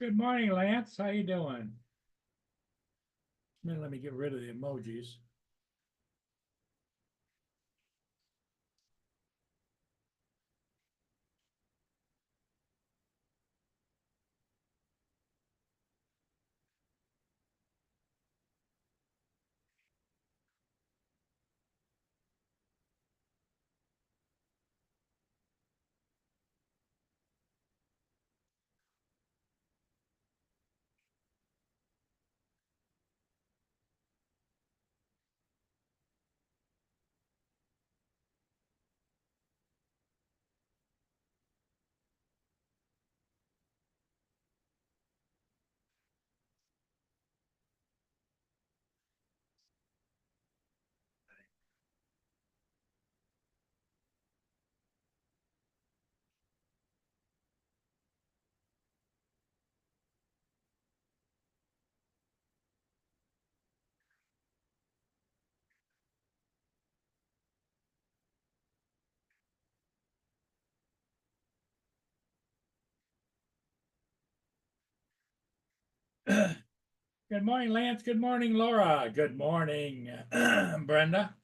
Good morning, Lance. How you doing? Let me get rid of the emojis. Good morning, Lance. Good morning, Laura. Good morning, Brenda.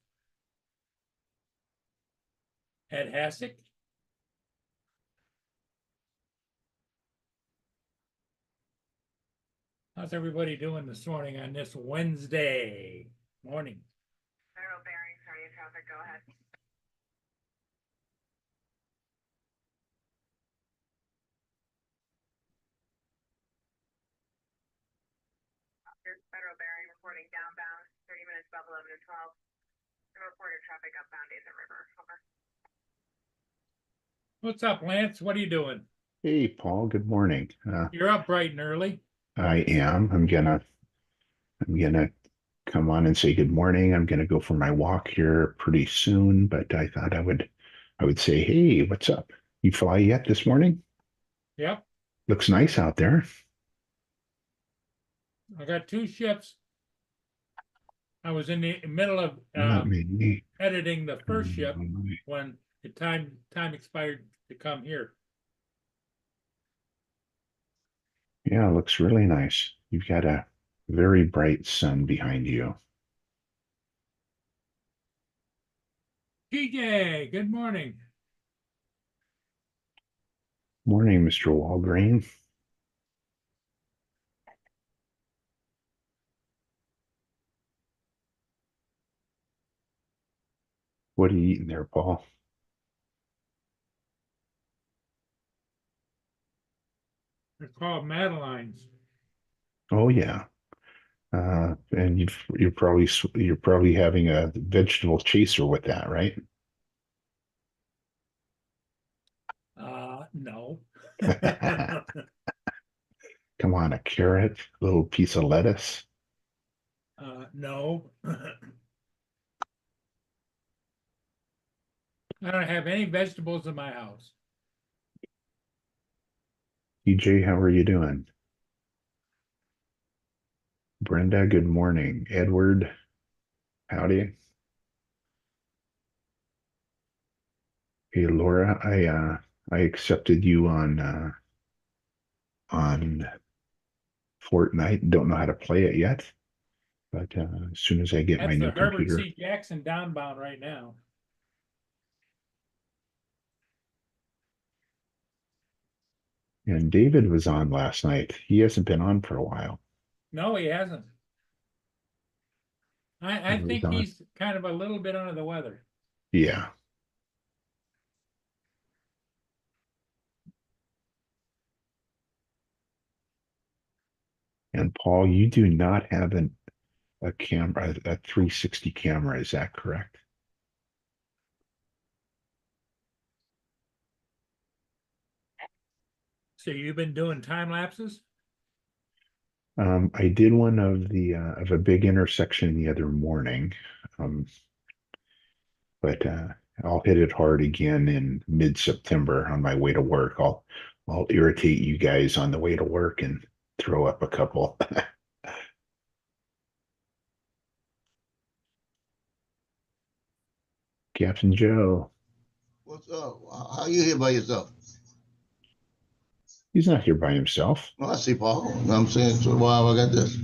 Ed Hassick. How's everybody doing this morning on this Wednesday morning? Federal bearing, sorry, traffic, go ahead. Here's federal bearing reporting downbound, 30 minutes above 11 and 12. And reported traffic upbound Days River, over. What's up, Lance? What are you doing? Hey, Paul, good morning. You're up bright and early. I am. I'm gonna come on and say good morning. I'm gonna go for my walk here pretty soon, but I thought I would say, hey, what's up? You fly yet this morning? Yep. Looks nice out there. I got two ships. I was in the middle of Not me. editing the first ship when the time expired to come here. Yeah, it looks really nice. You've got a very bright sun behind you. TJ, good morning. Morning, Mr. Walgreen. What are you eating there, Paul? They're called Madelines. Oh yeah. And you're probably having a vegetable chaser with that, right? No. Come on, a carrot, a little piece of lettuce. No. I don't have any vegetables in my house. EJ, how are you doing? Brenda, good morning. Edward, howdy. Hey, Laura, I accepted you on Fortnite. Don't know how to play it yet, but as soon as I get my That's new the Herbert computer. C. Jackson downbound right now. And David was on last night. He hasn't been on for a while. No, he hasn't. I He was think on. he's kind of a little bit under the weather. Yeah. And Paul, you do not have a camera, a 360 camera, is that correct? So you've been doing time lapses? I did one of a big intersection the other morning, um, but I'll hit it hard again in mid-September on my way to work. I'll irritate you guys on the way to work and throw up a couple. Captain Joe, What's up? How you here by yourself? He's not here by himself. Well, I see Paul. I'm saying, so why have I got this?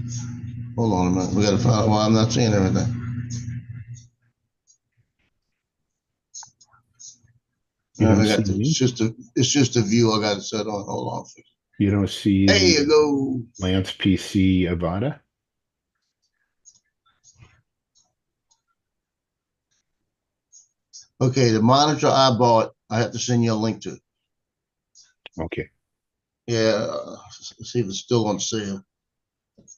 Hold on a minute. We got to find out why I'm not seeing everything. You don't I got see me? it's just a view I got to set on. Hold on. You don't see There you go. Lance PC Avada? Okay, the monitor I bought, I have to send you a link to. Okay. Yeah, let's see if it's still on sale.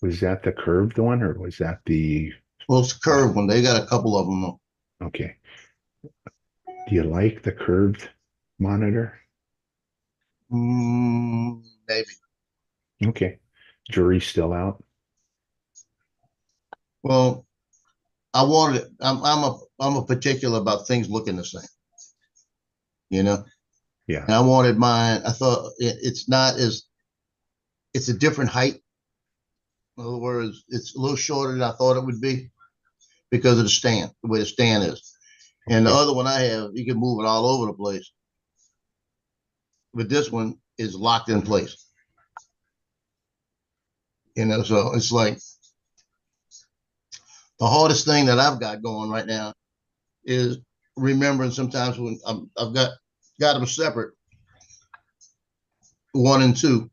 Was that the curved one or was that the Well, it's a curved one. They got a couple of them though. okay? Do you like the curved monitor? Maybe. Okay. Jury's still out. Well, I wanted it. I'm a particular about things looking the same. You know, Yeah. and I wanted mine. I thought it's not as it's a different height. In other words, it's a little shorter than I thought it would be because of the stand, the way the stand is. And the Okay. other one I have, you can move it all over the place. But this one is locked in place. You know, so it's like the hardest thing that I've got going right now is remembering sometimes when I've got them separate, 1 and 2.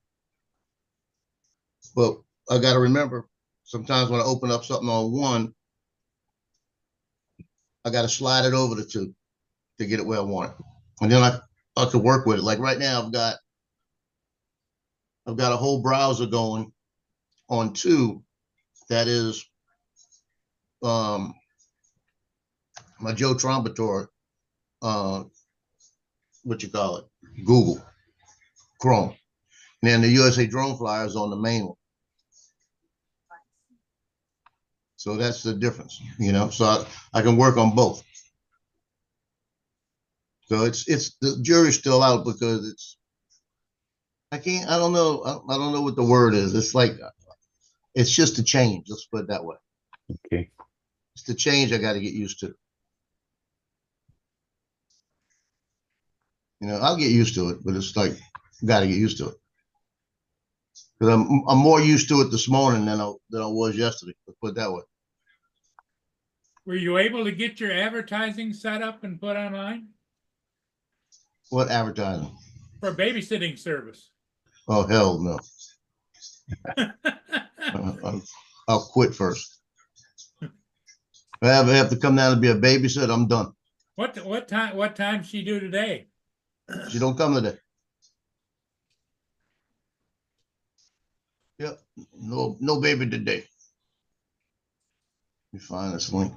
But I got to remember sometimes when I open up something on 1, I got to slide it over to 2 to get it where I want it. And then I could work with it. Like right now, I've got a whole browser going on 2 that is my Joe Trombatore, what you call it, Google Chrome. And then the USA Drone Flyers on the main one. So that's the difference, you know. So I can work on both. So it's the jury's still out because I don't know what the word is. It's like it's just a change. Let's put it that way. Okay. It's the change I got to get used to. You know, I'll get used to it, but it's like got to get used to it. Because I'm more used to it this morning than I was yesterday. Let's put it that way. Were you able to get your advertising set up and put online What advertising? for babysitting service? Oh hell no! I'll quit first. If I have to come down to be a babysitter, I'm done. What time she do today? She don't come today. Yep, no baby today. Let me find this link.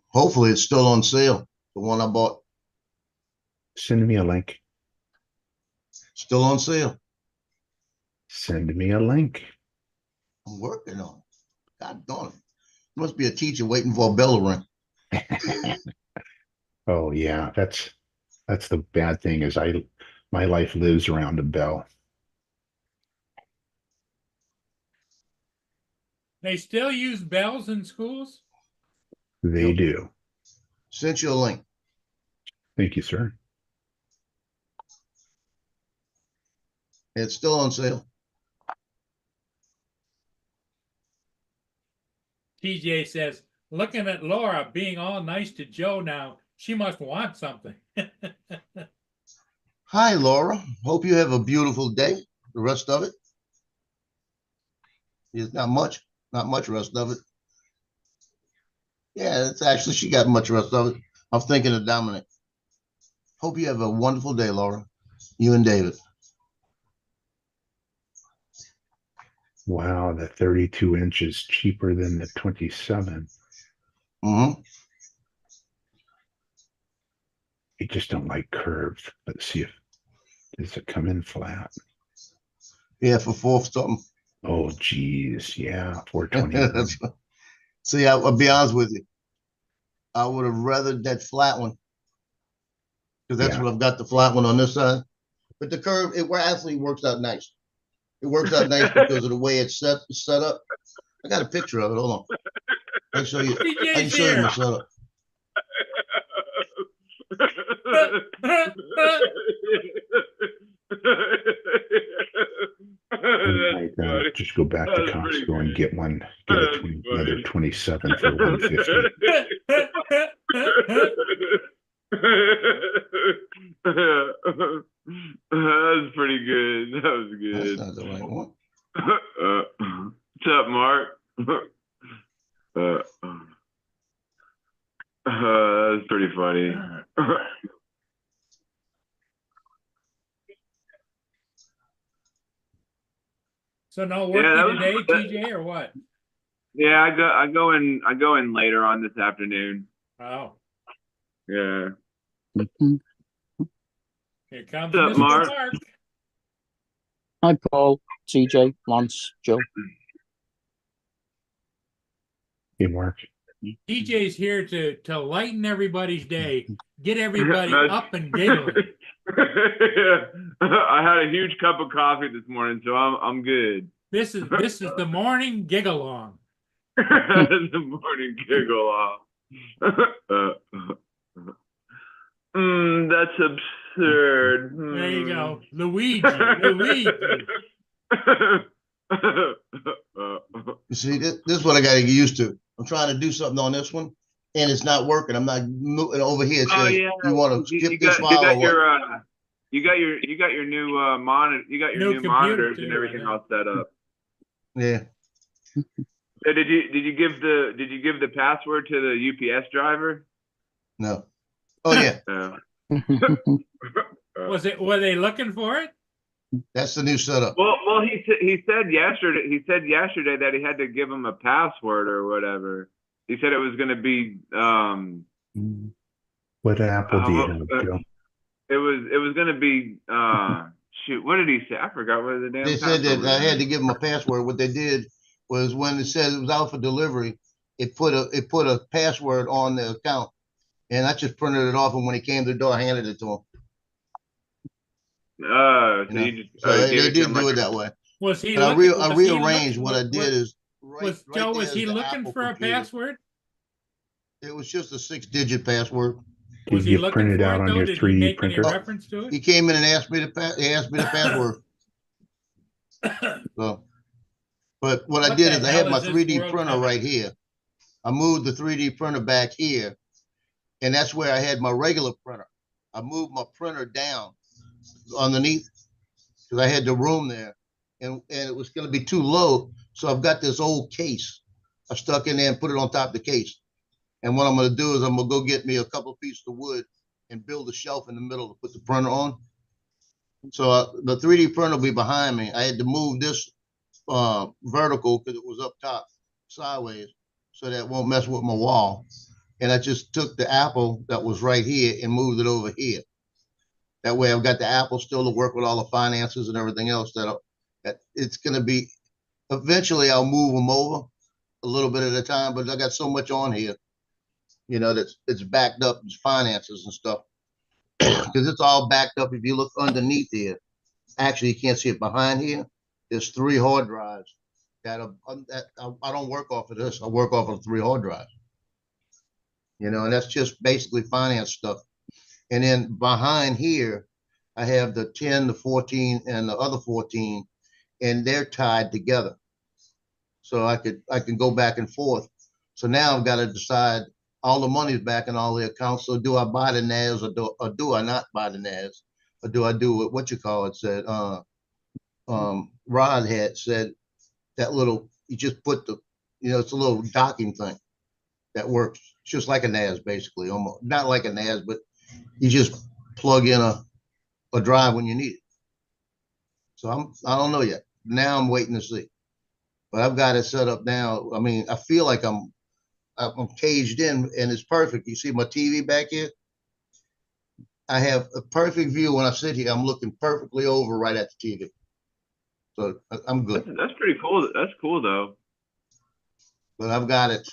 Hopefully it's still on sale. The one I bought. Send me a link. Still on sale. Send me a link. I'm working on it. God darn it. Must be a teacher waiting for a bell to ring. Oh yeah, that's the bad thing is my life lives around a bell. They still use bells in schools? They Yep. do. Sent you a link. Thank you, sir. It's still on sale. TJ says, looking at Laura being all nice to Joe now, she must want something. Hi, Laura. Hope you have a beautiful day. The rest of it. There's not much rest of it. Yeah, it's actually, she got much rest of it. I'm thinking of Dominic. Hope you have a wonderful day, Laura. You and David. Wow, the 32 inches cheaper than the 27. Mm-hmm. I just don't like curved. Let's see if does it come in flat. Yeah, for 4 something. Oh geez, yeah, 420. See, I'll be honest with you. I would have rather that flat one. Because that's Yeah. what I've got, the flat one on this side. But the curve, it actually works out nice. It works out nice because of the way it's set up. I got a picture of it. Hold on. I can show you. I can show you my setup. I might just go back to That's pretty Costco and good. get one, get That's another funny. 27 for 150. That's pretty good. That was That's good. not the right one. What's up, Mark? That's pretty funny. So no Yeah, that working was- today, TJ, or what? Yeah, I go in later on this afternoon. Oh, Yeah. here comes What's up, Mr. Mark? Mark. Hi, Paul, TJ, Lance, Joe. Hey, Mark. TJ's here to lighten everybody's day, get everybody That's- up and giggling. I had a huge cup of coffee this morning, so I'm good. This is the morning gig-along. The morning giggle off. That's absurd. There you go, Luigi. You see, this is what I got to get used to. I'm trying to do something on this one, and it's not working. I'm not moving over here. It Oh says, yeah, you want to skip this you file or got what? your you got your new monitor. You got your New new computer monitors too, and I everything know. all set up. Yeah. So did you give the password to the UPS driver? No. Oh yeah, Were they looking for it? that's the new setup. Well, he said yesterday that he had to give him a password or whatever. He said it was going to be What Apple do you have, Joe? it was going to be shoot, what did he say? I forgot what the damn They said password that I was. had to give them a password. What they did was when it said it was out for delivery, it put a password on the account, and I just printed it off. And when he came to the door, I handed it to him. So You know? you just So gave they to did him do like it that way. Was he And I looking? rearranged. What I did is Was Joe? Was he looking for a password? It was just a 6-digit password. Was Did he you looking print it for out it on though? your Did he 3D make any printer? reference to He it? came in and asked me the password. So, but what I What did the is I hell had my is this 3D world printer coming? right here. I moved the 3D printer back here, and that's where I had my regular printer. I moved my printer down underneath because I had the room there, and it was going to be too low. So I've got this old case I stuck in there and put it on top of the case. And what I'm going to do is I'm going to go get me a couple of pieces of wood and build a shelf in the middle to put the printer on. So the 3D printer will be behind me. I had to move this vertical because it was up top sideways so that it won't mess with my wall. And I just took the Apple that was right here and moved it over here. That way I've got the Apple still to work with all the finances and everything else that it's going to be, eventually I'll move them over a little bit at a time, but I got so much on here, you know, that's it's backed up, it's finances and stuff. Because it's all backed up. If you look underneath here, actually you can't see it behind here. There's 3 hard drives that I don't work off of this. I work off of 3 hard drives. You know, and that's just basically finance stuff. And then behind here, I have the 10, the 14, and the other 14, and they're tied together. So I can go back and forth. So now I've got to decide all the money's back in all the accounts. So do I buy the NAS or do I not buy the NAS? Or do I do what you call it said? Rod had said that little, you just put the, you know, it's a little docking thing that works just like a NAS basically, almost not like a NAS, but you just plug in a drive when you need it. So I don't know yet. Now I'm waiting to see, but I've got it set up now. I mean, I feel like I'm caged in and it's perfect. You see my TV back here? I have a perfect view when I sit here. I'm looking perfectly over right at the TV. So I'm good. That's pretty cool. That's cool though. But I've got it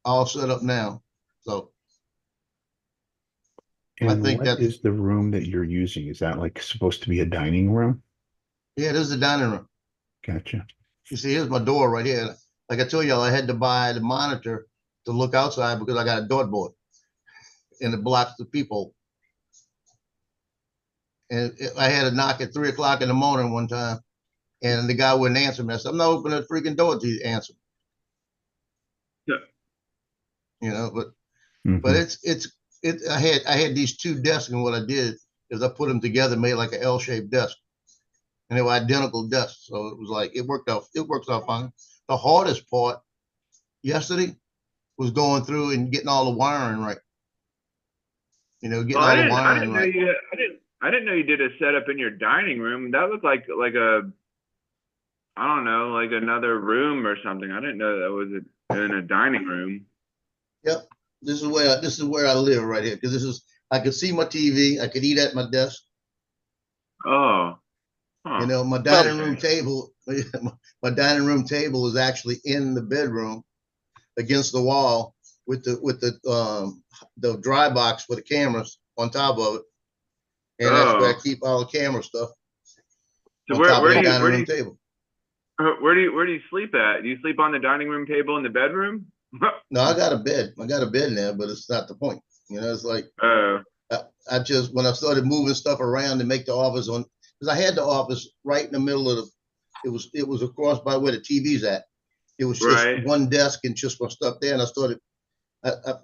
all set up now. So I And think what that's- is the room that you're using? Is that like supposed to be a dining room? yeah, this is the dining room. Gotcha. You see, here's my door right here. Like I told y'all, I had to buy the monitor to look outside because I got a dartboard and it blocks the peephole. I had a knock at 3 o'clock in the morning one time, and the guy wouldn't answer me. I said, I'm not opening the freaking door till you answer. Yeah. You know, but Mhm. I had these two desks, and what I did is I put them together, made like an L-shaped desk, and they were identical desks. So it was like it worked out fine. The hardest part yesterday was going through and getting all the wiring right. You know, getting Well, all the wiring right. I didn't know you did a setup in your dining room. That looked like a, I don't know, like another room or something. I didn't know that was in a dining room. Yep. This is where I live right here, because I could see my TV, I could eat at my desk. Oh, huh. You know, my dining room table, my dining room table is actually in the bedroom against the wall with the dry box for the cameras on top of it. And that's where I Oh, keep all the camera stuff so on top of the dining where room table. do you sleep at? Do you sleep on the dining room table in the bedroom? No, I got a bed. I got a bed in there, but it's not the point. You know, it's like Oh, I just when I started moving stuff around to make the office on, because I had the office right in the middle of it was across by where the TV's at. It was just right. one desk and just my stuff there, and I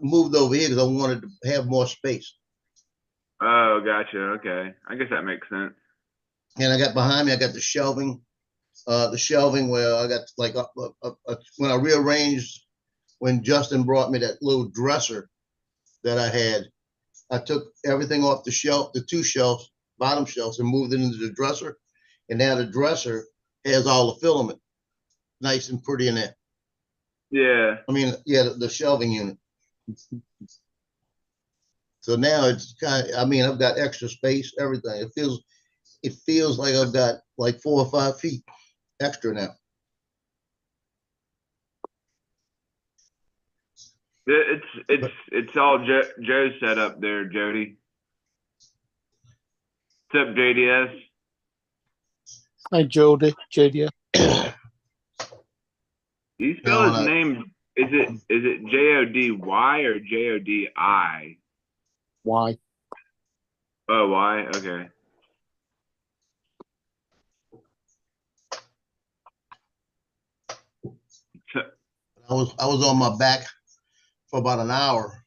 moved over here because I wanted to have more space. Oh, gotcha. Okay. I guess that makes sense. And I got behind me, I got the shelving where I got like when I rearranged, when Justin brought me that little dresser that I had, I took everything off the shelf, the two shelves, bottom shelves, and moved it into the dresser. And now the dresser has all the filament, nice and pretty in there. Yeah. I mean, yeah, the shelving unit. So now it's kind of, I mean, I've got extra space, everything. It feels like I've got like 4 or 5 feet extra now. It's all Joe's set up there, Jody. What's up, JDS? Hey, Jody, JD. Do you spell No, his name? Is it Jody or Jodi? Why? Oh, why? Okay. I was on my back for about an hour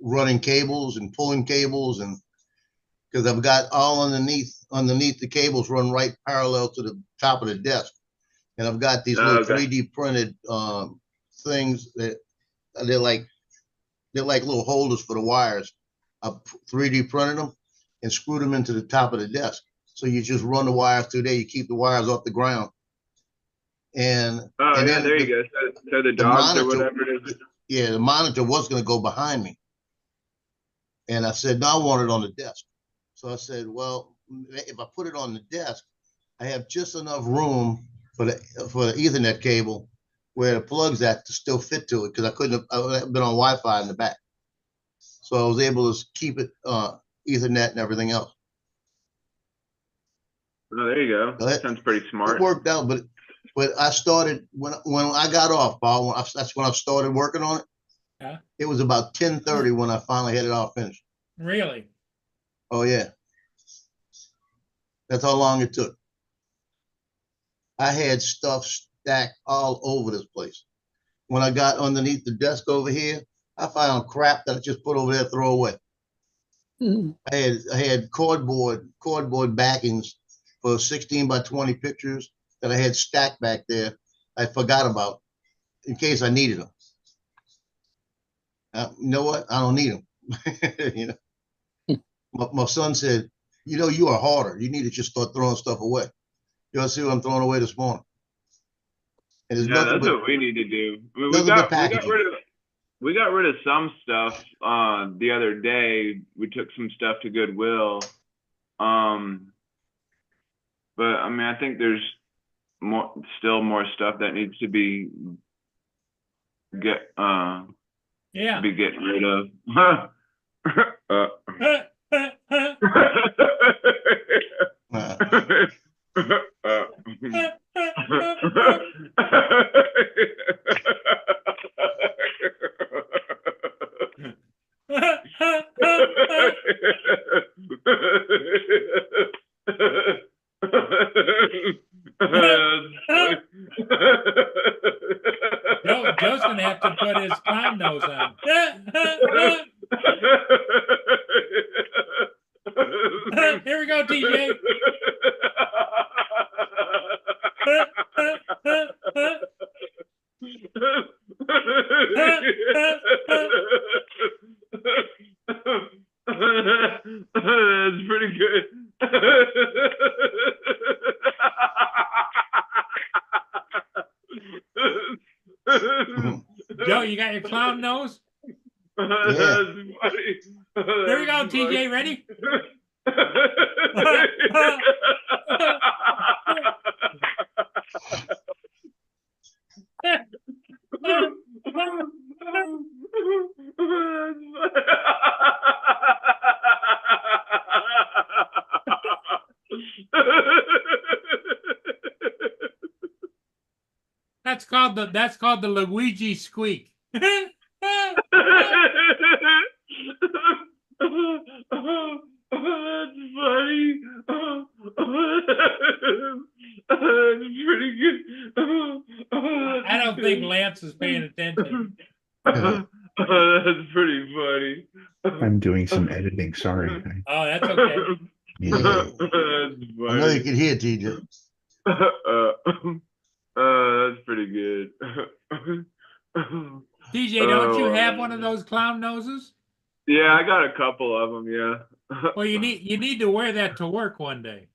running cables and pulling cables, and because I've got all underneath the cables run right parallel to the top of the desk, and I've got these little Okay. 3D printed things that they're like little holders for the wires. I 3D printed them and screwed them into the top of the desk. So you just run the wires through there. You keep the wires off the ground. And Oh, and yeah, then there you go. So the the dogs or monitor, whatever it is. yeah, the monitor was going to go behind me. And I said, no, I want it on the desk. So I said, well, if I put it on the desk, I have just enough room for the Ethernet cable where the plug's at to still fit to it, because I couldn't have, I would have been on Wi-Fi in the back. So I was able to keep it Ethernet and everything else. Oh, there you go. That sounds pretty smart. It worked out, but I started when I got off, Paul. That's when I started working on it. Yeah. It was about 10:30 when I finally had it all finished. Really? Oh yeah, that's how long it took. I had stuff stacked all over this place. When I got underneath the desk over here, I found crap that I just put over there to throw away. Mm. I had cardboard backings for 16 by 20 pictures that I had stacked back there. I forgot about in case I needed them. You know what? I don't need them. You know, my son said, you know, you are harder. You need to just start throwing stuff away. You want to see what I'm throwing away this morning? And there's Yeah, nothing that's but what we need to do. I mean, nothing but packaging. we got rid of some stuff the other day. We took some stuff to Goodwill. But I mean, I think there's still more stuff that needs to be Yeah. be getting rid of. Joe's gonna have to put his clown nose on. Here we go, TJ. That's pretty good. Joe, you got your clown nose? That's funny. Here we go, TJ. Ready? That's called the Luigi squeak. That's funny. That's pretty good. I don't think Lance is paying attention. That's pretty funny. I'm doing some editing. Sorry. Oh, that's okay. Yeah. That's I know you funny. can hear TJ. That's pretty good. TJ, don't you have one of those clown noses? Yeah, I got a couple of them. Yeah. Well, you need to wear that to work one day.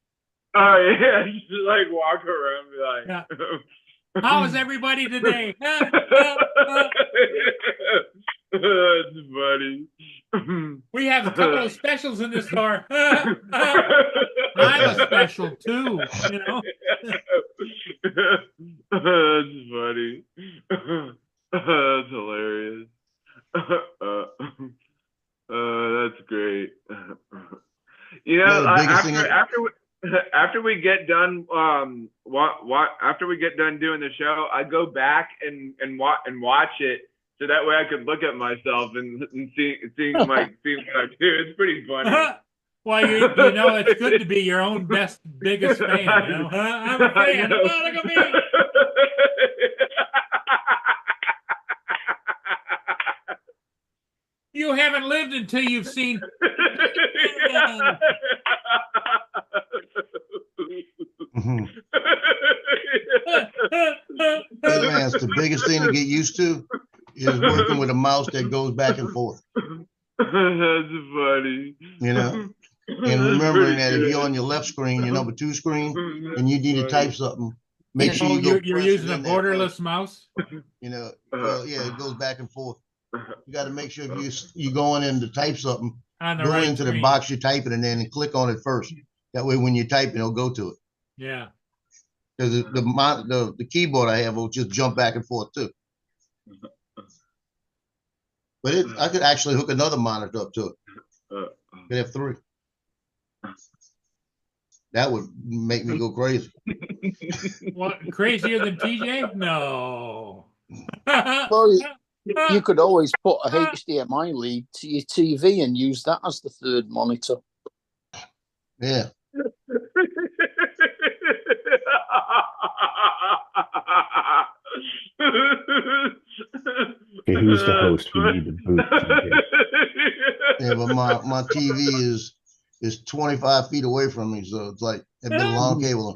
Oh yeah, just like walk around and be like. How is everybody today? That's funny. We have a couple of specials in this store. I'm a special too, you know. That's funny. That's hilarious. That's great. You know, Yeah, the biggest thing after we get done, after we get done doing the show, I go back and watch it, so that way I could look at myself and see what I do. It's pretty funny. Well, you know, it's good to be your own biggest fan. You know? I'm a fan. Oh, look at me. You haven't lived until you've seen. Mhm. Hey, man, it's the biggest thing to get used to is working with a mouse that goes back and forth. That's funny. You know? And remembering that if you're on your left screen, your number 2 screen, and you need to type something, make sure you go You're press it using a in there borderless first. mouse. You know, well, yeah, it goes back and forth. You got to make sure if you going in to type something, On the go right into the screen. box you're typing and then click on it first. That way, when you're typing, it'll go to it. Yeah. Because the keyboard I have will just jump back and forth too. But I could actually hook another monitor up to it. Could have 3. That would make me go crazy. What, crazier than TJ? No. Well, you could always put a HDMI lead to your TV and use that as the third monitor. Yeah. Okay, who's the host? We need to boot TJ. Yeah, but my TV is 25 feet away from me, so it's like a bit of long cable.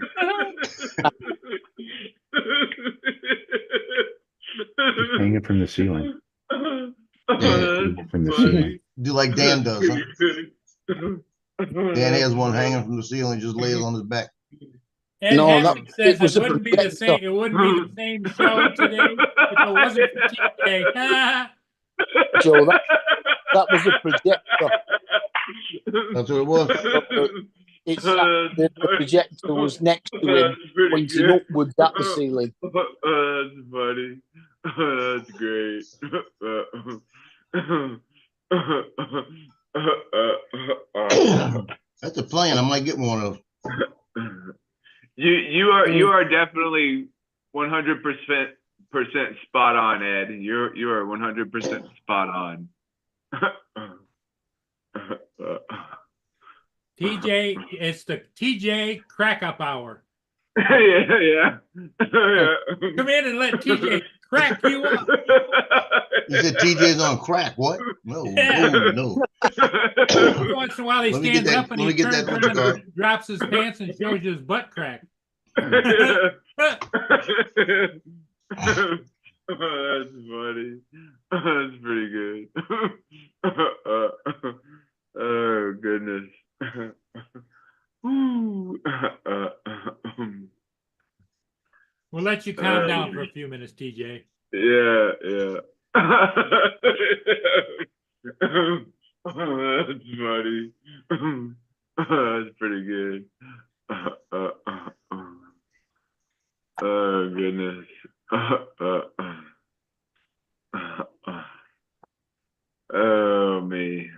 Just hang it from the ceiling. Yeah. From the ceiling. Do like Dan does, huh? Dan has one hanging from the ceiling, just lays on his back. Ed No, Hackett that- says it was it a wouldn't be the projector. same. It wouldn't be the same show today if it wasn't for TJ. Joe, that was a projector. That's what it was. It's the projector was next to him, pointing upwards at the ceiling. That's funny. That's great. That's a plan. I might get one of those. You are definitely 100% spot on, Ed. You are 100% spot on. TJ, it's the TJ crack up hour. Yeah. Come in and let TJ crack you up. You said TJ's on crack. What? No, Yeah. no. Every once in a while he Let me get stands that- up and let he me get turns that around cigar. and drops his pants and shows you his butt crack. Oh, that's funny. That's pretty good. Oh goodness. Ooh. We'll let you calm down for a few minutes, TJ. Yeah. Oh, that's funny. That's pretty good. Oh goodness. Oh me.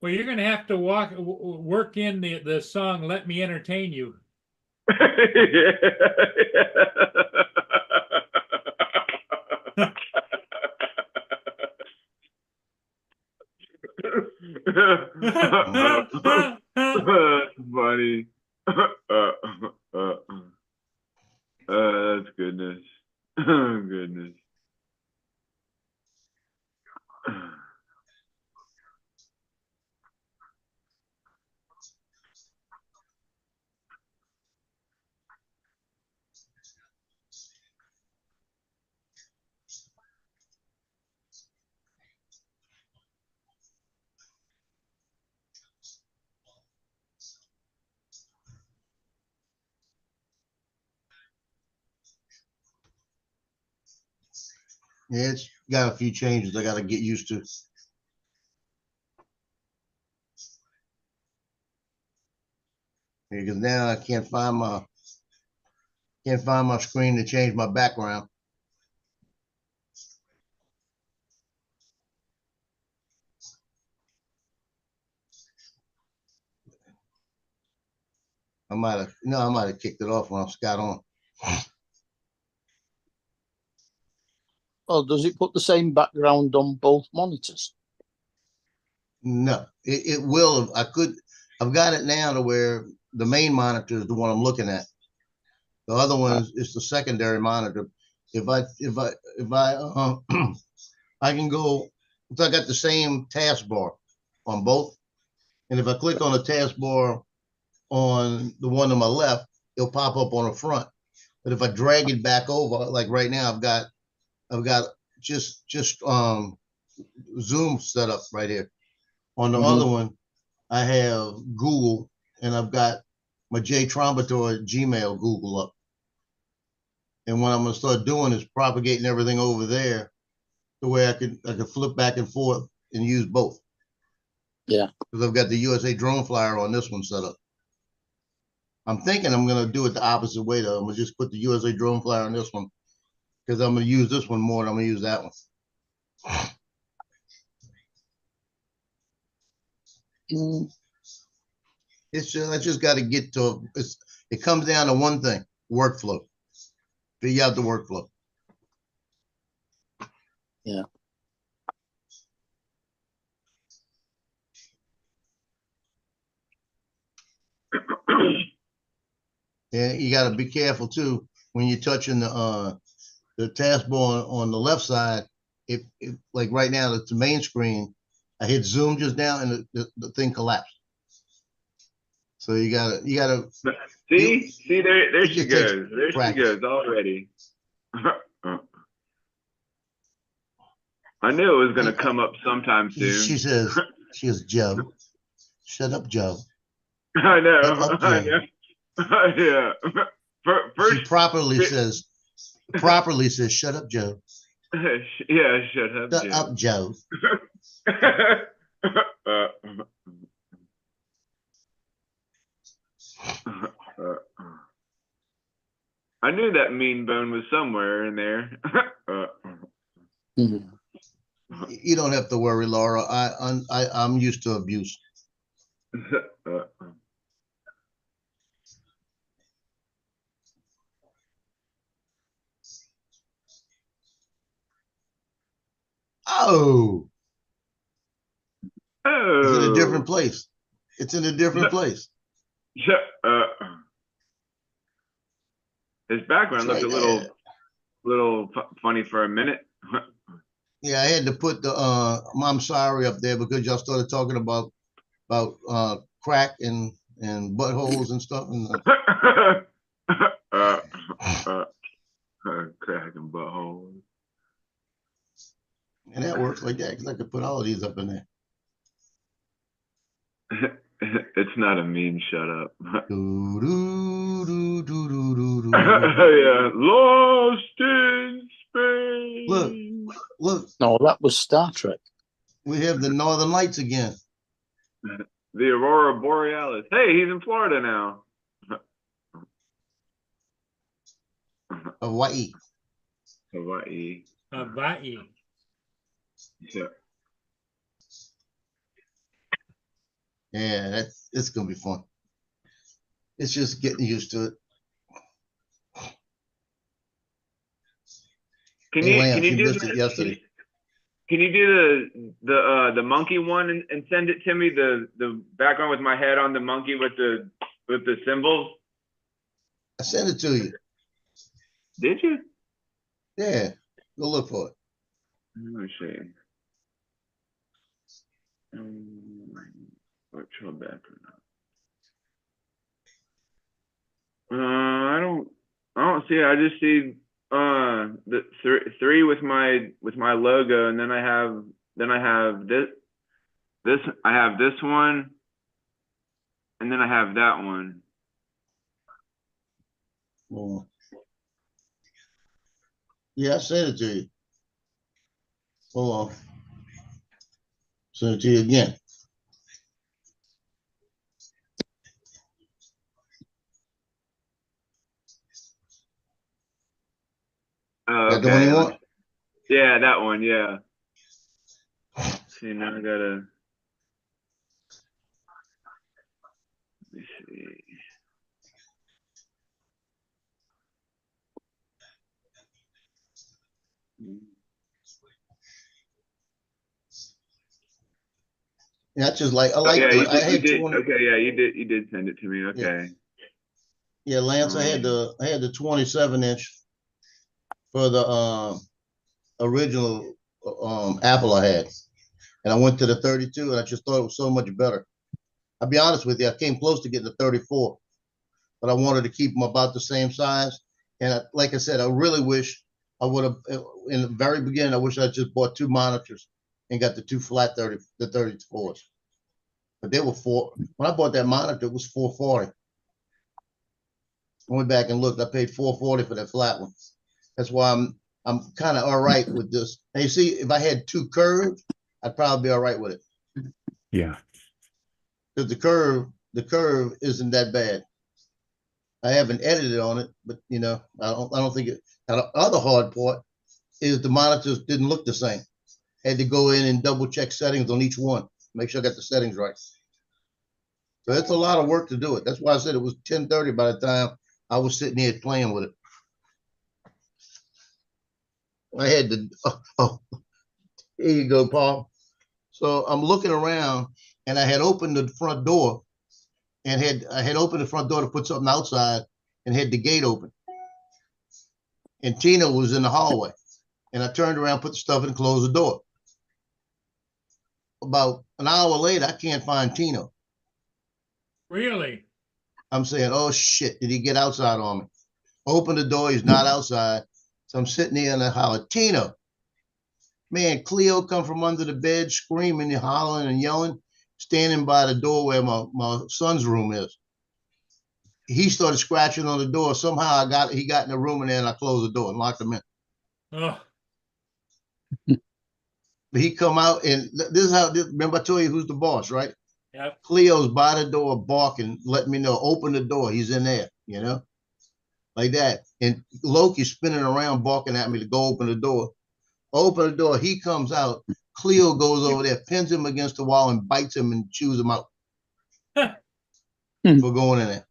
Well, you're gonna have to work in the song "Let Me Entertain You." That's funny. That's goodness. Goodness. Yeah, it's got a few changes I got to get used to. Because now I can't find my screen to change my background. I might have kicked it off when I got on. Well, does it put the same background on both monitors? No, it will. I've got it now to where the main monitor is the one I'm looking at. The other one is the secondary monitor. If I I can go, so I got the same taskbar on both. And if I click on the taskbar on the one on my left, it'll pop up on the front. But if I drag it back over, like right now, I've got just Zoom set up right here. On the other one, I have Google, and I've got my J Trombator Gmail Google up. And what I'm gonna start doing is propagating everything over there, the way I could flip back and forth and use both. Yeah. Because I've got the USA Drone Flyer on this one set up. I'm thinking I'm gonna do it the opposite way though. I'm gonna just put the USA Drone Flyer on this one because I'm gonna use this one more than I'm gonna use that one. It's just, I just got to get to it comes down to one thing: workflow. Figure out the workflow. Yeah. And you got to be careful too when you're touching the taskbar on the left side. If like right now, it's the main screen. I hit zoom just now, and the thing collapsed. So you gotta See, there she just takes goes. There practice. she goes already. I knew it was gonna come up sometime soon. She says, Joe, shut up, Joe. I know. Shut up, I Joe. know. Yeah. First, She properly says, shut up, Joe. yeah, shut up, Shut Joe. up, Joe. I knew that mean bone was somewhere in there. You don't have to worry, Laura. I'm used to abuse. Oh, Oh. it's in a different place. It's in a different place. Yeah, his background It's looked a right little, there. funny for a minute. Yeah, I had to put the I'm sorry up there because y'all started talking about crack and buttholes and stuff. And Crack and butthole. and that works like that because I could put all of these up in there. It's not a meme. Shut up. Do, do, do, do, do, do, do. Yeah, lost in space. Look, No, that was Star Trek. we have the Northern Lights again. The Aurora Borealis. Hey, he's in Florida now. Hawaii. Hawaii. Hawaii. Yeah. Yeah, it's gonna be fun. It's just getting used to it. Can Hey, you Lance, can you you do missed it yesterday. Can you do the monkey one and send it to me? The background with my head on the monkey with the symbols. I sent it to you. Did you? Yeah, go look for it. Let me see. Virtual background. I don't see it. I just see the three with my logo, and then I have this I have this one, and then I have that one. Well, yeah, I sent it to you. Hold on. Send it to you again. Oh, That the one you want? Yeah, that one. Yeah. See, now I gotta. Let me see. Yeah, I just like I Oh, like yeah, the you I did. You had did. 20. Okay, yeah, you did send it to me. Okay. Yeah, Lance, I had the 27-inch for the original Apple I had. And I went to the 32 and I just thought it was so much better. I'll be honest with you, I came close to getting the 34, but I wanted to keep them about the same size. And like I said, I really wish I would have, in the very beginning, I wish I just bought two monitors and got the two flat 34s. But they were when I bought that monitor, it was $440. I went back and looked, I paid $440 for that flat one. That's why I'm kind of all right with this. And you see, if I had two curved, I'd probably be all right with it. Yeah. Because the curve isn't that bad. I haven't edited on it, but I don't think it. Now, the other hard part is the monitors didn't look the same. Had to go in and double check settings on each one, make sure I got the settings right. So it's a lot of work to do it. That's why I said it was 10:30 by the time I was sitting here playing with it. I had to. Here you go, Paul. So I'm looking around, and I had opened the front door, and I had opened the front door to put something outside, and had the gate open. And Tina was in the hallway, and I turned around, put the stuff in, and closed the door. About an hour later, I can't find Tino. Really? I'm saying, oh shit, did he get outside on me? Open the door, he's not outside. So I'm sitting there in the holler, Tino. Man, Cleo come from under the bed, screaming and hollering and yelling, standing by the door where my son's room is. He started scratching on the door. Somehow he got in the room, and then I closed the door and locked him in. Oh, But he come out, and this is how. Remember, I told you who's the boss, right? yep. Cleo's by the door barking, letting me know, open the door. He's in there, like that. And Loki's spinning around, barking at me to go open the door. Open the door. He comes out. Cleo goes over there, pins him against the wall, and bites him and chews him out for going in there.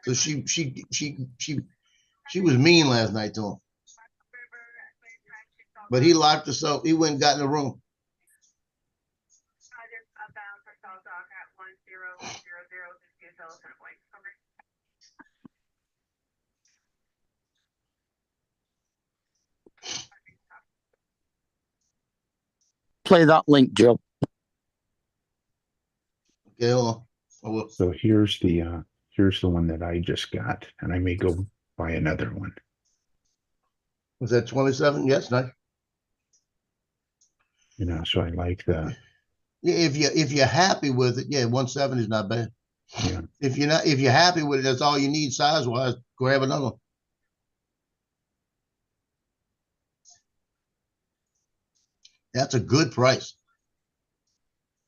So she was mean last night to him. But he locked us out. He went and got in the room. Just outbound for South Dock at 1000 to Hill Center Point. Over. Play that link, Joe. Okay, hold on. I will. So here's the one that I just got, and I may go buy another one. Was that 27? Yes, nice. You know, so I like the Yeah, if you're happy with it, yeah, 170 is not bad. yeah. If you're happy with it, that's all you need size wise. Grab another one. That's a good price.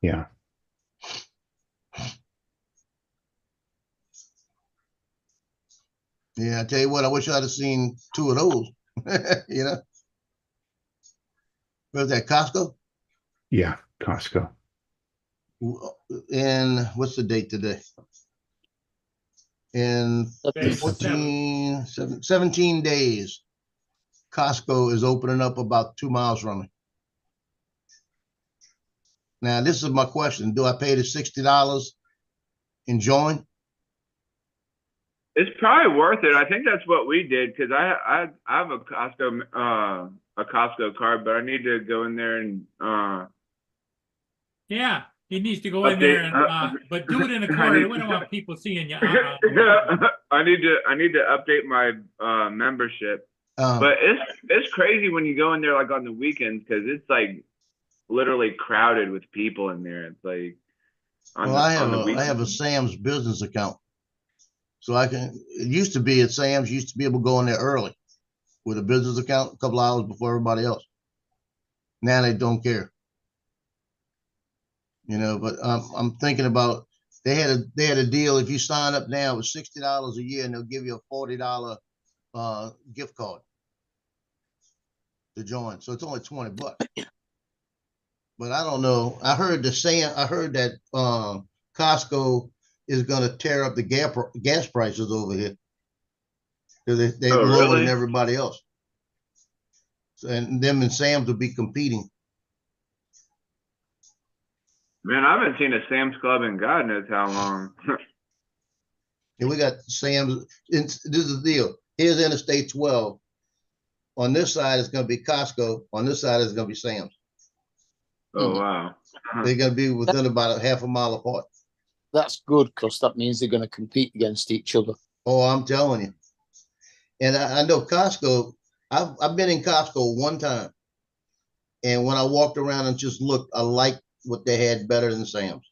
Yeah. Yeah, I tell you what, I wish I'd have seen 2 of those. You know, where's that, Costco? Yeah, Costco. And what's the date today? In Today's 17 days, Costco is opening up about 2 miles from me. Now, this is my question. Do I pay the $60 and join? It's probably worth it. I think that's what we did because I have a Costco card, but I need to go in there and Yeah, he needs to go in there and but do it in a corner. We don't want people seeing you. I need to update my membership. But it's crazy when you go in there like on the weekends because it's like literally crowded with people in there. It's like I have a Sam's business account. So it used to be at Sam's, you used to be able to go in there early with a business account a couple hours before everybody else. Now they don't care. You know, but I'm thinking about they had a deal. If you sign up now with $60 a year, and they'll give you a $40 gift card to join. So it's only $20. But I don't know. I heard that Costco is going to tear up the gas prices over here because they're lower than everybody else. So, and them and Sam's will be competing. Man, I haven't seen a Sam's Club in God knows how long. And we got Sam's. This is the deal. Here's Interstate 12. On this side, it's going to be Costco. On this side, it's going to be Sam's. Oh, wow. They're going to be within about a half a mile apart. That's good because that means they're going to compete against each other. Oh, I'm telling you. And I know Costco, I've been in Costco one time. And when I walked around and just looked, I liked what they had better than Sam's.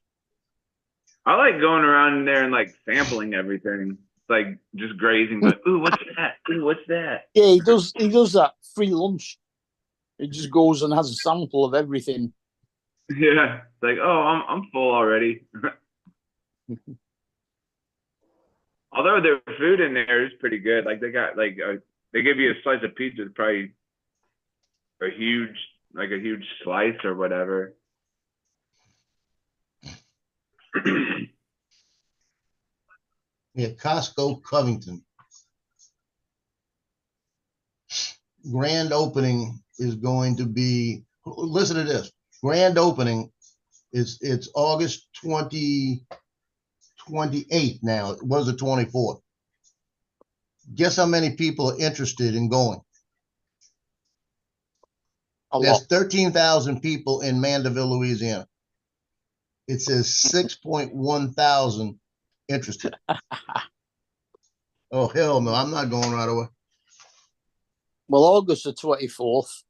I like going around in there and like sampling everything. It's like just grazing, like, ooh, what's that? Ooh, what's that? Yeah, he does that free lunch. He just goes and has a sample of everything. Yeah. It's like, oh, I'm full already. Although their food in there is pretty good. Like they got like they give you a slice of pizza, probably a huge slice or whatever. Yeah, Costco Covington. Grand opening is going to be, listen to this. Grand opening it's August 28th now. It was the 24th. Guess how many people are interested in going? There's 13,000 people in Mandeville, Louisiana. It says 6.1 thousand interested. Oh, hell no. I'm not going right away. Well, August the 24th,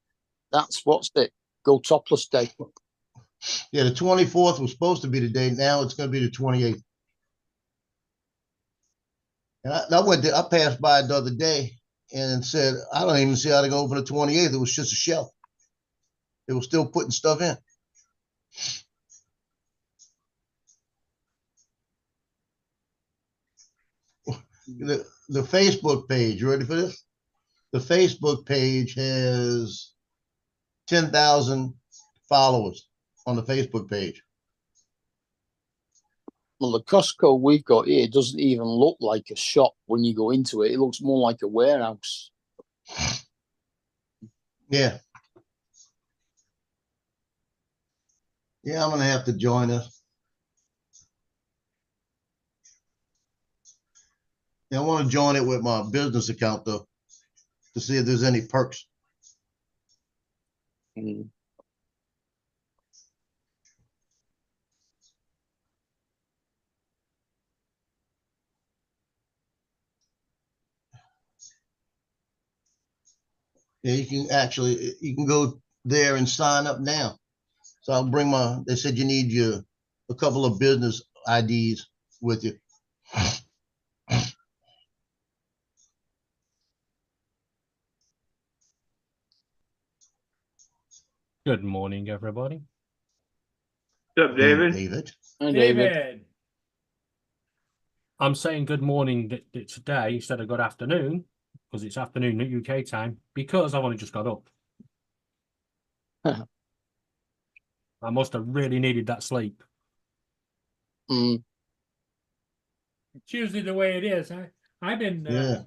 that's what's it? Go Topless Day. Yeah, the 24th was supposed to be the day. Now it's going to be the 28th. And I passed by it the other day and said, I don't even see how to go for the 28th. It was just a shell. They were still putting stuff in. The Facebook page, you ready for this? The Facebook page has 10,000 followers on the Facebook page. Well, the Costco we've got here doesn't even look like a shop when you go into it. It looks more like a warehouse. Yeah. Yeah, I'm gonna have to join us. Yeah, I want to join it with my business account though, to see if there's any perks. Mm. Yeah, you can go there and sign up now. So I'll bring they said you need a couple of business IDs with you. Good morning, everybody. What's up, David? David. Hi, David. David. I'm saying good morning today instead of good afternoon because it's afternoon at UK time because I've only just got up. I must have really needed that sleep. Mm. It's usually the way it is. I've been Yeah.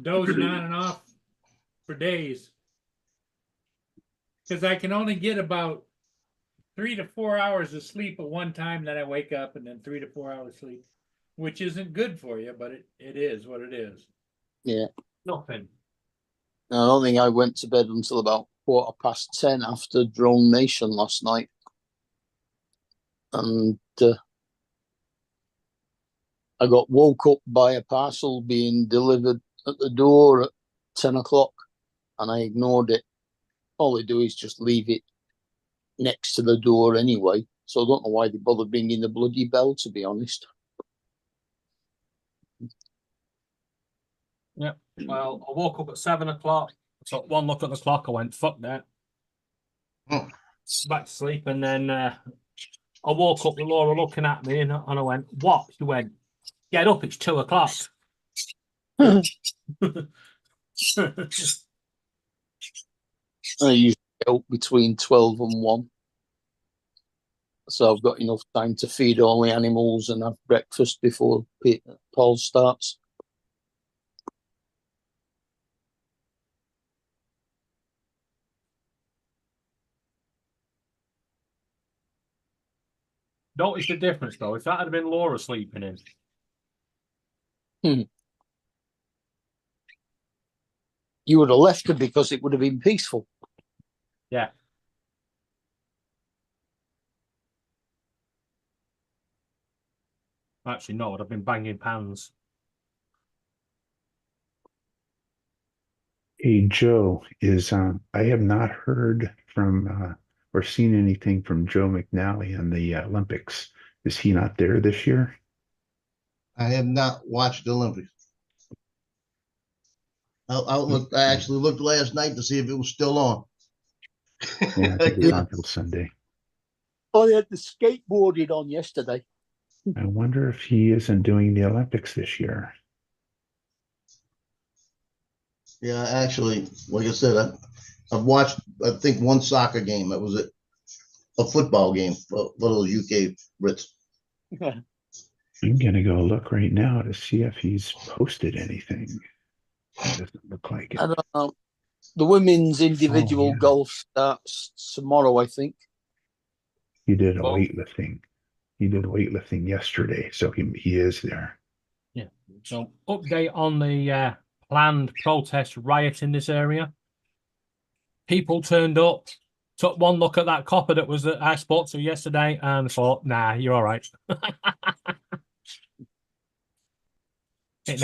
dozing on and off for days because I can only get about 3 to 4 hours of sleep at one time. Then I wake up and then 3 to 4 hours sleep, which isn't good for you, but it is what it is. Yeah. Nothing. I don't think I went to bed until about 10:15 after Drone Nation last night. And I got woke up by a parcel being delivered at the door at 10 o'clock and I ignored it. All they do is just leave it next to the door anyway. So I don't know why they bothered ringing the bloody bell, to be honest. Yeah. Well, I woke up at 7 o'clock. Took one look at the clock. I went, fuck that. Hmm. Back to sleep. And then I woke up with Laura looking at me and I went, what? She went, get up, it's 2 o'clock. I usually get up between 12 and 1. So I've got enough time to feed all the animals and have breakfast before Paul starts. Notice the difference, though. If that had been Laura sleeping in. You would have left her because it would have been peaceful. Yeah. Actually, no, I'd have been banging pans. Hey, Joe, I have not heard from or seen anything from Joe McNally on the Olympics. Is he not there this year? I have not watched the Olympics. I actually looked last night to see if it was still on. Yeah, I think it's on till Sunday. Oh, they had the skateboarding on yesterday. I wonder if he isn't doing the Olympics this year. Yeah, actually, like I said, I've watched, I think, one soccer game. That was it. A football game for those UK Brits. I'm gonna go look right now to see if he's posted anything. It doesn't look like it. I don't know. The women's individual yeah. golf starts tomorrow, I think. He did a Oh. weightlifting. He did weightlifting yesterday, so he is there. Yeah. So, update on the planned protest riot in this area. People turned up, took one look at that copper that was that I spoke to yesterday, and thought, "Nah, you're all right." It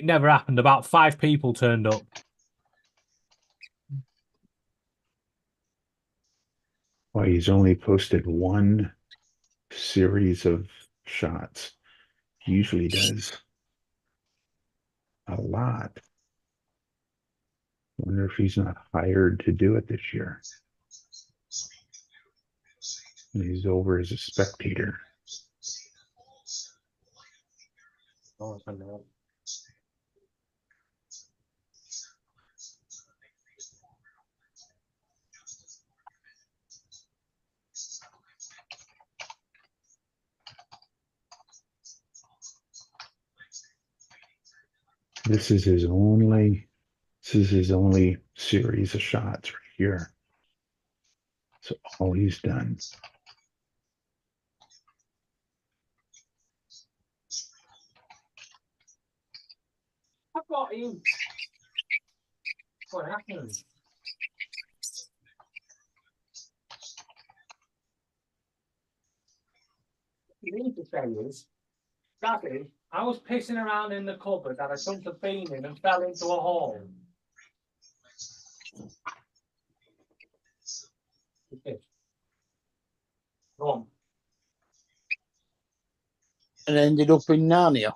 never happened. About 5 people turned up. Why, he's only posted one series of shots. He usually does a lot. Wonder if he's not hired to do it this year. And he's over as a spectator. This is his only series of shots right here. So all he's done. I've got you. What happened? You need to say is, Daddy, I was pissing around in the cupboard and I dumped a bean in and fell into a hole. Okay. Go on. And ended up in Narnia.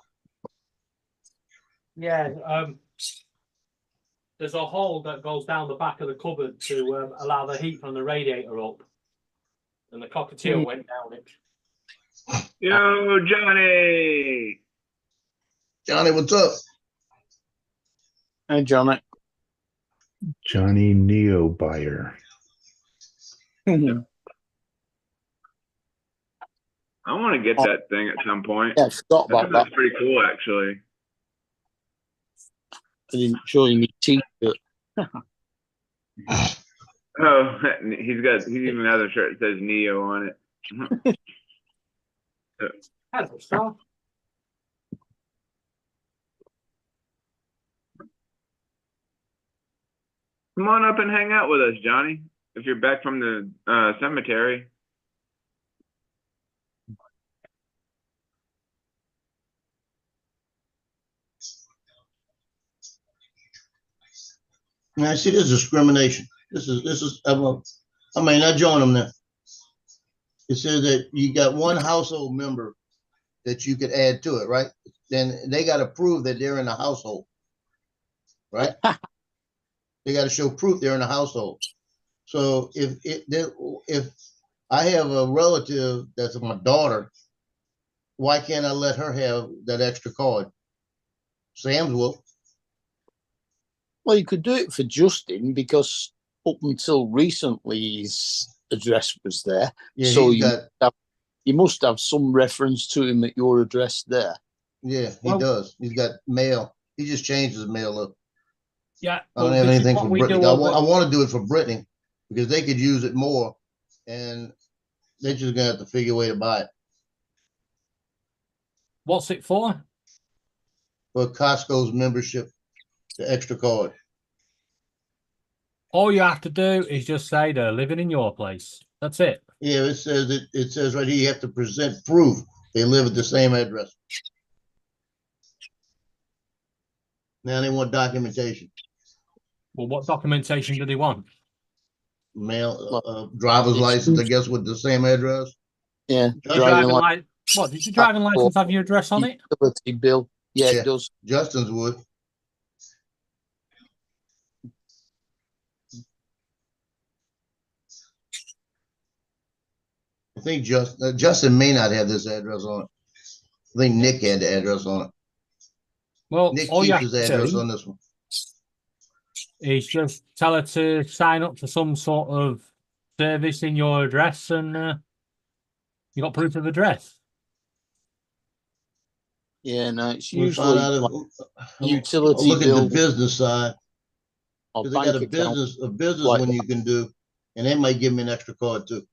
Yeah, there's a hole that goes down the back of the cupboard to allow the heat from the radiator up. And the cockatiel went down it. Yo, Johnny. Johnny, what's up? Hey, Johnny. Johnny Neo buyer. I want to get that thing at some point. Yeah, I forgot I about think that. that's pretty cool, actually. I didn't show you my t-shirt. Oh, he even has a shirt that says Neo on it. Hello, Star. Come on up and hang out with us, Johnny. If you're back from the cemetery. Now, see, this is discrimination. This is, I mean, I join them there. It says that you got one household member that you could add to it, right? Then they got to prove that they're in the household, right? They got to show proof they're in the household. So if I have a relative that's my daughter, why can't I let her have that extra card? Sam's will. Well, you could do it for Justin because up until recently his address was there. Yeah, so he's you must have some reference to him at your address there. Yeah, he Well- does. He's got mail. He just changed his mail up. Yeah. I don't well, have this is anything what for we Brittany. do I over- want to do it for Brittany because they could use it more, and they're just gonna have to figure a way to buy it. What's it for? For Costco's membership, the extra card. All you have to do is just say they're living in your place. That's it. Yeah, it says right here you have to present proof they live at the same address. Now they want documentation, Well, what documentation do they want? mail, driver's license, I guess, with the same address. Yeah, Driving driving license, What, does your driving license have your address on it? utility bill. Yeah, Yeah. it does. Justin's would. I think Justin may not have this address on it. I think Nick had the address on it. Well, Nick all you keeps have his to address do on this one. is just tell her to sign up to some sort of service in your address and you got proof of address. Yeah, no, it's We'll usually find out like if utility I'll look at the bill business side. or Because they bank got account. a business like one you can do, and they might give me an extra card too.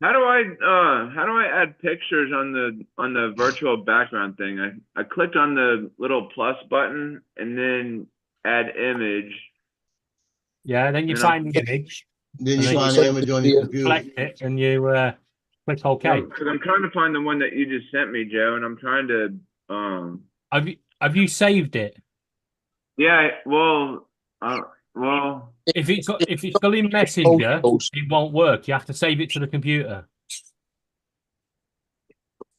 How do I add pictures on the virtual background thing? I clicked on the little plus button and then add image. Yeah, then you You know. find the image, Then And you then find you the image on your yeah, computer. select it, and you click OK. Because I'm trying to find the one that you just sent me, Joe, and I'm trying to Have you saved it? yeah, well If it's still in Messenger, Photos. it won't work. You have to save it to the computer.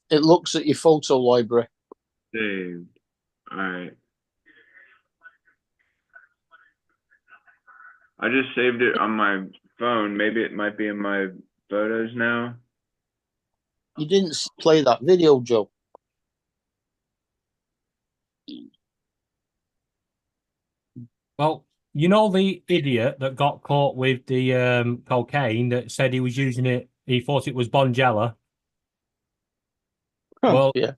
It looks at your photo library. saved. All right. I just saved it on my phone. Maybe it might be in my photos now. You didn't play that video, Joe. Well, you know the idiot that got caught with the cocaine that said he was using it. He thought it was Bonjela. Well, yeah.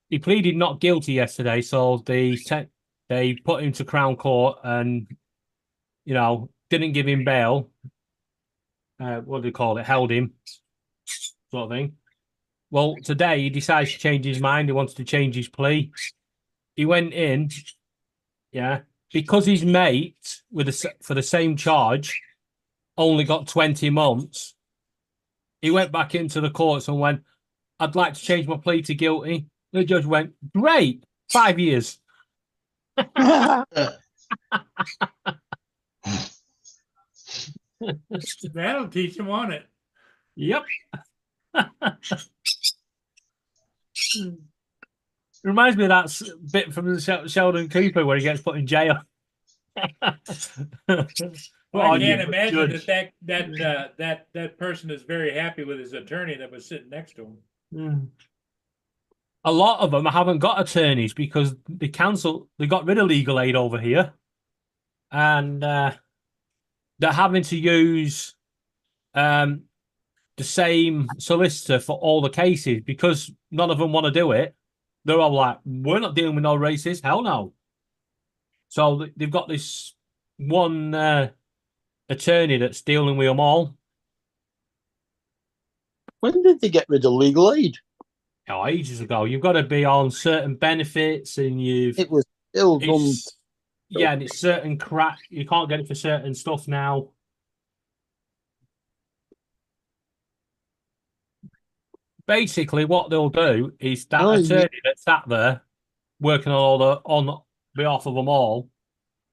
He pleaded not guilty yesterday, so they put him to Crown Court and, didn't give him bail. What do they call it? Held him, sort of thing. Well, today he decides to change his mind. He wants to change his plea. he went in, yeah, because his mate for the same charge only got 20 months. He went back into the courts and went, "I'd like to change my plea to guilty." The judge went, "Great, 5 years." That'll teach him, won't it? Yep. Reminds me of that bit from the Sheldon Cooper where he gets put in jail. Well, I can't imagine that person is very happy with his attorney that was sitting next to him. A lot of them haven't got attorneys because they got rid of legal aid over here, and they're having to use the same solicitor for all the cases because none of them want to do it. They're all like, "We're not dealing with no racists, hell no." So they've got this one attorney that's dealing with them all. When did they get rid of legal aid? Oh, ages ago. You've got to be on certain benefits, and It was still done. Yeah, and it's certain crap. You can't get it for certain stuff now. Basically, what they'll do is that attorney that sat there working on behalf of them all,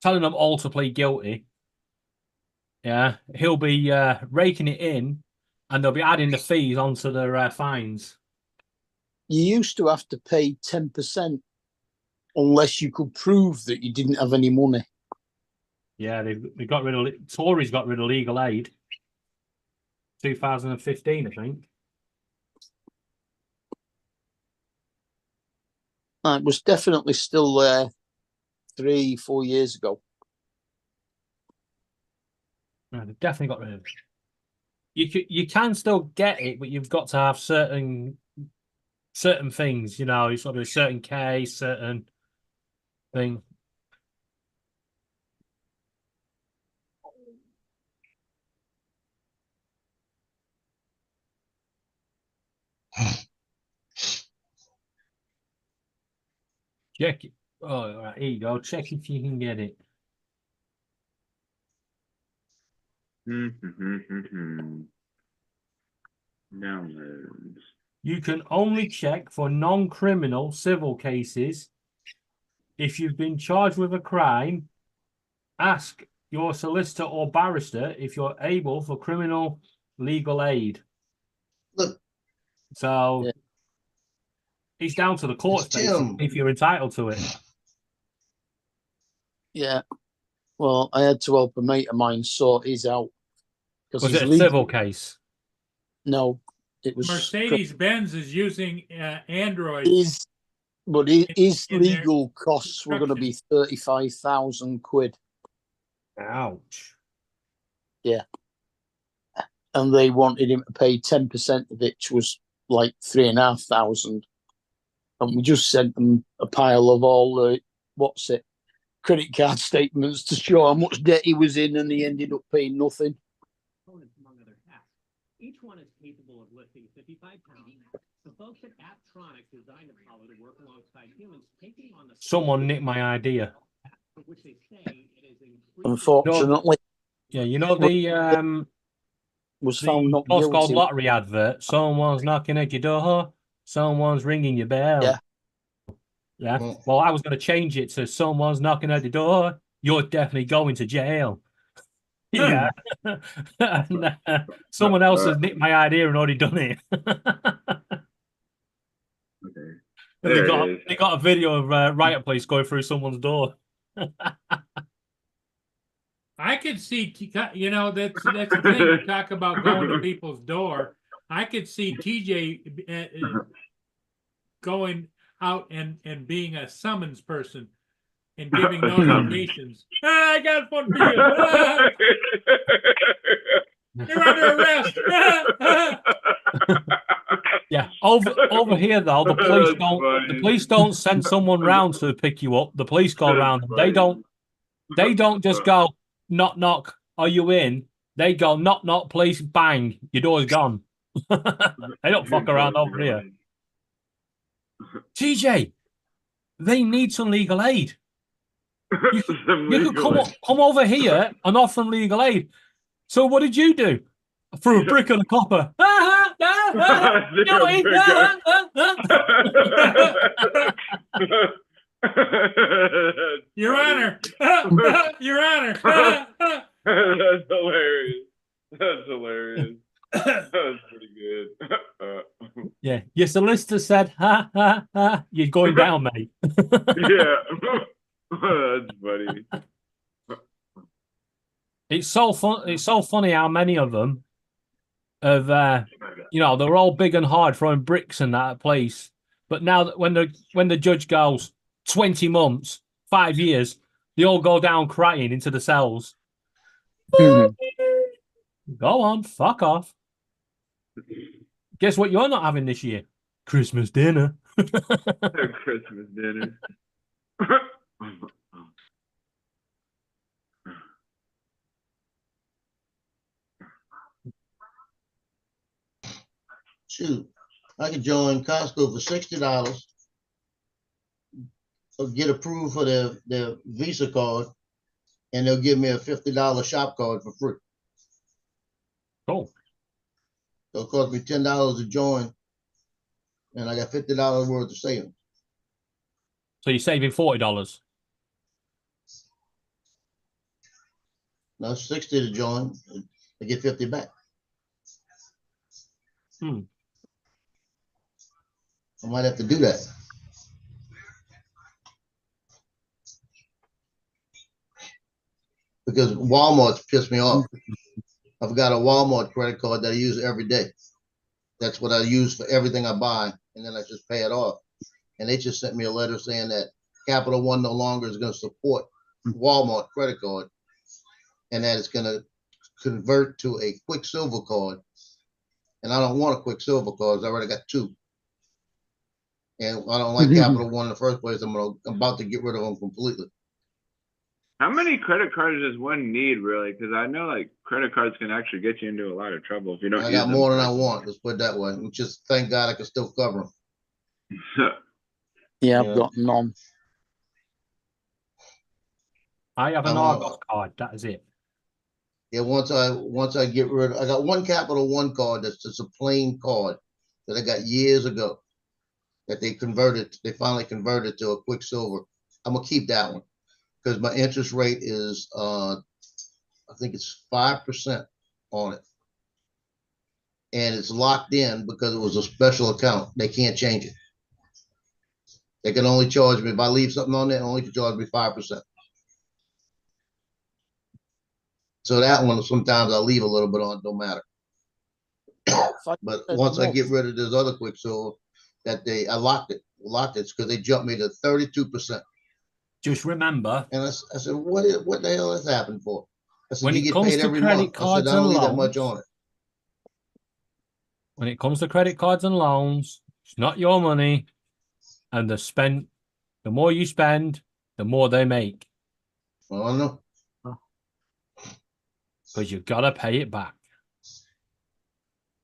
telling them all to plead guilty. Yeah, he'll be raking it in, and they'll be adding the fees onto their fines. You used to have to pay 10% unless you could prove that you didn't have any money. Yeah, they got rid of Tories got rid of legal aid. 2015, I think. It was definitely still there 3-4 years ago. No, they definitely got rid of it. You can still get it, but you've got to have certain things. You know, it's got to be a certain case, certain thing. Check it. Oh, all right, here you go. Check if you can get it. Downloads. You can only check for non-criminal civil cases. If you've been charged with a crime, ask your solicitor or barrister if you're able for criminal legal aid. Look. So Yeah. it's down to the courts basically, if you're entitled to it. Yeah. Well, I had to help a mate of mine sort his out. Was it a civil case? No, it was Mercedes-Benz is using Android. His in legal costs were going to be 35,000 quid. Ouch. Yeah. And they wanted him to pay 10% of it, which was like 3,500. And we just sent them a pile of all the credit card statements to show how much debt he was in, and he ended up paying nothing. Among other tasks. Each one is capable of lifting 55 pounds. The folks at Apptronics designed the power to work alongside humans, taking on the someone nicked my idea. Which they say it is Unfortunately, yeah, you know the was found not postcode guilty. lottery advert. Someone's knocking at your door. Someone's ringing your bell. Yeah. Yeah. Mm. Well, I was going to change it to someone's knocking at the door. You're definitely going to jail. Yeah. And, someone else has nicked my idea and already done it. Okay. They got a video of Riot Police going through someone's door. I could see, you know, that's the thing. You talk about going to people's door. I could see TJ going out and being a summons person and giving notifications. I got one for you. You're under arrest. Yeah, over here though, the police don't send someone round to pick you up. The police go around. They don't just go knock knock. Are you in? They go knock knock. Police, bang. Your door's gone. They don't fuck around over here. TJ, they need some legal aid. You Some You could legal- come over here and offer them legal aid. So what did you do? I threw a brick on a copper. Joey. Your Honor, Your Honor. That's hilarious. That's hilarious. That's pretty good. Yeah, your solicitor said, "Ha ha ha, you're going down, mate." Yeah. That's funny. It's so fun. It's so funny how many of them have, they're all big and hard, throwing bricks and that at place. But now that when the judge goes 20 months, 5 years, they all go down crying into the cells. Go on, fuck off. Guess what you're not having this year? Christmas dinner. Christmas dinner. Shoot, I could join Costco for $60 or get approved for their Visa card, and they'll give me a $50 shop card for free. Cool. So it cost me $10 to join, and I got $50 worth of savings. So you're saving $40. Now it's 60 to join, I get 50 back. I might have to do that. Because Walmart's pissed me off. I've got a Walmart credit card that I use every day. That's what I use for everything I buy, and then I just pay it off. And they just sent me a letter saying that Capital One no longer is going to support Walmart credit card, and that it's going to convert to a Quicksilver card. And I don't want a Quicksilver card. I already got 2. And I don't like Capital One in the first place. I'm about to get rid of them completely. How many credit cards does one need, really? Because I know like credit cards can actually get you into a lot of trouble if you don't. I use got them more than I correctly. want. Let's put it that way. And just thank God I can still cover them. Yeah, Yeah. I've got none. I have an Oh. Argos card. That is it. Yeah, once I get rid of, I got one Capital One card that's just a plain card that I got years ago that they finally converted to a Quicksilver. I'm gonna keep that one because my interest rate is I think it's 5% on it. And it's locked in because it was a special account. They can't change it. They can only charge me if I leave something on there, only can charge me 5%. So that one, sometimes I leave a little bit on, don't matter. But once I get rid of this other Quicksilver, I locked it because they jumped me to 32%. Just remember, And I said, what the hell has happened for? I said, When you it get comes paid to every credit month. I cards said, I don't and need that much loans, on it. when it comes to credit cards and loans, it's not your money, and the more you spend, the more they make, I don't know. because you've got to pay it back.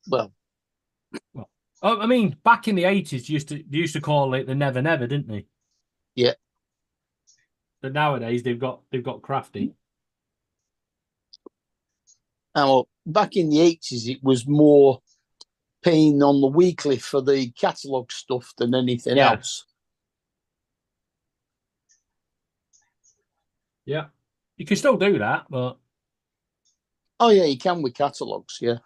Well, I mean, back in the 80s, they used to call it the never never, didn't they? Yeah. But nowadays they've got crafty. now, back in the 80s, it was more paying on the weekly for the catalogue stuff than anything Yeah. else. Yeah, you can still do that, but Oh, yeah, you can with catalogues, yeah.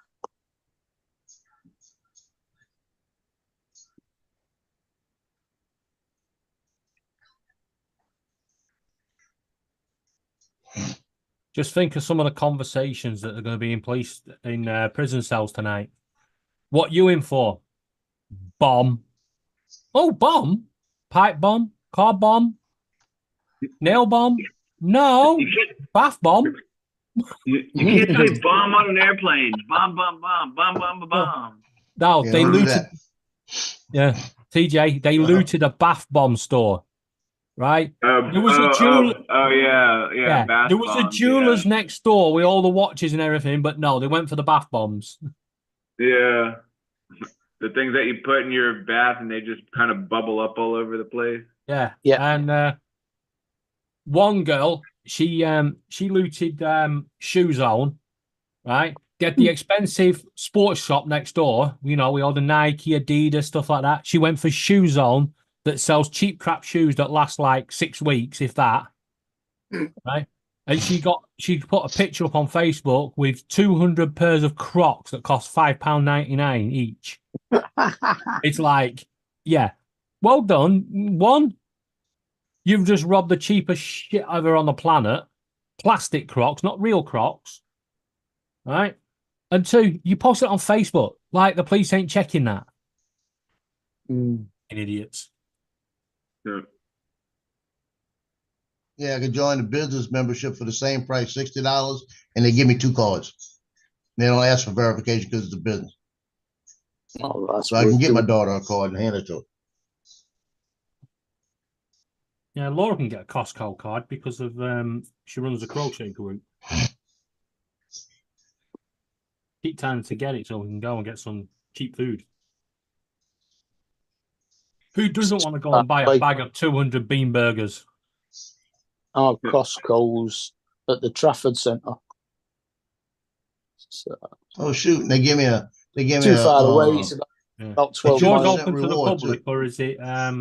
just think of some of the conversations that are going to be in place in prison cells tonight. What you in for? Bomb. Oh, bomb? Pipe bomb? Car bomb? Nail bomb? No. Bath bomb? You can't say bomb on an airplane. Bomb, bomb, bomb, bomb, bomb, bomb, bomb. No, Yeah, they don't do looted. that. Yeah, TJ, they looted a bath bomb store, right? There was a jeweler. Yeah. Bath There was a bombs, jeweler's next door with all the watches and everything, but no, they went for the bath bombs. Yeah. The things that you put in your bath and they just kind of bubble up all over the place. Yeah. Yeah. And one girl, she looted Shoe Zone, right? Get the expensive sports shop next door. You know, we all the Nike, Adidas, stuff like that. She went for Shoe Zone that sells cheap crap shoes that last like 6 weeks, if that. Right. And she put a picture up on Facebook with 200 pairs of Crocs that cost £5.99 each. It's like, yeah, well done. One, you've just robbed the cheapest shit ever on the planet. Plastic Crocs, not real Crocs. Right? And two, you post it on Facebook. Like the police ain't checking that. Idiots. Yeah. Yeah, I could join the business membership for the same price, $60, and they give me 2 cards. They don't ask for verification because it's a business. Oh, that's So I can worth get my doing. daughter a card and hand it to her. Yeah, Laura can get a Costco card because of she runs a crochet group. Keep time to get it so we can go and get some cheap food. Who doesn't want to go and buy a bag of 200 bean burgers? Our Costco's at the Trafford Centre. So, Oh shoot! They give me a too far away. It's about 12 Is yours miles. open to the reward, public, or is it? I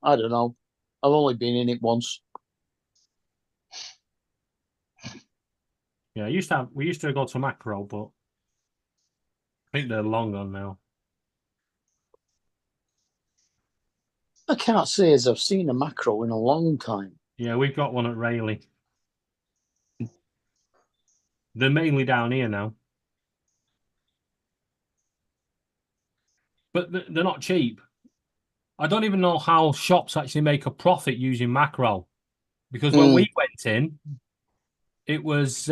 don't know. I've only been in it once. Yeah, we used to go to Macro, but I think they're long gone now. I can't say as I've seen a macro in a long time. Yeah, we've got one at Rayleigh. They're mainly down here now. But they're not cheap. I don't even know how shops actually make a profit using macro. Because when we went in, it was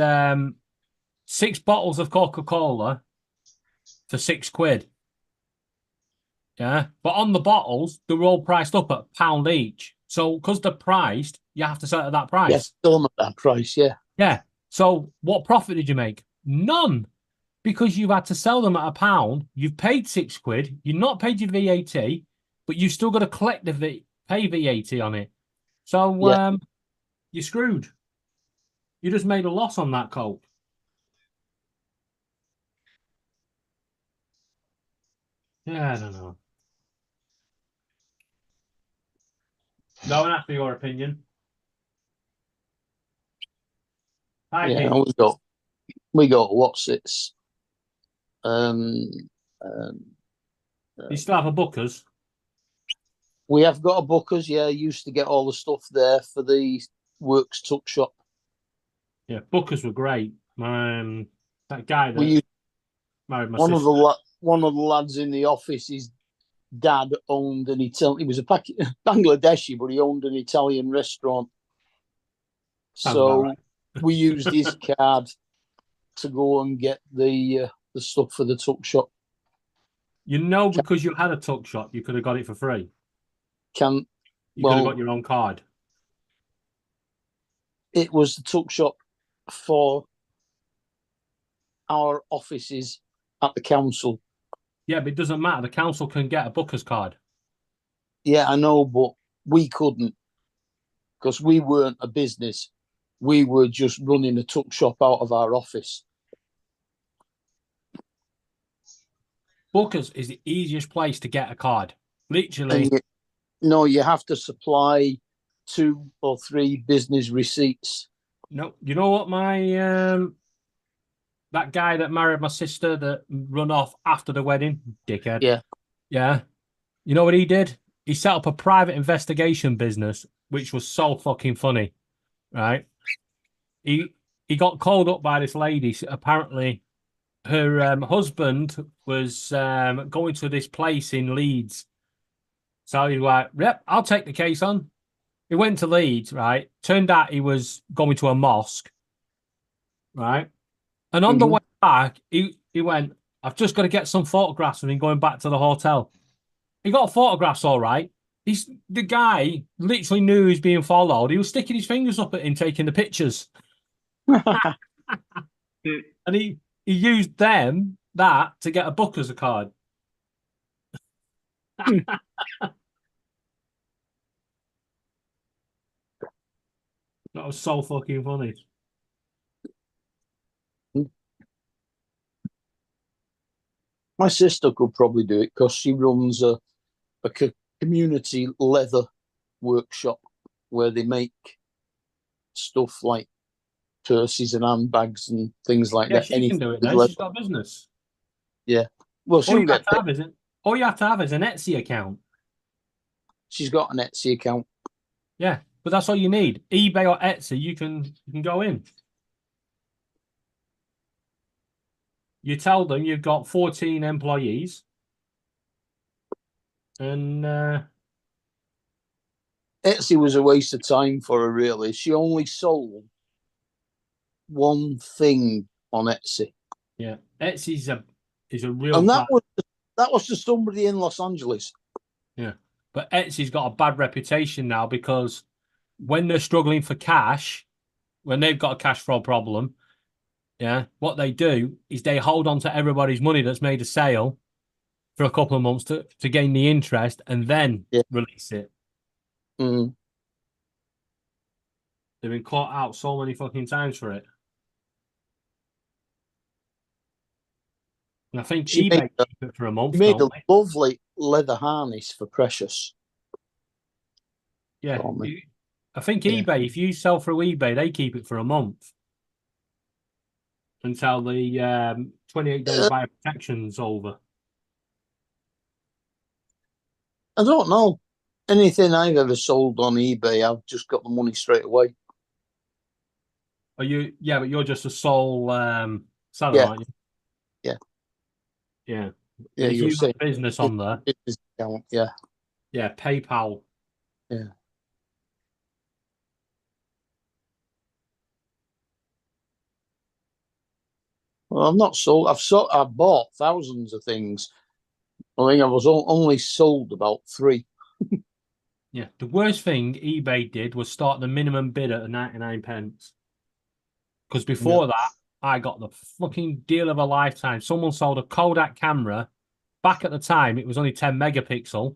6 bottles of Coca-Cola for £6. Yeah. But on the bottles, they were all priced up at £1 each. So because they're priced, you have to sell it at that price. Yes, still at that price, yeah. Yeah. So what profit did you make? None. Because you've had to sell them at £1. You've paid £6. You've not paid your VAT, but you've still got to collect pay VAT on it. So you're screwed. You just made a loss on that Coke. Yeah, I don't know. Don't ask for your opinion. Yeah, we got what's it's you still have a Booker's? we have got a Booker's, yeah. Used to get all the stuff there for the Works Tuck Shop. Yeah, Booker's were great. That guy that married my one sister. One of the lads in the office, his dad owned an Italian. He was a Bangladeshi, but he owned an Italian restaurant. So we used his card to go and get the stuff for the tuck shop. You know, because you had a tuck shop, you could have got it for free. You could have got your own card. It was the tuck shop for our offices at the council. Yeah, but it doesn't matter. The council can get a Booker's card. Yeah, I know, but we couldn't because we weren't a business. We were just running a tuck shop out of our office. Booker's is the easiest place to get a card. Literally. You have to supply 2 or 3 business receipts. No, you know what my that guy that married my sister that run off after the wedding, dickhead. Yeah. You know what he did? He set up a private investigation business, which was so fucking funny, right? He got called up by this lady. Apparently, her husband was going to this place in Leeds. So he's like, "Yep, I'll take the case on." He went to Leeds, right? Turned out he was going to a mosque, right? And on the way back, he went, "I've just got to get some photographs of him going back to the hotel." He got photographs all right. The guy literally knew he was being followed. He was sticking his fingers up at him, taking the pictures. And he used that to get a Booker's card. That was so fucking funny. My sister could probably do it because she runs a community leather workshop where they make stuff like purses and handbags and things like Yeah, that. she can do it with then. leather. She's got a business. Well, All she'll you have get to paid. have is all you have to have is an Etsy account. She's got an Etsy account. Yeah, but that's all you need. eBay or Etsy, you can go in. You tell them you've got 14 employees, and Etsy was a waste of time for her, really. She only sold one thing on Etsy. yeah, Etsy is a real. And that was to somebody in Los Angeles. Yeah, but Etsy's got a bad reputation now because when they're struggling for cash, when they've got a cash flow problem, yeah, what they do is they hold on to everybody's money that's made a sale for a couple of months to gain the interest and then release it. Mm. They've been caught out so many fucking times for it. And I think She eBay made keep it for a month. She made a don't they? lovely leather harness for Precious. Yeah, for me. I think Yeah. eBay. If you sell through eBay, they keep it for a month until the 28-day buyer protection's over. I don't know. Anything I've ever sold on eBay, I've just got the money straight away. Are you? Yeah, but you're just a sole seller, Yeah. aren't you? Yeah. Yeah. Yeah, If you're you saying have business on there, business account. Yeah. yeah, PayPal. Yeah. Well, I've not sold. I've bought thousands of things. I think I was only sold about 3. Yeah. The worst thing eBay did was start the minimum bid at 99 pence. Because before that, I got the fucking deal of a lifetime. Someone sold a Kodak camera. Back at the time, it was only 10 megapixel.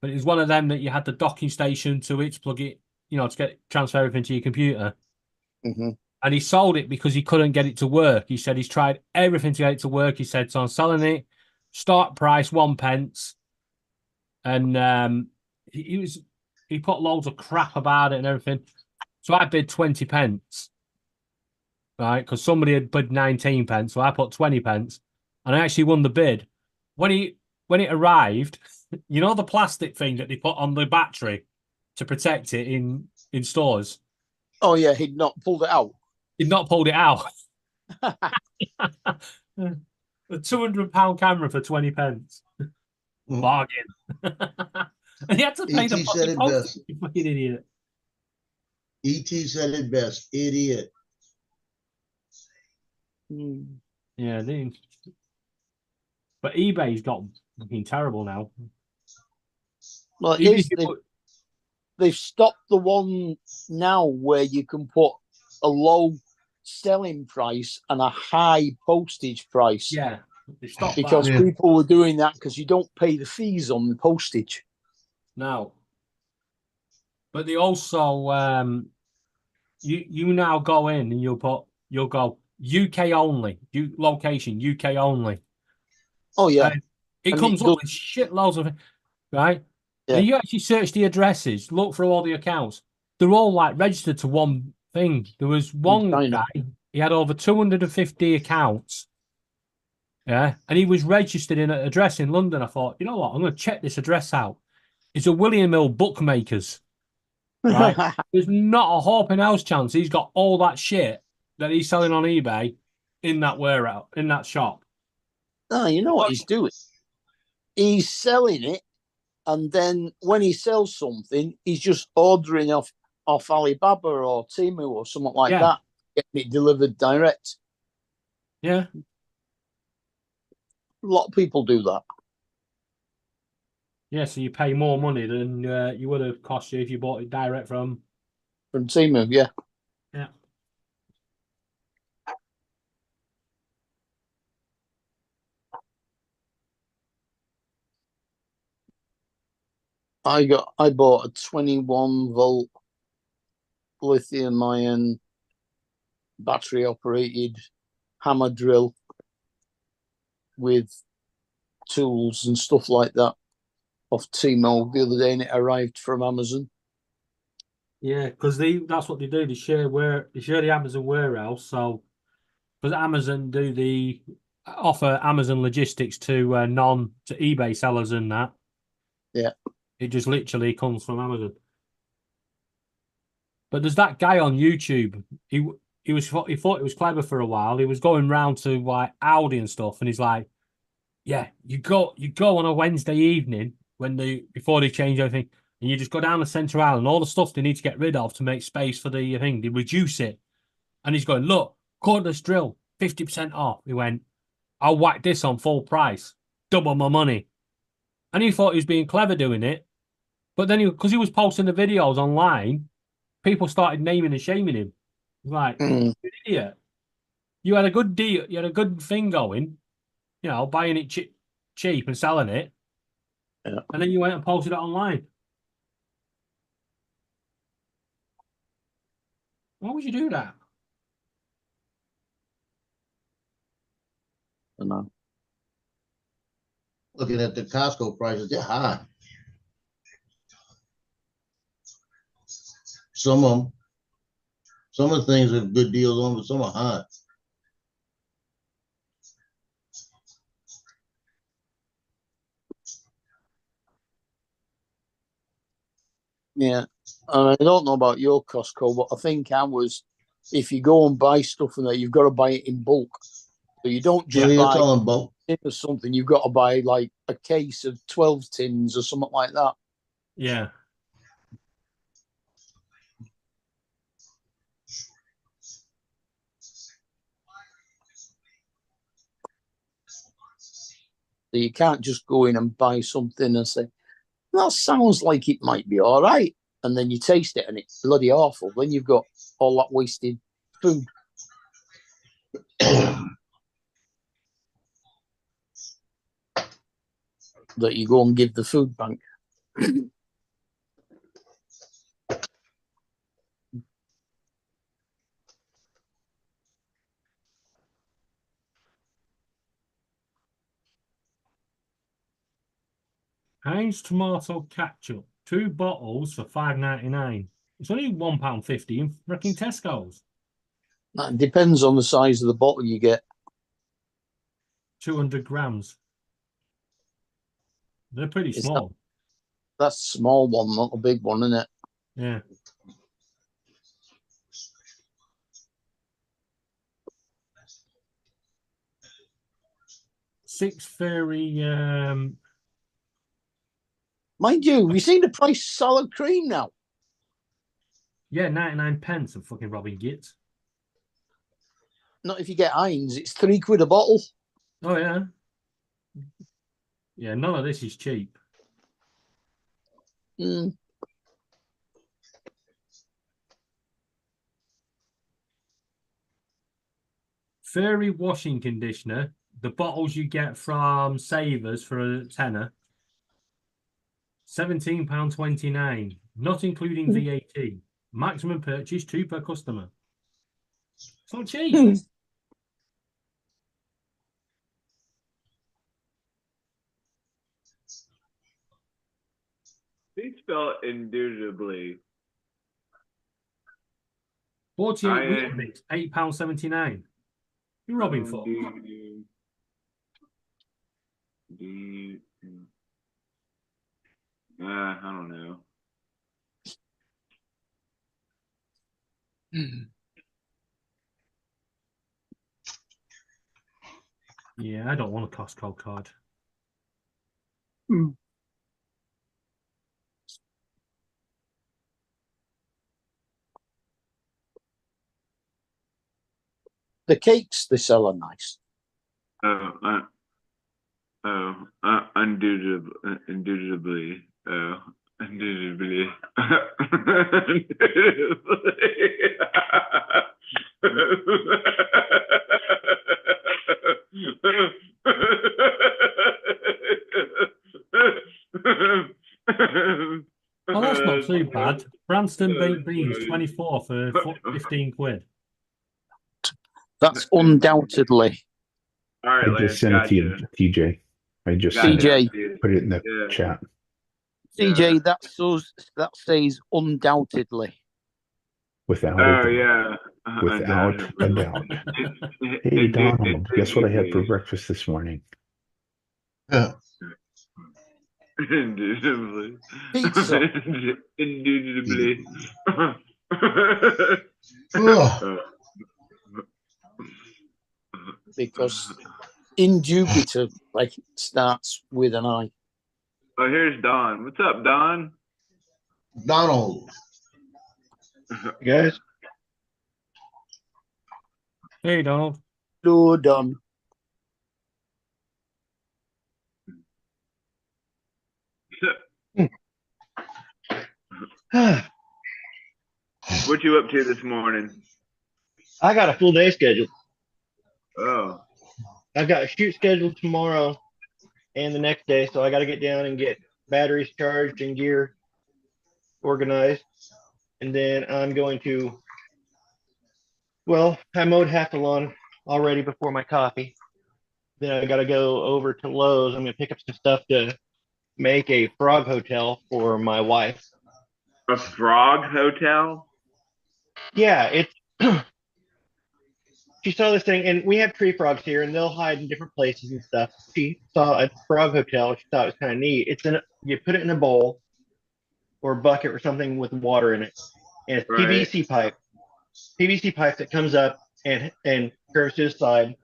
But it was one of them that you had the docking station to it to plug it, to transfer everything to your computer. Mm-hmm. And he sold it because he couldn't get it to work. He said he's tried everything to get it to work. He said, so I'm selling it. Start price 1 pence. And he put loads of crap about it and everything. So I bid 20 pence. Right? Because somebody had bid 19 pence. So I put 20 pence. And I actually won the bid. When it arrived, the plastic thing that they put on the battery to protect it in stores? Oh, yeah, he'd not pulled it out. He'd not pulled it out. A £200 camera for 20 pence. Bargain. And he had to pay the E.T. said fucking it postage, best. you fucking idiot. E.T. said it best. Idiot. Yeah, but eBay's got fucking terrible now. Well, Even if you they've stopped the one now where you can put a low selling price and a high postage price. Yeah, they stopped because that. people were doing that because you don't pay the fees on the postage. No. But they also you now go in and you'll go UK only, location UK only. Oh yeah. And it comes up with shitloads of right. Yeah. And you actually search the addresses, look through all the accounts. They're all like registered to one thing. There was one guy, he had over 250 accounts. Yeah. And he was registered in an address in London. I thought, you know what? I'm going to check this address out. It's a William Hill Bookmakers. Right? There's not a hope in hell's chance he's got all that shit that he's selling on eBay in that warehouse, in that shop. No, you know what he's doing? He's selling it, and then when he sells something, he's just ordering off Alibaba or Temu or something like that, getting it delivered direct. Yeah. A lot of people do that. Yeah, so you pay more money than you would have cost you if you bought it direct from Temu, yeah. Yeah. I bought a 21 volt lithium ion battery operated hammer drill with tools and stuff like that off Tmall the other day, and it arrived from Amazon. Yeah, because that's what they do. They share the Amazon warehouse. So because Amazon offer Amazon logistics to to eBay sellers and that. Yeah. It just literally comes from Amazon. But there's that guy on YouTube. He thought it was clever for a while. He was going round to like Aldi and stuff, and he's like, "Yeah, you go on a Wednesday evening before they change everything, and you just go down the centre aisle and all the stuff they need to get rid of to make space for the thing. They reduce it." And he's going, "Look, cordless drill, 50% off." He went, "I'll whack this on full price, double my money." And he thought he was being clever doing it, but then because he was posting the videos online, people started naming and shaming him. Like, you idiot. You had a good deal. You had a good thing going, buying it cheap and selling it. Yeah. And then you went and posted it online. Why would you do that? I know. Looking at the Costco prices, they're high. Some of the things are good deals on, but some are high. Yeah. I don't know about your Costco, but I think if you go and buy stuff in there, you've got to buy it in bulk. So you don't So just you're buy talking bulk. tin or something. You've got to buy like a case of 12 tins or something like that. Yeah. So you can't just go in and buy something and say, that sounds like it might be all right. And then you taste it and it's bloody awful. Then you've got all that wasted food. That you go and give the food bank. Heinz tomato ketchup, 2 bottles for £5.99. It's only £1.50 in freaking Tesco's. That depends on the size of the bottle you get. 200 grams. They're pretty small. That's a small one, not a big one, isn't it? Yeah. Six Fairy. Mind you seen the price of salad cream now? Yeah, 99p of fucking Robin Git. Not if you get Heinz, it's £3 a bottle. Oh, yeah. Yeah, none of this is cheap. Fairy washing conditioner. The bottles you get from Savers for a tenner. £17.29, not including VAT. Maximum purchase 2 per customer. It's not cheap. They spell indubitably. 48 Weetabix, £8.79. You're robbing for. I don't know. Yeah, I don't want a Costco card. The cakes they sell are nice. Indubitably. Indubitably. Oh, that's not not too bad. Branston beat Beans 24 for 15 quid. That's undoubtedly. All right, I Lance, just sent it to you, gotcha. TJ. I just Gotcha. sent it. TJ, Put it in the Yeah. chat. TJ, that says undoubtedly. Without a Oh doubt. yeah. Without a doubt. Hey, Donald, guess what I had for breakfast this morning? Yeah. Indubitably. Pizza. Indubitably. Ugh. Because indubitably like starts with an I. Oh, here's Don. What's up, Don? Donald. Guys, Hey, Donald. No, done. I What you up to this morning? got a full day scheduled. Oh, I've got a shoot scheduled tomorrow and the next day, so I got to get down and get batteries charged and gear organized. And then I'm going to, well, I mowed half the lawn already before my coffee. Then I got to go over to Lowe's. I'm going to pick up some stuff to make a frog hotel for my wife. a frog hotel? Yeah, it's she saw this thing, and we have tree frogs here, and they'll hide in different places and stuff. She saw a frog hotel. She thought it was kind of neat. You put it in a bowl or a bucket or something with water in it, and it's Right. PVC pipe that comes up and curves to the side,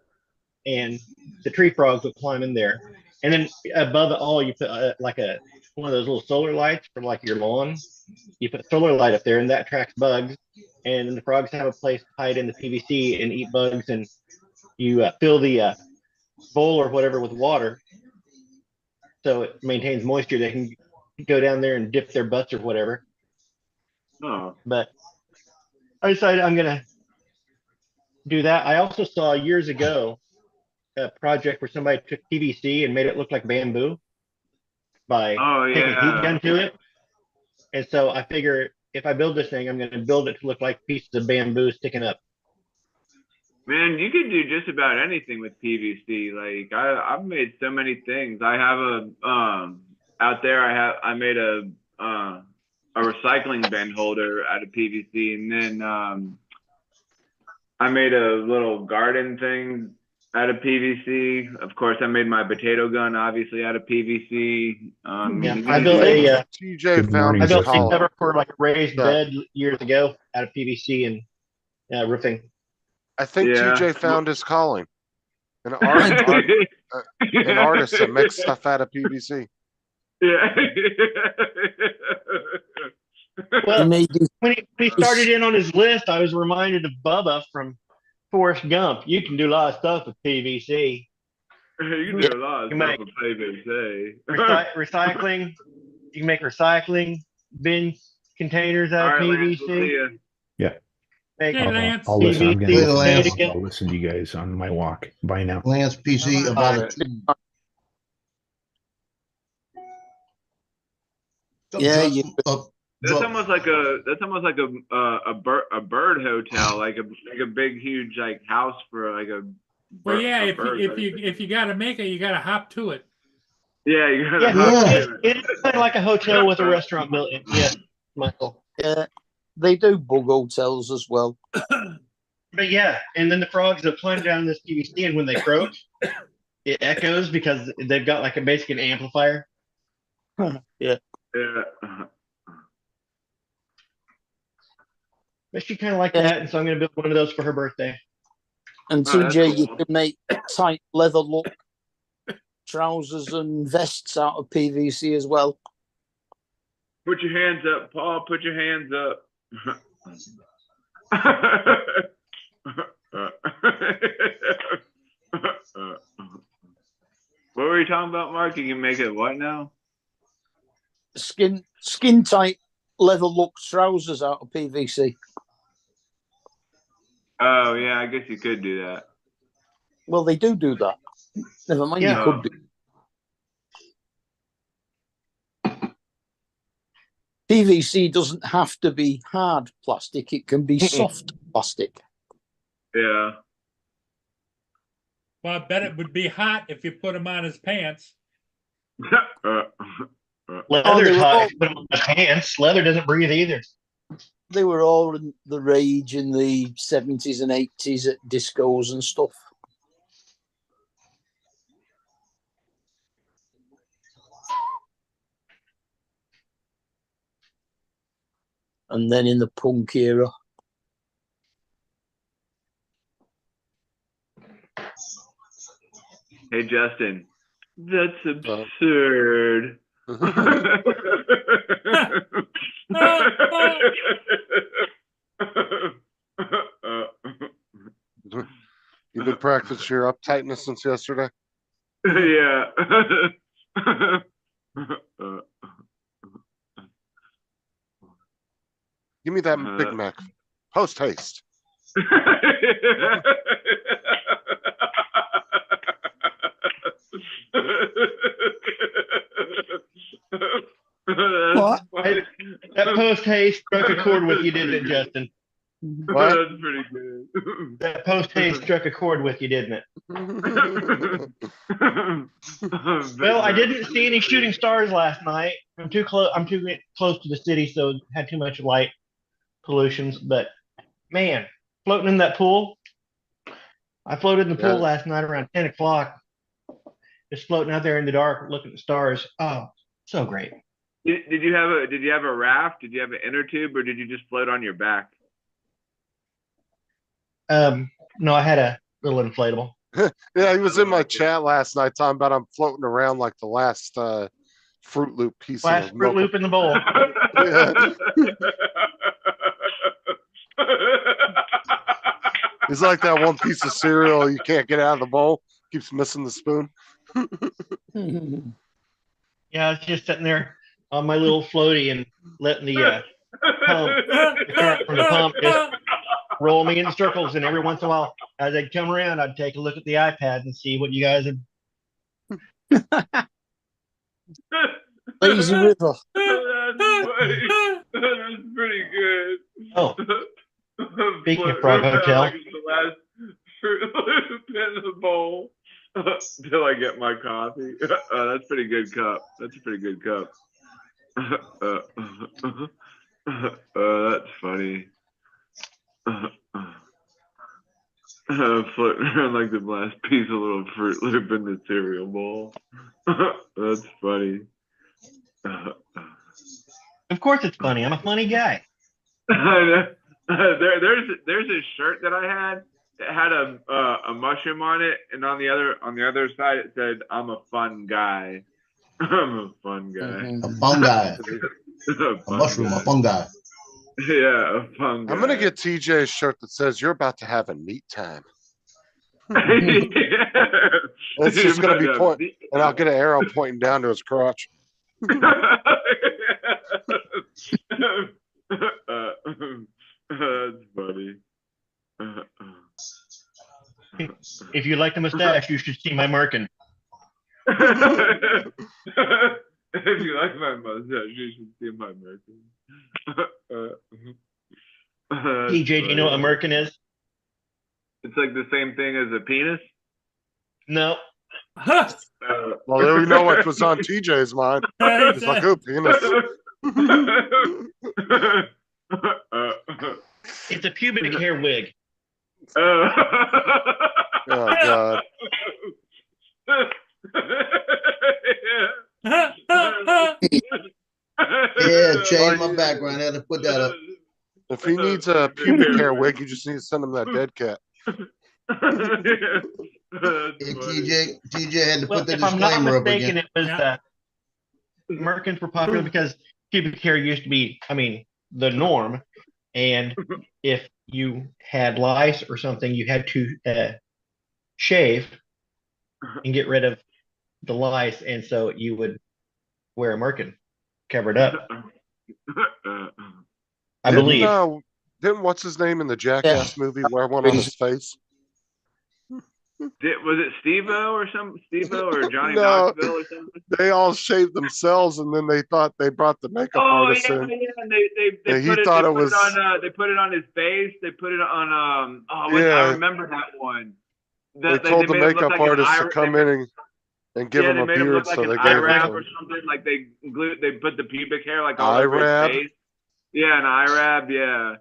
and the tree frogs will climb in there. And then above it all, you put one of those little solar lights for like your lawn. You put a solar light up there, and that attracts bugs. And then the frogs have a place to hide in the PVC and eat bugs. And you fill the bowl or whatever with water, so it maintains moisture. They can go down there and dip their butts or whatever. Oh, But I decided I'm gonna do that. I also saw years ago a project where somebody took PVC and made it look like bamboo by oh taking a heat yeah. gun to it. And so I figure if I build this thing, I'm going to build it to look like pieces of bamboo sticking up. Man, you could do just about anything with PVC. Like I've made so many things. I have out there I made a recycling bin holder out of PVC, and then I made a little garden thing out of PVC. Of course, I made my potato gun obviously out of PVC. Yeah, I built a TJ Good morning, found I his built a calling. cover for like a raised Yeah. bed years ago out of PVC and roofing. I think Yeah. TJ found his calling. An artist that makes stuff out of PVC. Yeah. Well, Maybe when he started in on his list, I was reminded of Bubba from Forrest Gump. You can do a lot of stuff with PVC. You can do a lot of You stuff make- with PVC. Recycling. You can make recycling bin containers All out right, of Lance, we'll see PVC. ya. Make Hey, Lance. I'll listen. I'm PVC gonna Lance. listen. I'll listen to you guys on my walk. Bye now. Lance PC about Yeah, you- That's almost like a bird hotel, like a big huge like house for like a. Well, yeah, a if bird, if you got to make it, you got to hop to it. yeah, you gotta. Yeah, it's kind of like a hotel with a restaurant built in. Yeah, Michael. they do bug hotels as well. But yeah, and then the frogs will climb down this PVC, and when they croak, it echoes because they've got like basically an amplifier. Yeah. But she kind of liked that, and so I'm going to build one of those for her birthday. And Oh, that's TJ, you cool. can make tight leather look trousers and vests out of PVC as well. Put your hands up, Paul. Put your hands up. What were you talking about, Mark? You can make it what now? Skin tight leather look trousers out of PVC. Oh yeah, I guess you could do that. Well, they do that. Never mind, Yeah. you could do. PVC doesn't have to be hard plastic; it can be soft plastic. Yeah. Well, I bet it would be hot if you put him on his pants. Leather's they were hot. all- If you put 'em on my pants. Leather doesn't breathe either. They were all in the rage in the 70s and 80s at discos and stuff. And then in the punk era. Hey, Justin, that's absurd. You've been practicing your uptightness since yesterday? Yeah. Give me that Big Mac. Post haste. What? That post haste struck a chord with you, didn't it, Justin? What? That's pretty good. That post haste struck a chord with you, didn't it? Well, I didn't see any shooting stars last night. I'm too close. I'm too close to the city, so it had too much light pollutions. But man, floating in that pool. I floated in the pool Yeah. last night around 10 o'clock. Just floating out there in the dark, looking at the stars. Oh, so great. Did you have a raft? Did you have an inner tube, or did you just float on your back? No, I had a little inflatable. Yeah, he was in my chat last night talking about I'm floating around like the last Fruit Loop piece Last of Fruit Loop in the bowl. He's like that one piece of cereal you can't get out of the bowl. Keeps missing the spoon. Yeah, I was just sitting there on my little floaty and letting the current from the pump just roll me in circles. And every once in a while, as I'd come around, I'd take a look at the iPad and see what you guys had. Lazy River. That's funny. That's pretty good. Oh, speaking of Frog Hotel. Like it's the last Fruit Loop in the bowl till I get my coffee. That's a pretty good cup. That's a pretty good cup. That's funny. Floating around like the last piece of little Fruit Loop in the cereal bowl. That's funny. Of course it's funny. I'm a funny guy. There's a shirt that I had that had a mushroom on it, and on the other side it said, "I'm a fun guy." I'm a fun guy. A fungi, A a mushroom, a fungi. Yeah, a fun guy. I'm gonna get TJ a shirt that says you're about to have a neat time. It's just gonna be point, and I'll get an arrow pointing down to his crotch. That's funny. If you like the mustache, you should see my merkin. If you like my mustache, you should see my merkin. TJ, do you know what a merkin is? It's like the same thing as a penis. No. Well, there we know what was on TJ's mind. He's like, oh, penis. It's a pubic hair wig. Oh, God. Yeah, change my background. I had to put that up. If he needs a pubic hair wig, you just need to send him that dead cat. Yeah, TJ had to Well, put the if I'm not disclaimer up mistaken, again. it was merkins were popular because pubic hair used to be, the norm. And if you had lice or something, you had to shave and get rid of the lice. And so you would wear a merkin covered up. I believe. Didn't what's his name in the Jackass movie wear one on his face? Was it Steve-O or Johnny No. Knoxville or something? They all shaved themselves, and then they thought they brought the makeup Oh artist yeah, in. yeah. And they And he put it. thought They it put was- it on. They put it on his face. They put it on. I Yeah. remember that one. They told the made him look makeup like an artist to Ira- come they in made- and give yeah, him they a made him beard, look like so an they gave it Irab to or him. something. Like they put the pubic hair like all over Irab? his face. Yeah, an Irab. Yeah.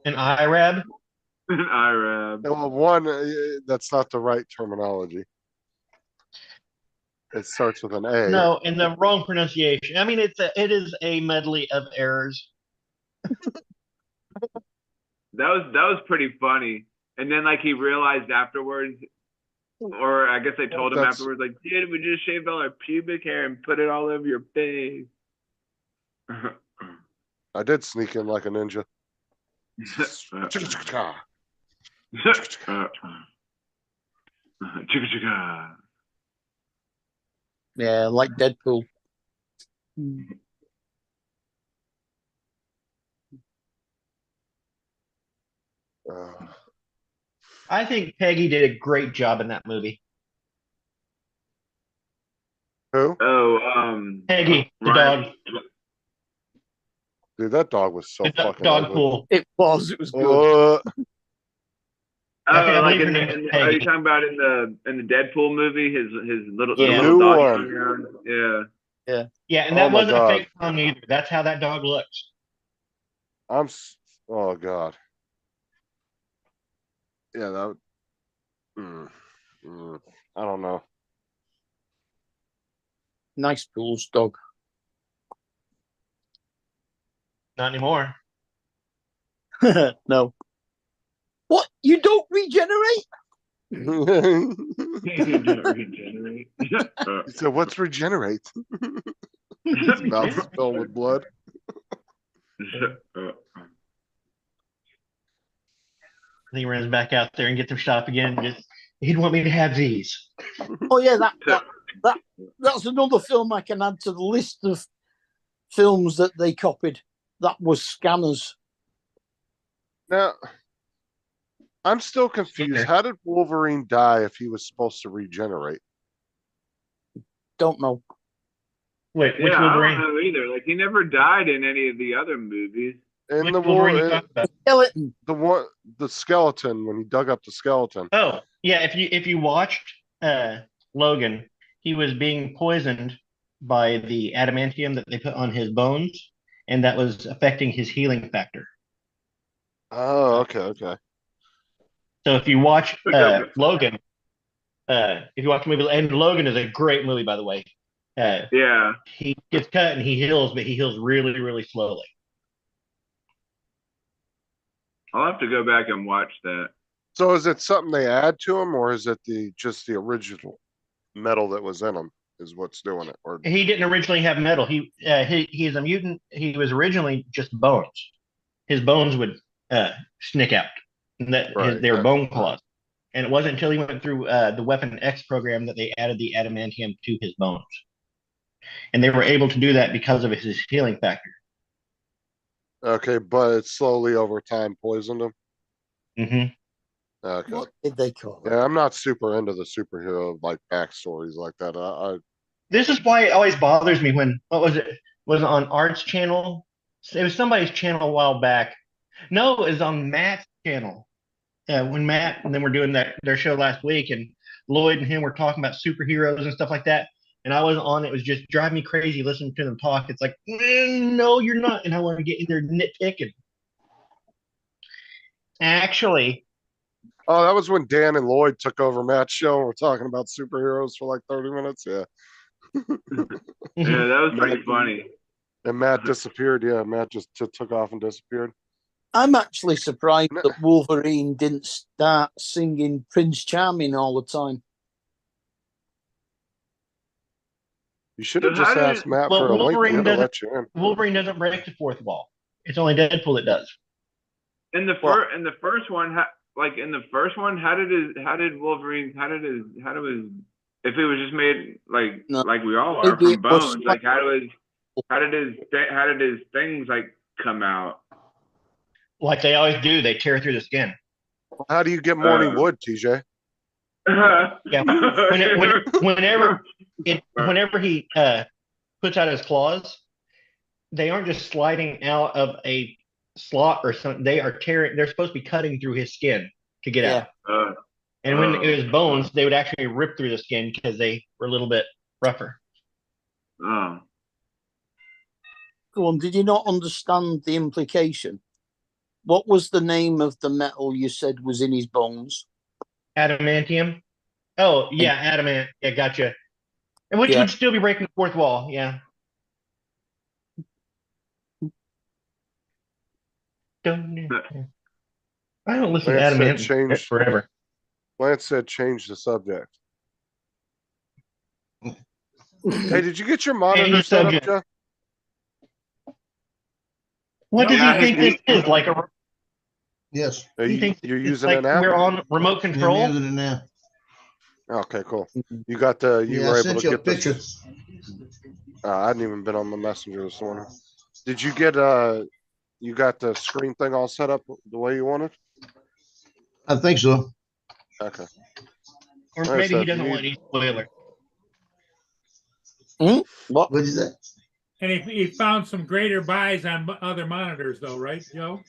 An Irab. An Irab. Well, one, that's not the right terminology. It starts with an A. No, and the wrong pronunciation. I mean, it is a medley of errors. That was pretty funny. And then like he realized afterwards, or I guess they told him That's- afterwards, like, dude, we just shaved all our pubic hair and put it all over your face. I did sneak in like a ninja. Chicka chicka. Yeah, like Deadpool. I think Peggy did a great job in that movie. Who? Oh, Peggy, the Ryan- dog. Dude, that dog was so The fucking dog ugly. pool. It was good. I think I Oh, like believe in her the, name's in the, Peggy. are you talking about in the Deadpool movie? His little Yeah. the little New dog one. running around? Yeah. Yeah, and Oh that my wasn't a God. fake tongue either. That's how that dog looks. Oh god. Yeah, that. I don't know. Nice Pools dog. Not anymore. No. What? You don't regenerate? Regenerate. So what's regenerate? His mouth's filled with blood. He runs back out there and gets him shot up again. He'd want me to have these. Oh yeah, that's another film I can add to the list of films that they copied. That was Scanners. Now, I'm still confused. How did Wolverine die if he was supposed to regenerate? Don't know. Wait, which Yeah, I Wolverine? don't know either. Like he never died in any of the other movies. In Which the Wolverine you war, talking about? Skeleton. the skeleton when he dug up the skeleton. Oh, yeah. If you watched Logan, he was being poisoned by the adamantium that they put on his bones, and that was affecting his healing factor. Oh, okay. So if you watch Logan, if you watch the movie, and Logan is a great movie, by the way. Yeah. He gets cut and he heals, but he heals really, really slowly. I'll have to go back and watch that. So is it something they add to him, or is it just the original metal that was in him is what's doing it? Or He didn't originally have metal. He's a mutant. He was originally just bones. His bones would snick out. And they were bone claws. And it wasn't until he went through the Weapon X program that they added the adamantium to his bones. And they were able to do that because of his healing factor. okay, but it slowly over time poisoned him. Mm-hmm. Okay. What did they call it? Yeah, I'm not super into the superhero like backstories like that. I This is why it always bothers me when, what was it? Was it on Art's channel? It was somebody's channel a while back. No, it was on Matt's channel. When Matt and then we're doing their show last week, and Lloyd and him were talking about superheroes and stuff like that. And I wasn't on. It was just driving me crazy listening to them talk. It's like, no, you're not. And I want to get in there nitpicking. Actually, Oh, that was when Dan and Lloyd took over Matt's show and we're talking about superheroes for like 30 minutes. Yeah. Yeah, that was pretty funny. And Matt disappeared. Yeah, Matt just took off and disappeared. I'm actually surprised that Wolverine didn't start singing Prince Charming all the time. You should have So just how asked did- Matt well, for a link. Wolverine He would have doesn't- let you in. Wolverine doesn't break the fourth wall. It's only Deadpool that does. In the Well- first one, how did Wolverine, if it was just made like No. like we all are Maybe from it was bones, like how did his things like come out? Like they always do, they tear through the skin. How do you get morning Uh, wood, TJ? Yeah, whenever he puts out his claws, they aren't just sliding out of a slot or something. They are tearing. They're supposed to be cutting through his skin to get Yeah. out. And when it was bones, they would actually rip through the skin because they were a little bit rougher. Oh. Go on, did you not understand the implication? What was the name of the metal you said was in his bones? Adamantium. Oh yeah, adamant. Yeah, gotcha. And which Yeah. would still be breaking the fourth wall. Yeah. I don't listen to Lance said adamant change. forever. Lance said change the subject. Hey, did you get your monitor Change the set up, subject. Jeff? What does Yeah, he think this is? Like a Yes. Are he you, thinks you're it's using like an app? we're on remote I'm control. using it now. Okay, cool. You got the, you Yeah, were I able sent to you a get picture. this. I hadn't even been on the messenger this morning. Did you get, you got the screen thing all set up the way you wanted? I think so. Okay. Or Alright, maybe so he if you doesn't want need- any spoiler. What? What'd you say? And he found some greater buys on other monitors though, right, Joe?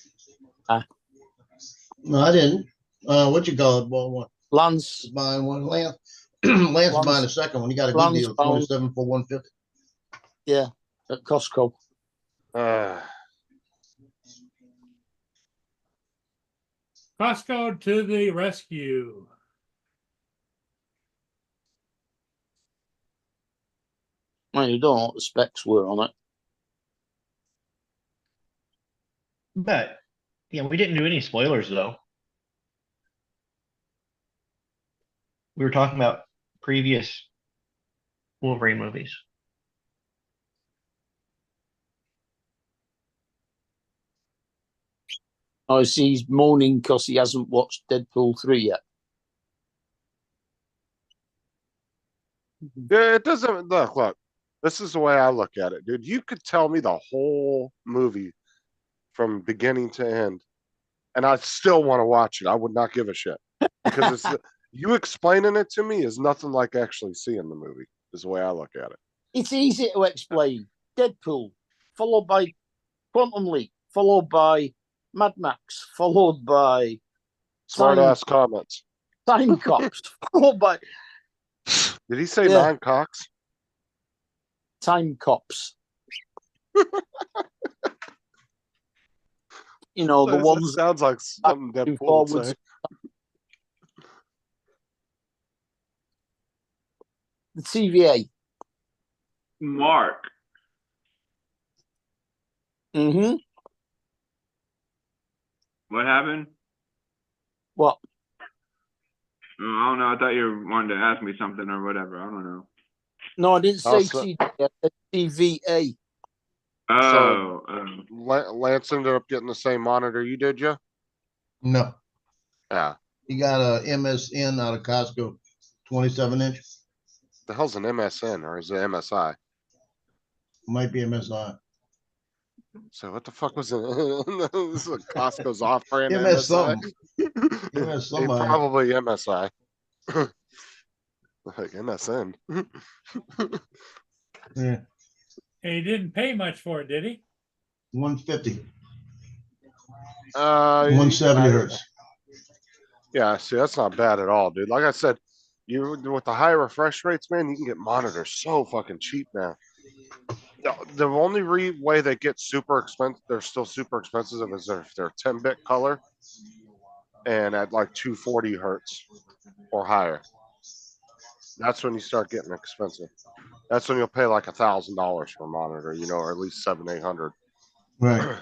No, I didn't. What you call it? Well, what? Lance, Buying one. Lance. Lance Lance- buying a second one. He got a good Lance deal. found- 27 for 150. yeah, at Costco. Costco to the rescue. Well, you don't know what the specs were on it. But yeah, we didn't do any spoilers though. We were talking about previous Wolverine movies. Oh, I see he's moaning because he hasn't watched Deadpool 3 yet. Yeah, it doesn't look. This is the way I look at it, dude. You could tell me the whole movie from beginning to end, and I still want to watch it. I would not give a shit because it's you explaining it to me is nothing like actually seeing the movie. Is the way I look at it. It's easy to explain. Deadpool, followed by Quantum Leap, followed by Mad Max, followed by Smart ass comments. Time Cops, followed by Did he say Yeah. 9 cocks? Time Cops. You know, the That ones sounds like something moving Deadpool would forwards. say. The TVA. Mark. Mm-hmm. What happened? What? I don't know. I thought you wanted to ask me something or whatever. I don't know. No, I didn't say Also- TVA. I said TVA. Oh, Lance ended up getting the same monitor you did, Joe? No. Yeah. He got a MSN out of Costco, 27-inch. The hell's an MSN or is it MSI? Might be MSI. So what the fuck was it? This is Costco's off-brand MS MSI. something. MS somebody. Probably MSI. Like MSN. Yeah. And he didn't pay much for it, did he? 150. 170 170 hertz. Yeah, see, that's not bad at all, dude. Like I said, you with the high refresh rates, man, you can get monitors so fucking cheap now. The only way they get super expensive, they're still super expensive, is if they're 10-bit color and at like 240 hertz or higher. That's when you start getting expensive. That's when you'll pay like $1,000 for a monitor, you know, or at least $700-800. Right.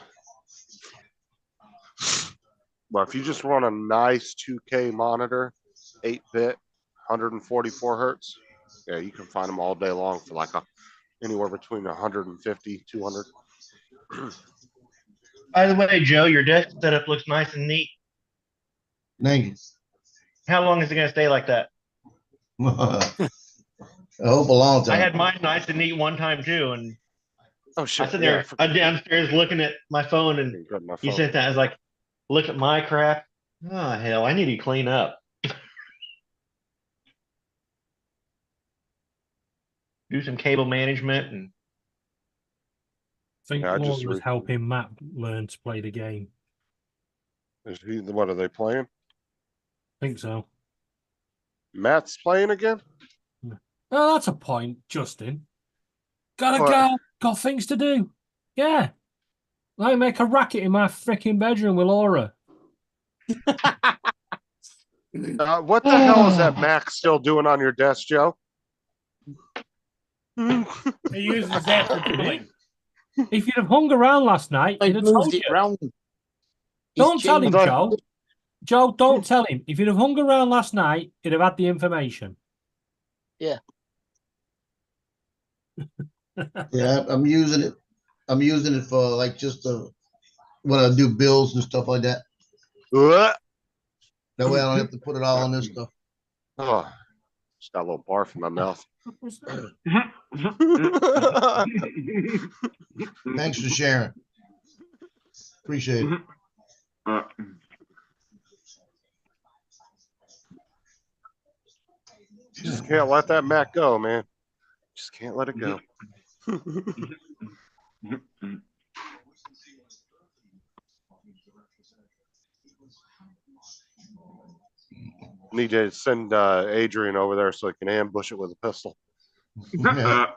But if you just run a nice 2K monitor, 8-bit, 144 hertz, yeah, you can find them all day long for like anywhere between 150, 200. By the way, Joe, your desk setup looks nice and neat. Thank you. How long is it gonna stay like that? I hope a long time. I had mine nice and neat one time too, and Oh I shit! sit Yeah, there downstairs looking at my phone, and grabbed my you phone. sent that. I was like, look at my crap. Oh hell, I need to clean up. do some cable management, and I think Yeah, I Laura just was re- helping Matt learn to play the game. What are they playing? I think so. Matt's playing again? Oh, that's a point, Justin. Gotta What? go. Got things to do. Yeah. Like make a racket in my freaking bedroom with Laura. What the hell is that Mac still doing on your desk, Joe? He uses that for tooling. If you'd have hung around last night, I he'd have told moved it you. round. Don't tell him, changed- Joe. Joe, don't tell him. If you'd have hung around last night, he'd have had the information. Yeah, I'm using it. I'm using it for like just when I do bills and stuff like that. What? That way I don't have to put it all on this stuff. Oh, just got a little barf in my mouth. Thanks for sharing. Appreciate it. Just can't let that Mac go, man. Just can't let it go. Need to send Adrian over there so he can ambush it with a pistol. Yeah.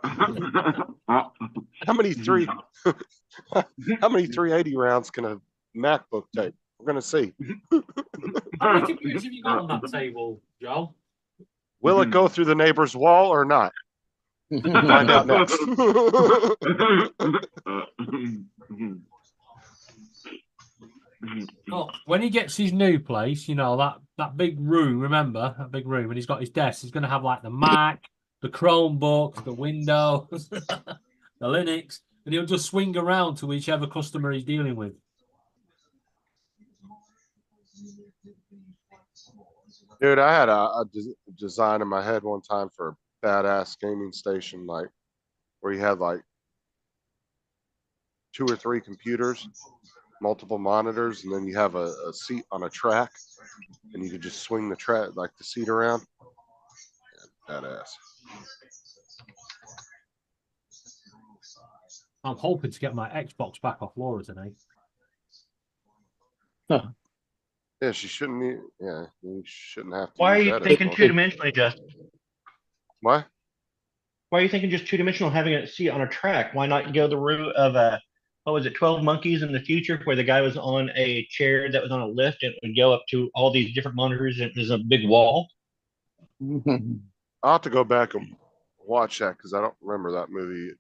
How many 380 rounds can a MacBook take? We're gonna see. How many computers have you got on that table, Joe? Will it go through the neighbor's wall or not? Find out next. Oh, when he gets his new place, you know, that big room, remember? That big room, and he's got his desk, he's going to have like the Mac, the Chromebook, the Windows, the Linux, and he'll just swing around to whichever customer he's dealing with. Dude, I had a design in my head one time for a badass gaming station, like where you had like 2 or 3 computers, multiple monitors, and then you have a seat on a track, and you could just swing the track, like the seat around. Yeah, badass. I'm hoping to get my Xbox back off Laura today. Yeah, she shouldn't need, yeah, you shouldn't have to. why are use you that thinking anymore. 2-dimensionally, Justin? What? Why are you thinking just 2-dimensional, having a seat on a track? Why not go the route of what was it, 12 Monkeys in the future, where the guy was on a chair that was on a lift and would go up to all these different monitors and there's a big wall? I'll have to go back and watch that because I don't remember that movie.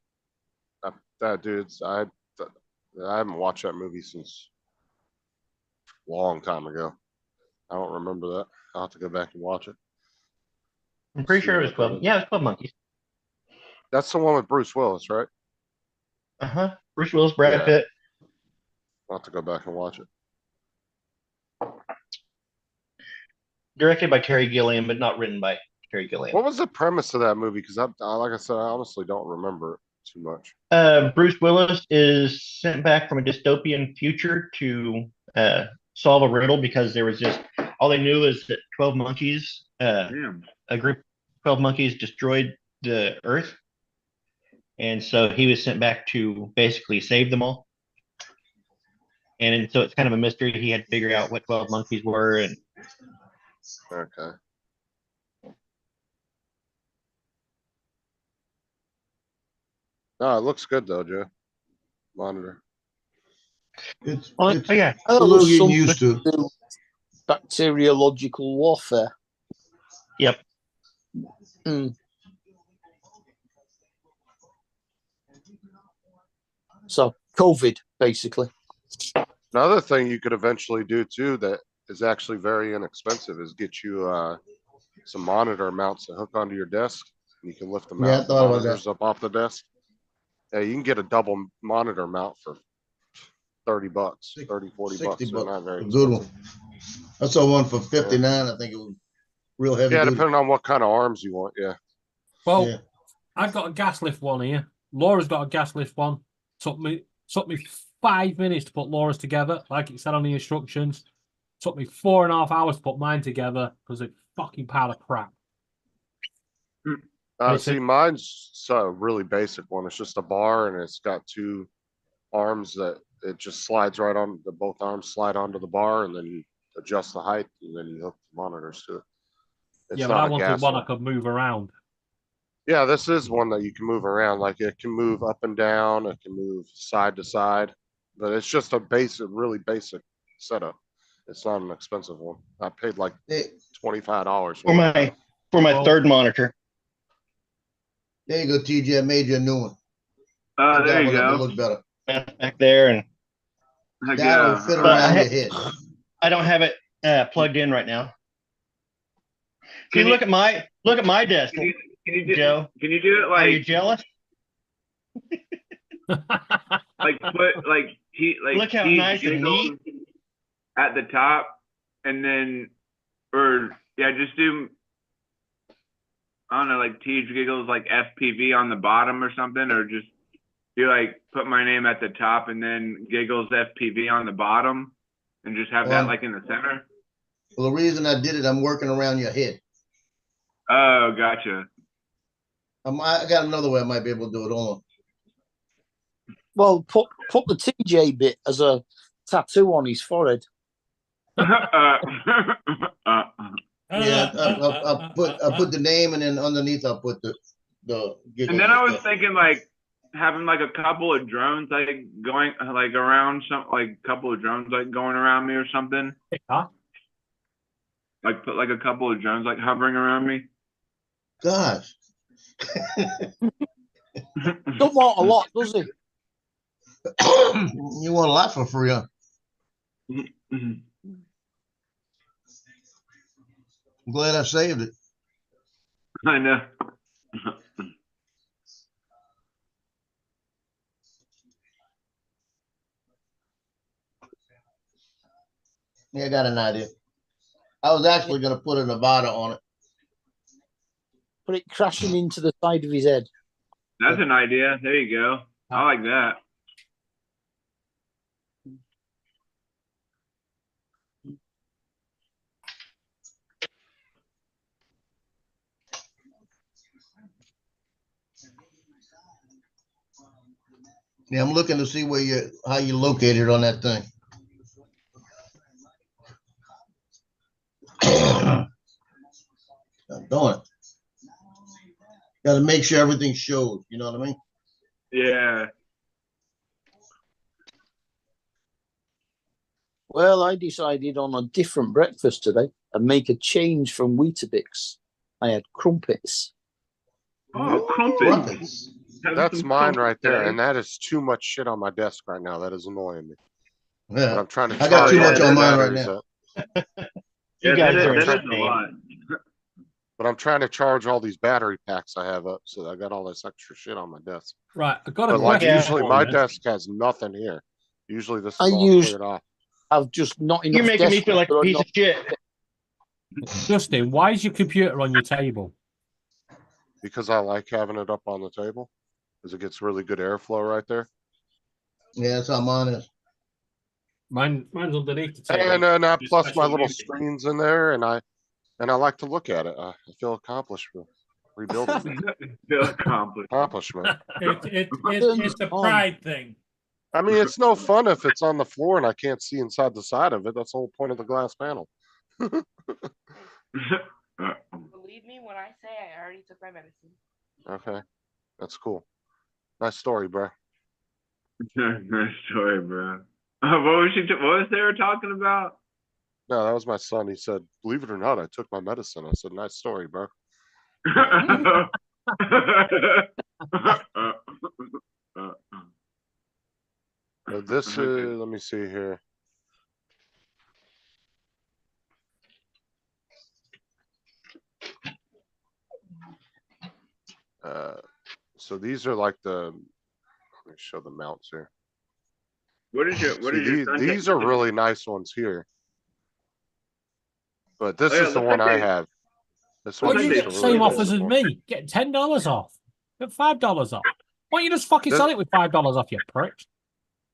That dude's, I haven't watched that movie since a long time ago. I don't remember that. I'll have to go back and watch it. I'm pretty sure it was See 12. what Yeah, it was 12 Monkeys. That's the one with Bruce Willis, right? Uh-huh. Bruce Willis, Brad Yeah. Pitt. I'll have to go back and watch it. Directed by Terry Gilliam, but not written by Terry Gilliam. What was the premise of that movie? Because like I said, I honestly don't remember it too much. Bruce Willis is sent back from a dystopian future to solve a riddle because there was just all they knew is that 12 monkeys, Damn. a group of 12 monkeys destroyed the Earth, and so he was sent back to basically save them all. And so it's kind of a mystery. He had to figure out what 12 monkeys were, and Okay. No, it looks good though, Joe. Monitor. It's oh yeah, a little getting used to. Bacteriological warfare. yep. So COVID, basically. Another thing you could eventually do too that is actually very inexpensive is get you some monitor mounts to hook onto your desk. And you can lift them Yeah, I out, thought about monitors up off the desk. Yeah, you can get a double monitor mount for $30, 30, 40 bucks. 60 They're bucks. not very A good expensive. one. I saw one for 59. I think it was real heavy. Yeah, duty. depending on what kind of arms you want. Yeah. Well, Yeah. I've got a gas lift one here. Laura's got a gas lift one. Took me 5 minutes to put Laura's together, like it said on the instructions. Took me 4.5 hours to put mine together because it's fucking pile of crap. See, mine's a really basic one. It's just a bar and it's got two arms that it just slides right on. Both arms slide onto the bar, and then you adjust the height, and then you hook the monitors to it. It's Yeah, but not I a wanted gas one I could move around. Yeah, this is one that you can move around. Like it can move up and down, it can move side to side, but it's just a basic, really basic setup. It's not an expensive one. I paid like $25 For my Oh. third monitor. There you go, TJ. I made you a new one. There That you one that'll go. look better. Back there, and Heck That'll yeah. fit But I around your had- head. I don't have it plugged in right now. See, Can look at my desk, Can you do, Joe. Can you do it Are you like jealous? put like Look how Teach nice and Giggles at the top, and then just do, I don't know, like Teach Giggles like FPV on the bottom or something, or just do like put my name at the top and then Giggles FPV on the bottom, and just have that like in the center. Well, the reason I did it, I'm working around your head. Oh, gotcha. I got another way I might be able to do it on. Well, put the TJ bit as a tattoo on his forehead. Yeah, I'll put the name, and then underneath I'll put the And then I was thinking like having like a couple of drones like going like around a couple of drones like going around me or something. Huh? Like put like a couple of drones like hovering around me. Gosh. Don't want a lot, does he? You want a lot for free, huh? I'm glad I saved it. I know. Yeah, I got an idea. I was actually going to put a Nevada on it. Put it crashing into the side of his head. That's an idea. There you go. I like that. Yeah, I'm looking to see how you located on that thing. I'm doing it. Got to make sure everything shows. You know what I mean? Yeah. Well, I decided on a different breakfast today and make a change from Weetabix. I had crumpets. Oh, crumpets. That's mine right there, and that is too much shit on my desk right now. That is annoying me. But Yeah. I'm trying to. I got too charge much all on the mine right batteries now. up. You guys are that is a insane. lot. But I'm trying to charge all these battery packs I have up, so I got all this extra shit on my desk. Right, I got a But like question. usually, for my you. desk has nothing here. Usually, this is I all use- cleared off. I've just not enough. You're making me desk feel like a room, piece not- of shit. Justin, why is your computer on your table? Because I like having it up on the table, because it gets really good airflow right there. Yeah, that's how mine is. Mine's underneath the table. And then Just plus my special little use. screens in there, and I like to look at it. I feel accomplished with rebuilding. Feel accomplished. Accomplishment. It's a pride thing. I mean, it's no fun if it's on the floor and I can't see inside the side of it. That's the whole point of the glass panel. Believe me when I say I already took my medicine. Okay, that's cool. Nice story, bro. Nice story, bro. What was they were talking about? No, that was my son. He said, "Believe it or not, I took my medicine." I said, "Nice story, bro." This is. Let me see here. So these are like the. Let me show the mounts here. What is your See, these are really nice ones here. But this Oh, yeah, is the looks one like I they- have. This Why one do you is get a the really same nice offers as one. me? Get $10 off. Get $5 off. Why don't you just fucking This- sell it with $5 off, you prick?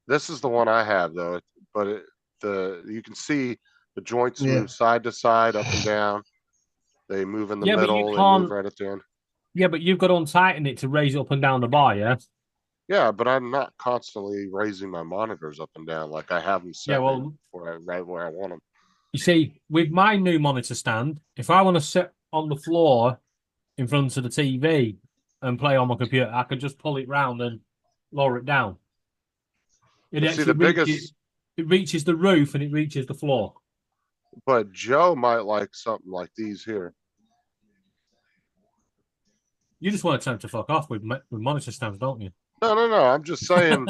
This is the one I have though, but you can see the joints Yeah. move side to side, up and down. They move in the Yeah, but you middle. They can't- move right at the end. Yeah, but you've got to untighten it to raise it up and down the bar, yeah? Yeah, but I'm not constantly raising my monitors up and down like I have them set Yeah, well, right where I want them. you see, with my new monitor stand, if I want to sit on the floor in front of the TV and play on my computer, I can just pull it round and lower it down. It But see, actually the biggest, it reaches the roof and it reaches the floor. but Joe might like something like these here. You just want to attempt to fuck off with monitor stands, don't you? No, I'm just saying.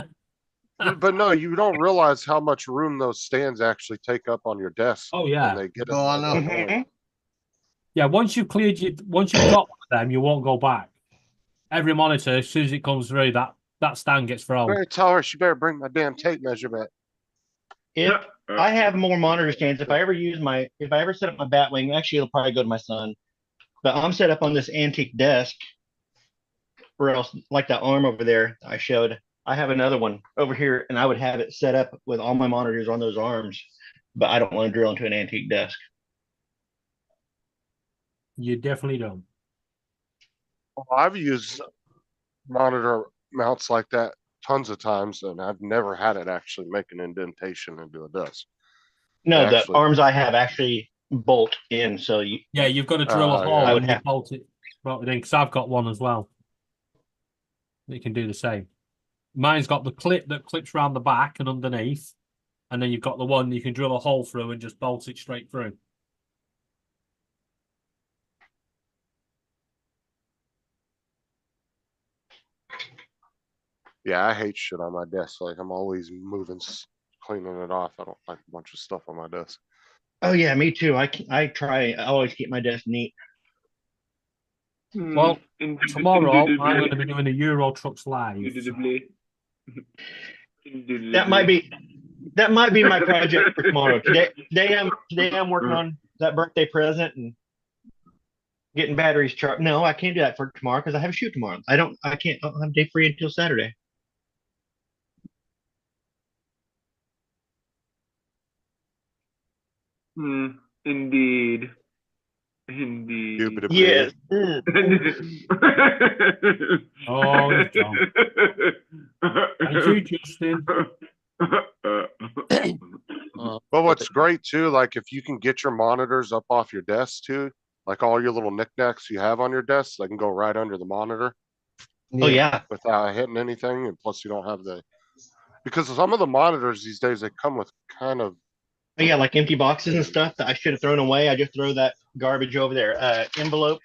But no, you don't realize how much room those stands actually take up on your desk. Oh, yeah. When they get Oh, I to know. that point. Yeah, once you've once you've got them, you won't go back. Every monitor, as soon as it comes through, that stand gets thrown. Better tell her she better bring my damn tape measure back. If I have more monitor stands, if I ever set up my Batwing, actually it'll probably go to my son. But I'm set up on this antique desk, or else like that arm over there I showed. I have another one over here, and I would have it set up with all my monitors on those arms, but I don't want to drill into an antique desk. You definitely don't. Well, I've used monitor mounts like that tons of times, and I've never had it actually make an indentation into a desk. No, the Actually- arms I have actually bolt in, so you. Yeah, you've got to drill a yeah. hole I would and you have- bolt it in, because I've got one as well. You can do the same. Mine's got the clip that clips around the back and underneath, and then you've got the one you can drill a hole through and just bolt it straight through. Yeah, I hate shit on my desk. Like I'm always moving, cleaning it off. I don't like a bunch of stuff on my desk. Oh yeah, me too. I always keep my desk neat. Well, tomorrow I'm going to be doing a Euro Trucks live. That might be my project for tomorrow. Today I'm working on that birthday present and getting batteries charged. No, I can't do that for tomorrow because I have a shoot tomorrow. I don't have day free until Saturday. Indeed. Yes. Oh, he's gone. Thank you, Justin. But what's great too, like if you can get your monitors up off your desk too, like all your little knickknacks you have on your desk, they can go right under the monitor Oh yeah. without hitting anything. And plus you don't have because some of the monitors these days, they come with kind of, Oh, yeah, like empty boxes and stuff that I should have thrown away. I just throw that garbage over there. Envelope.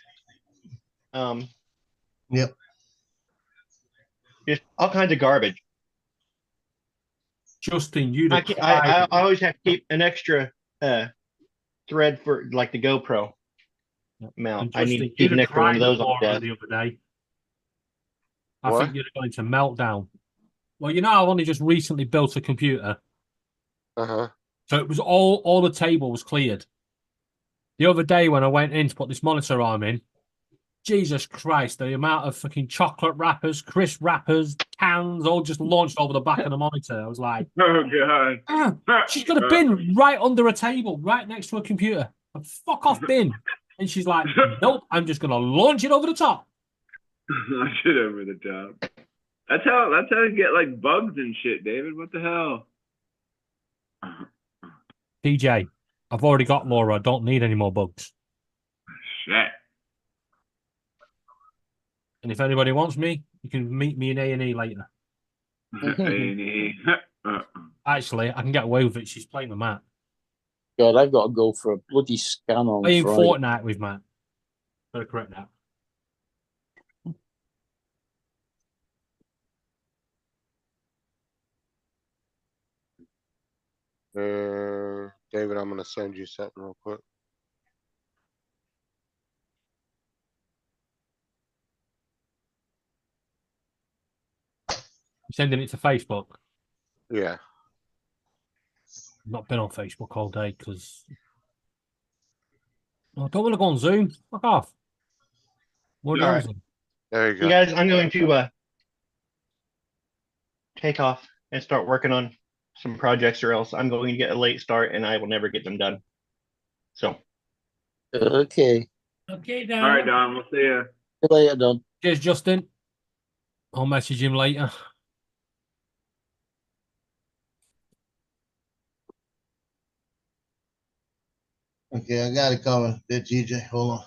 Yep. Just all kinds of garbage. Justin, you I always have to keep an extra thread for like the GoPro mount. I need to keep an extra one of those on the the other day. I What? think you're going to meltdown. Well, you know, I've only just recently built a computer, so it was all the table was cleared. The other day when I went in to put this monitor arm in, Jesus Christ, the amount of fucking chocolate wrappers, crisp wrappers, cans, all just launched over the back of the monitor. I was like, Oh god. she's got a bin right under a table, right next to a computer. A fuck off bin. And she's like, nope, I'm just gonna launch it over the top. Shit over the top. That's how you get like bugs and shit, David. What the hell? DJ, I've already got Laura. I don't need any more bugs. Shit. And if anybody wants me, you can meet me in A&E later. A&E. Actually, I can get away with it. She's playing with Matt. God, I've got to go for a bloody scan on Playing Friday. Fortnite with Matt. Better correct that. David, I'm going to send you something real quick. I'm sending it to Facebook. Yeah. I've not been on Facebook all day because I don't want to go on Zoom. Fuck off. More All right. Zoom. There you go. You guys, I'm going to take off and start working on some projects, or else I'm going to get a late start and I will never get them done. So, Okay. Okay, Don. All right, Don. We'll see ya. See you later, Don. Cheers, Justin. I'll message him later. Okay, I got it coming. There, TJ. Hold on.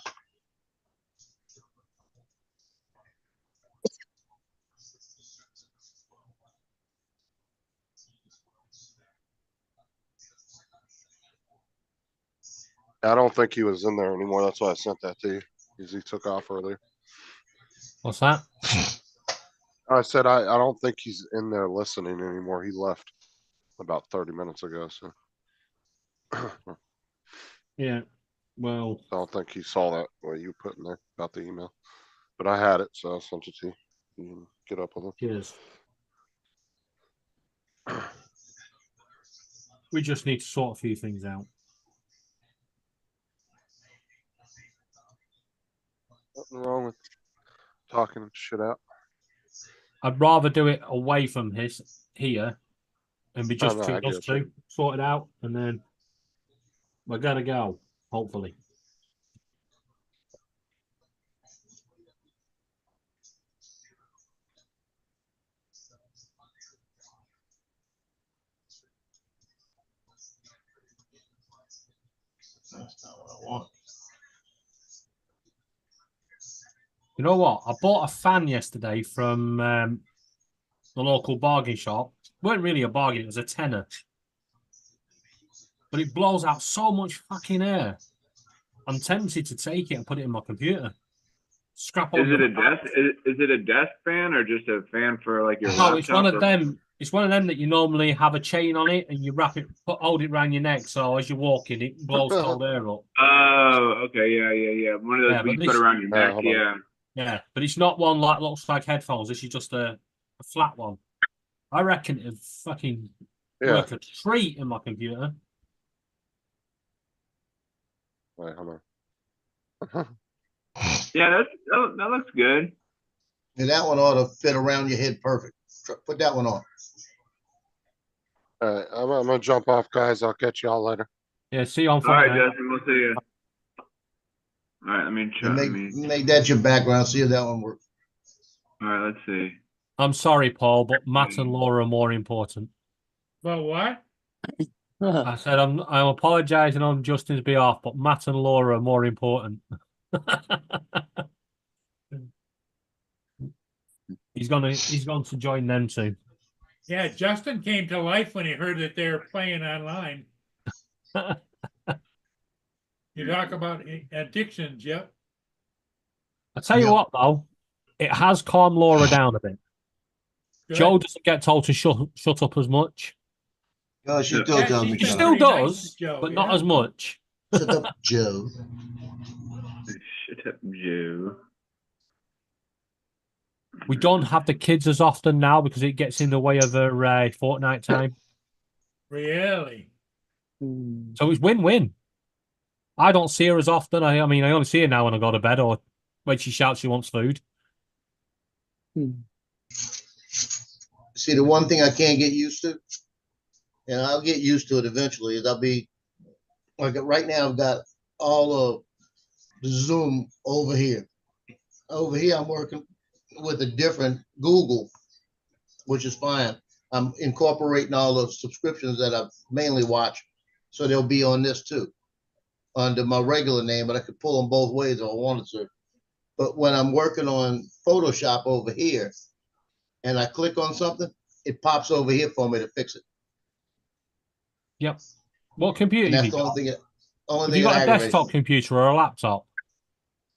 I don't think he was in there anymore. That's why I sent that to you. Because he took off earlier. What's that? I said I don't think he's in there listening anymore. He left about 30 minutes ago. So Yeah. Well, I don't think he saw that what you put in there about the email. But I had it, so I sent it to you. You can get up with it. cheers. We just need to sort a few things out. Nothing wrong with talking shit out. I'd rather do it away from here and be just no, I between us get you. two, sort it out, and then we're gonna go, hopefully. That's not what I want. You know what? I bought a fan yesterday from the local bargain shop. It wasn't really a bargain, it was a tenner. But it blows out so much fucking air. I'm tempted to take it and put it in my computer. Scrap all Is it the- a desk? Is it a desk fan or just a fan for like your No, laptop? it's one of or- them. It's one of them that you normally have a chain on it and you wrap it, hold it around your neck. So as you're walking, it blows cold air up. Oh, okay, yeah. One of those Yeah, we but put this- around your neck. hold on. Yeah. Yeah, but it's not one like looks like headphones. This is just a flat one. I reckon it'd fucking Yeah. work a treat in my computer. Wait, hold on. Yeah, that looks good. And that one ought to fit around your head perfect. Put that one on. All right, I'm gonna jump off, guys. I'll catch y'all later. Yeah, see you on All right, Friday. Justin, we'll see you. All right, let me check. Make that your background. See if that one works. All right, let's see. I'm sorry, Paul, but Matt and Laura are more important. But what? I said I'm apologising on Justin's behalf, but Matt and Laura are more important. He's going to join them soon. Yeah, Justin came to life when he heard that they were playing online. You talk about addictions, yep. I tell you Yeah. what, though, it has calmed Laura down a bit. Good. Joe doesn't get told to shut up as much. Oh, she Yeah. still tells me. She She's shut still up. pretty nice does, to Joe, but not yeah. as much. Shut up, Joe. Shut up, Joe. We don't have the kids as often now because it gets in the way of her fortnight time. Really? So it's win-win. I don't see her as often. I mean, I only see her now when I go to bed or when she shouts she wants food. See, the one thing I can't get used to, and I'll get used to it eventually, is I'll be like right now. I've got all of the Zoom over here. Over here, I'm working with a different Google, which is fine. I'm incorporating all the subscriptions that I mainly watch, so they'll be on this too, under my regular name. But I could pull them both ways if I wanted to. But when I'm working on Photoshop over here, and I click on something, it pops over here for me to fix it. Yep. What computer And have that's you the got? only thing. Only Have thing you got that a aggravates desktop me. computer or a laptop?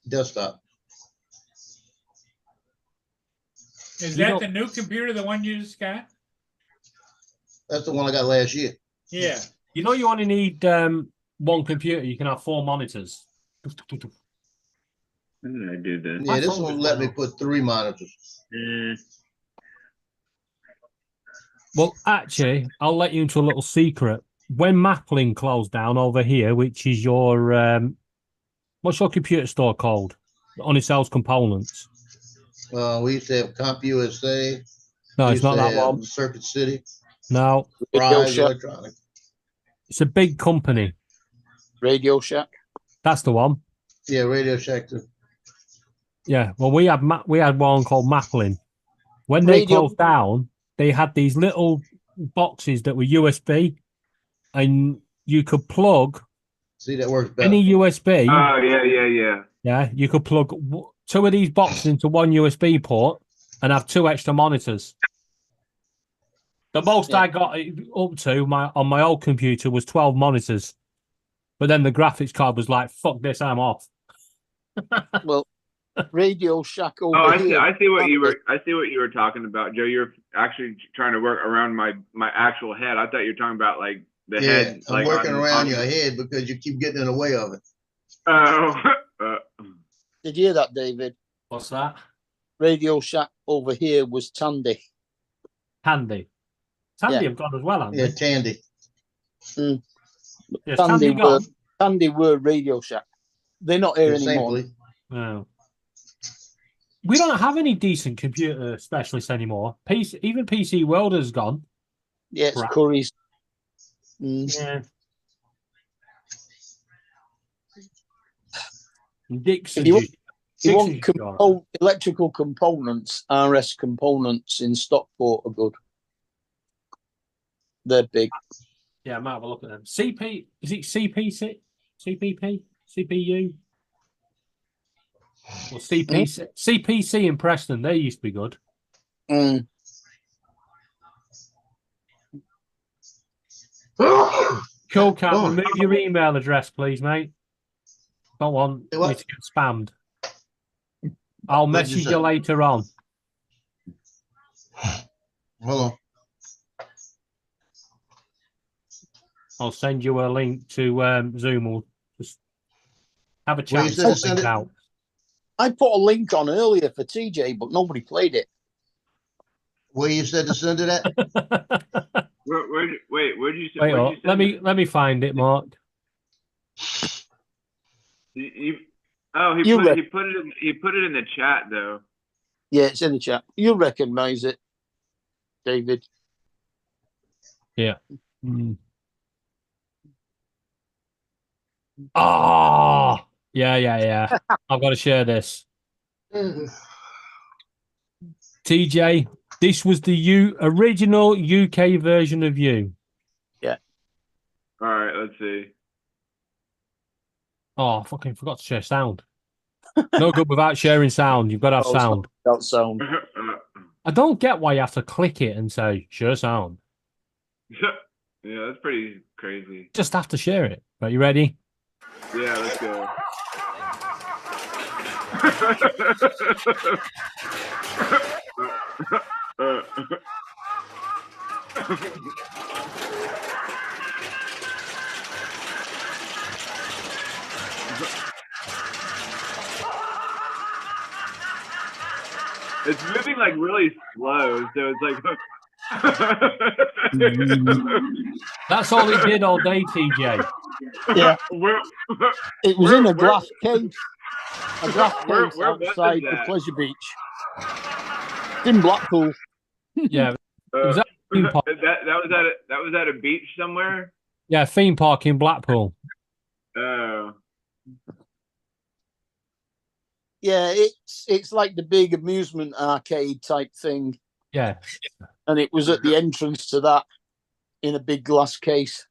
Desktop. Is You that don't- the new computer, the one you just got? That's the one I got last year. Yeah. You know you only need one computer. You can have 4 monitors. When did I do this? Yeah, My this phone one just let me went put 3 monitors. Well, actually, I'll let you into a little secret. When Maplin closed down over here, which is your what's your computer store called? That only sells components. We used to have CompUSA. No, We it's used not to that have one. Circuit City. No, Radio Rise Shack. Electronics. it's a big company. Radio Shack. That's the one. Yeah, Radio Shack too. Yeah, well, we had one called Maplin. When they Radio- closed down, they had these little boxes that were USB, and you could plug See, that works better. any USB. Oh yeah. Yeah, you could plug two of these boxes into one USB port and have two extra monitors. The most I got it up to on my old computer was 12 monitors, but then the graphics card was like, "Fuck this, I'm off." Well, Radio Shack over Oh, I here. see what you were talking about, Joe. You're actually trying to work around my actual head. I thought you were talking about like the Yeah, head. I'm like, working around on- your head because you keep getting in the way of it. Oh. Did you hear that, David? What's that? Radio Shack over here was Tandy. Tandy. Tandy have gone as well, haven't Yeah, they? Tandy. Yes, Tandy Tandy gone. Tandy were Radio Shack. They're not here Yeah, anymore. simply. No. We don't have any decent computer specialists anymore. Even PC World has gone. Yeah, it's Right. Curry's. Yeah. Dixon. If you want, you Dixon's want gone. electrical components, RS components in Stockport are good. They're big. Yeah, I might have a look at them. CP, is it CPC? CPP? CPU? Or CPC? CPC in Preston, they used to be good. Mm. Cool Cat, Oh. remove your email address, please, mate. Don't want Hey, what? me to get spammed. I'll What'd you message say? you later on. Hold on. I'll send you a link to Zoom. We'll just have a Well, you chat. said and to sort send things it- out. I put a link on earlier for TJ, but nobody played it. Where you said to send it at? Where'd you say? Wait, where'd oh, you let send me find it, Mark. it? He You put read- it in the chat though. Yeah, it's in the chat. You'll recognize it, David. Mm. Oh, yeah. I've got to share this. TJ, this was the original UK version of you. All right, let's see. Oh, I fucking forgot to share sound. No good without sharing sound. You've got to have Oh, sound. That sound. I don't get why you have to click it and say share sound. Yeah, that's pretty crazy. Just have to share it. Right, you ready? Yeah, let's go. It's moving like really slow, so it's like. That's all it did all day, TJ. Yeah, Where- it was Where- in a where- glass case. A glass Where- case where was outside the that? pleasure beach. It's in Blackpool. Yeah, was that theme park? that was at a beach somewhere. Yeah, theme park in Blackpool. Oh, Yeah, it's like the big amusement arcade type thing, Yeah, and it was at the entrance to that in a big glass case.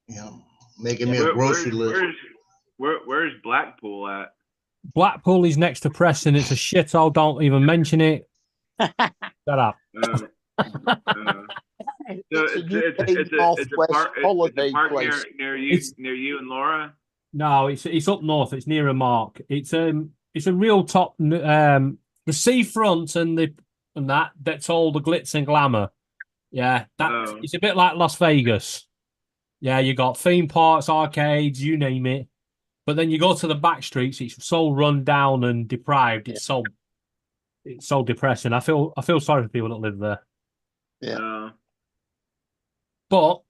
Yeah, making me a grocery list. Where's Blackpool at? Blackpool is next to Preston. It's a shithole. Don't even mention it. Shut up. So It's a it's UK a Northwest park, it's holiday a park place. near you It's- and Laura. No, it's up north. It's near a mark. It's a real top. The seafront and that's all the glitz and glamour. Yeah, Oh. it's a bit like Las Vegas. Yeah, you got theme parks, arcades, you name it. But then you go to the back streets. It's so run down and deprived. It's so depressing. I feel sorry for people that live there. Yeah. But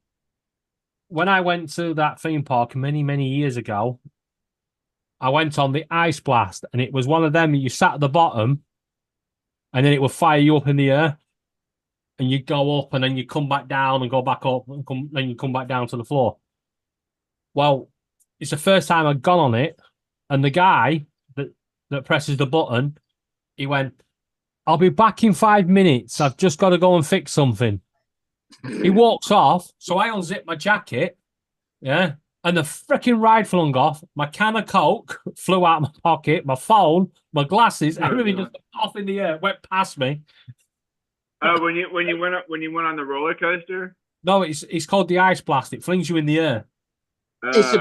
when I went to that theme park many, many years ago, I went on the Ice Blast, and it was one of them. You sat at the bottom, and then it would fire you up in the air, and you go up, and then you come back down and go back up, and then you come back down to the floor. Well, it's the first time I'd gone on it, and the guy that presses the button, he went, "I'll be back in 5 minutes. I've just got to go and fix something." He walks off, so I unzip my jacket, yeah, and the freaking ride flung off. My can of Coke flew out of my pocket, my phone, my glasses, everything just off in the air, went past me. When you went on the roller coaster. No, it's called the Ice Blast. It flings you in the air. It's a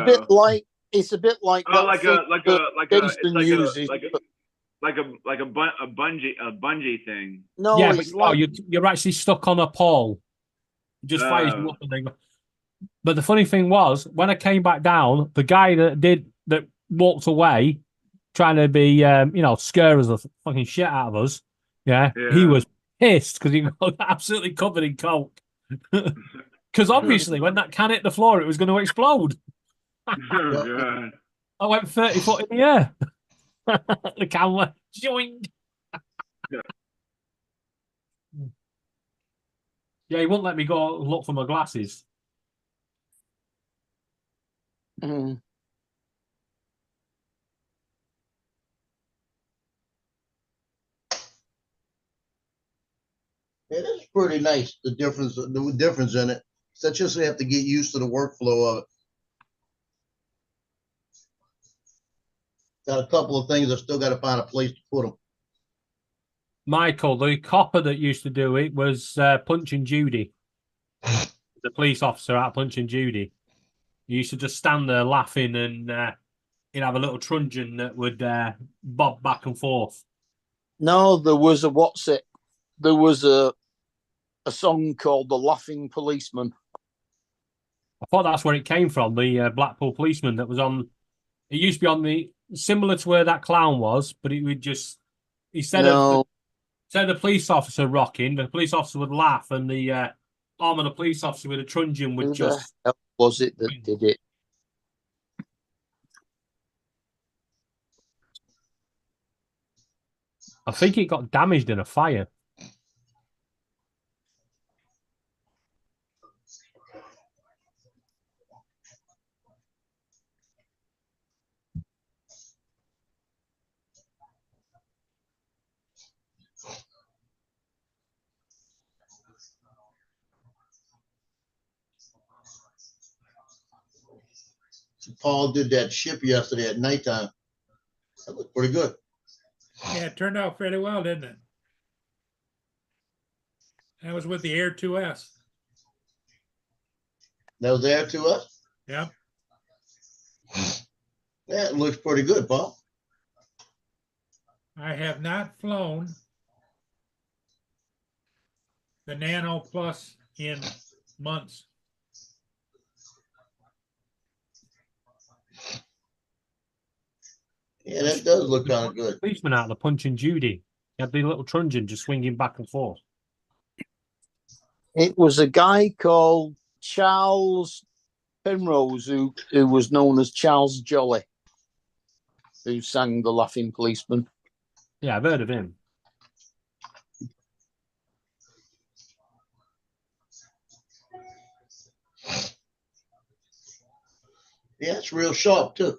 bit like Oh, that like thing a that Jason uses, but a bungee thing. no, Yeah, but it's like you're actually stuck on a pole. It just fires you Oh. up and then. But the funny thing was, when I came back down, the guy that walked away, trying to be scare us the fucking shit out of us. Yeah. He Yeah. was pissed because he got absolutely covered in Coke. Because obviously, when that can hit the floor, it was going to explode. Oh, God. I went 30 foot in the air. The can went joined. Yeah, he wouldn't let me go look for my glasses. mm, It is pretty nice, the difference in it. So just have to get used to the workflow of it. Got a couple of things I still got to find a place to put them. Michael, the copper that used to do it was Punch and Judy. The police officer at Punch and Judy. He used to just stand there laughing, and he'd have a little truncheon that would bob back and forth. no, there was a song called "The Laughing Policeman." I thought that's where it came from, the Blackpool policeman that was on. It used to be on the similar to where that clown was, but it would just instead of the police officer rocking, the police officer would laugh, and the arm of the police officer with a truncheon would Who just. the hell was it that did it? I think it got damaged in a fire. Paul did that ship yesterday at nighttime. That looked pretty good. Yeah, it turned out fairly well, didn't it? That was with the Air 2S. That was there to us. Yep. Yeah, it looks pretty good, Paul. I have not flown the Nano Plus in months. Yeah, that does look kind of good. Policeman out of the Punch and Judy. He had the little truncheon just swinging back and forth. It was a guy called Charles Penrose who was known as Charles Jolly, who sang "The Laughing Policeman." Yeah, I've heard of him. Yeah, it's real sharp too.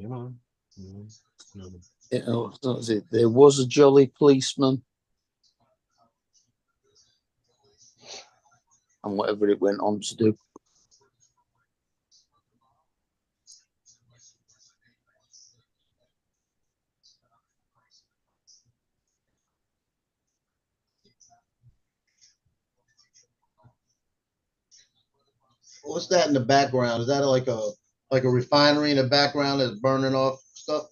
Come on. That was it. There was a jolly policeman, and whatever it went on to do. What's that in the background? Is that like a refinery in the background that's burning off stuff?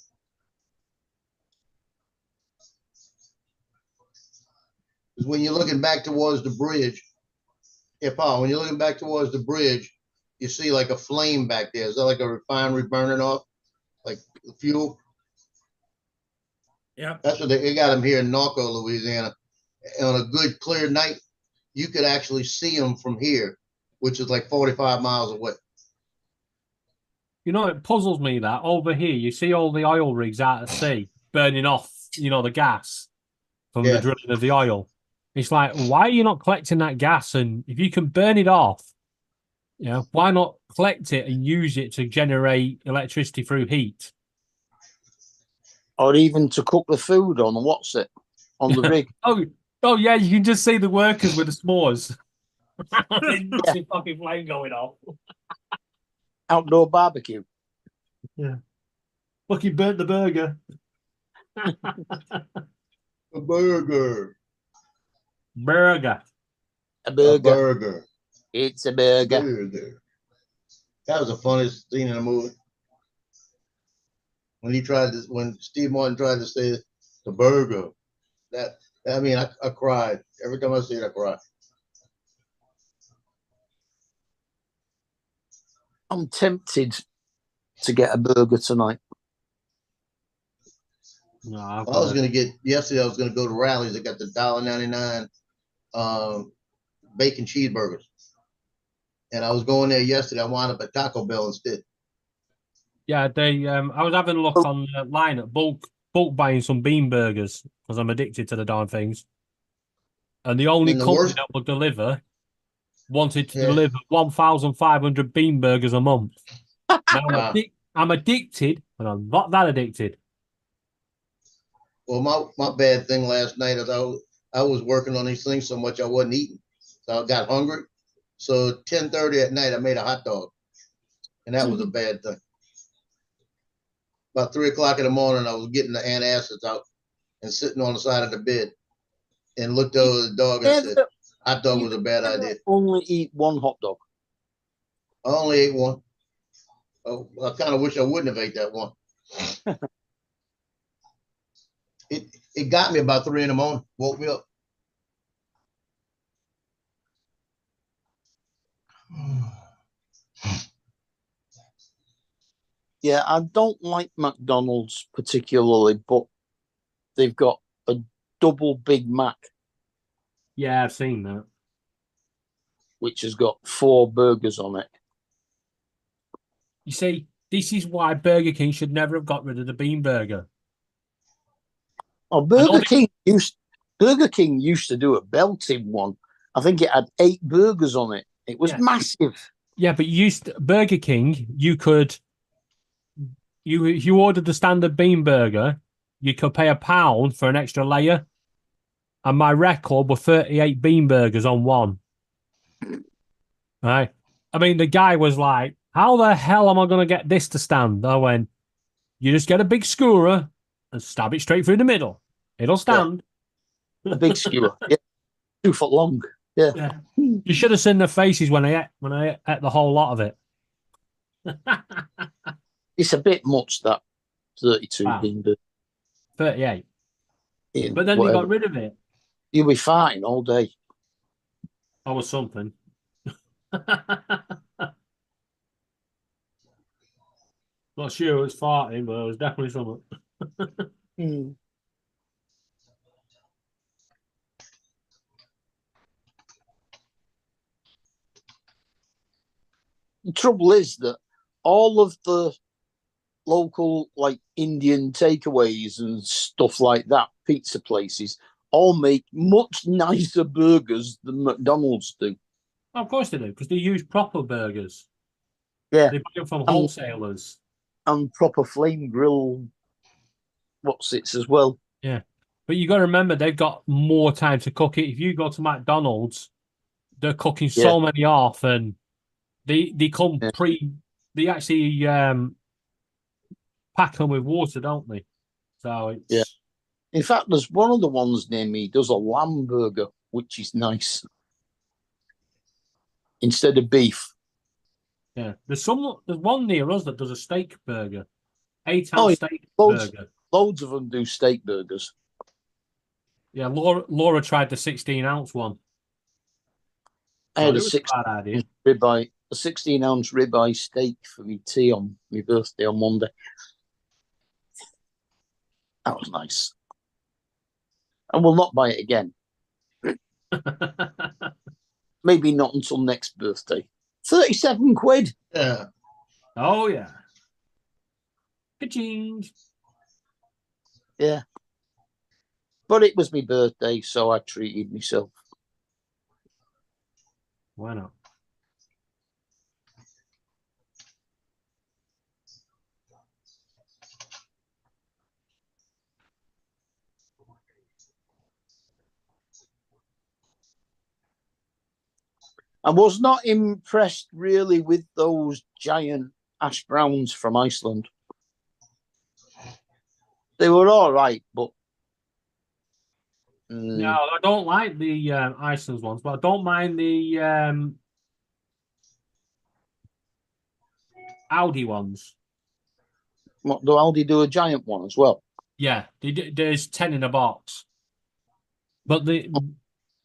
Because when you're looking back towards the bridge, yeah, Paul, when you're looking back towards the bridge, you see like a flame back there. Is that like a refinery burning off, like fuel? Yep. That's what they got them here in Norco, Louisiana. On a good clear night, you could actually see them from here, which is like 45 miles away. You know, it puzzles me that over here you see all the oil rigs out at sea burning off, the gas from the Yeah. drilling of the oil. It's like, why are you not collecting that gas? And if you can burn it off, why not collect it and use it to generate electricity through heat? Or even to cook the food on on the rig. Oh yeah, you can just see the workers with the s'mores. Massive fucking flame going off. Outdoor barbecue. Yeah. Look, he burnt the burger. A burger. Burger. A A burger. burger. It's a burger. Burger. That was the funniest scene in the movie. When Steve Martin tried to say the burger. I cried. Every time I see it, I cry. I'm tempted to get a burger tonight. No, Yesterday I was gonna go to Rally's. I got the $1.99 bacon cheeseburgers. And I was going there yesterday. I wound up at Taco Bell instead. Yeah, I was having a look online at bulk buying some bean burgers because I'm addicted to the darn things. And the only And the company worst- that would deliver wanted to Yeah. deliver 1,500 bean burgers a month. Now, Wow. I'm addicted, but I'm not that addicted. Well, my bad thing last night is I was working on these things so much I wasn't eating. So I got hungry. So 10:30 at night I made a hot dog. And that was a bad thing. About 3 o'clock in the morning, I was getting the antacids out and sitting on the side of the bed and looked over the dog and said, hot dog was a bad idea. Only eat one hot dog. I only ate one. Oh, I kind of wish I wouldn't have ate that one. It got me about 3 in the morning, woke me up. Yeah, I don't like McDonald's particularly, but they've got a double Big Mac, Yeah, I've seen that. which has got 4 burgers on it. You see, this is why Burger King should never have got rid of the bean burger. Oh, Burger King used to do a belting one. I think it had 8 burgers on it. It was Yeah. massive. Yeah, but Burger King, if you ordered the standard bean burger, you could pay £1 for an extra layer. And my record were 38 bean burgers on one. Right? I mean, the guy was like, how the hell am I going to get this to stand? I went, you just get a big skewer and stab it straight through the middle. It'll stand. A big skewer. Yeah. 2 foot long. Yeah. Yeah. You should have seen their faces when I ate the whole lot of it. It's a bit much, that 32 Wow. bean burger. 38. Yeah, But then they whatever. got rid of it. You'll be fine all day. I was something. Not sure it was farting, but it was definitely something. The trouble is that all of the local, like Indian takeaways and stuff like that, pizza places, all make much nicer burgers than McDonald's do. Of course they do, because they use proper burgers. Yeah. They buy them from wholesalers. And proper flame grill what's-its as well. Yeah. But you got to remember, they've got more time to cook it. If you go to McDonald's, they're cooking so many off, and they come they actually pack them with water, don't they? So it's In fact, there's one of the ones near me does a lamb burger, which is nice. Instead of beef. Yeah. There's one near us that does a steak burger. 8-ounce steak loads, burger. Loads of them do steak burgers. Yeah, Laura tried the 16-ounce one. I had it a was a bad idea. 16-ounce ribeye steak for me tea on my birthday on Monday. That was nice. And we'll not buy it again. Maybe not until next birthday. 37 quid. Yeah. Oh, yeah. Ka-ching. Yeah. But it was my birthday, so I treated myself. Why not? I was not impressed really with those giant ash browns from Iceland. They were all right, but No, I don't like the Iceland ones, but I don't mind the Audi ones. what, do Aldi do a giant one as well? Yeah, there's 10 in a box. But the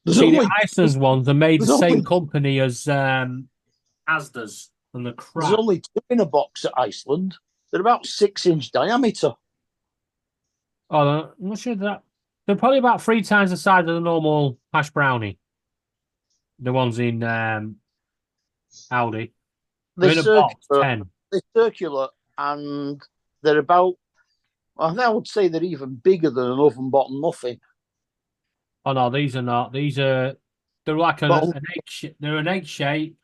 There's see, only, the Iceland ones are made the there's same only- company as Asda's and the there's crap. only 2 in a box at Iceland. They're about 6-inch diameter. Oh, I'm not sure that they're probably about 3 times the size of the normal hash brownie. The ones in Aldi. They're They're in a box, circular, 10. they're circular, and they're about. Well, I would say they're even bigger than an oven bottom muffin. Oh no, these are not. These are they're like an egg. They're an egg shape,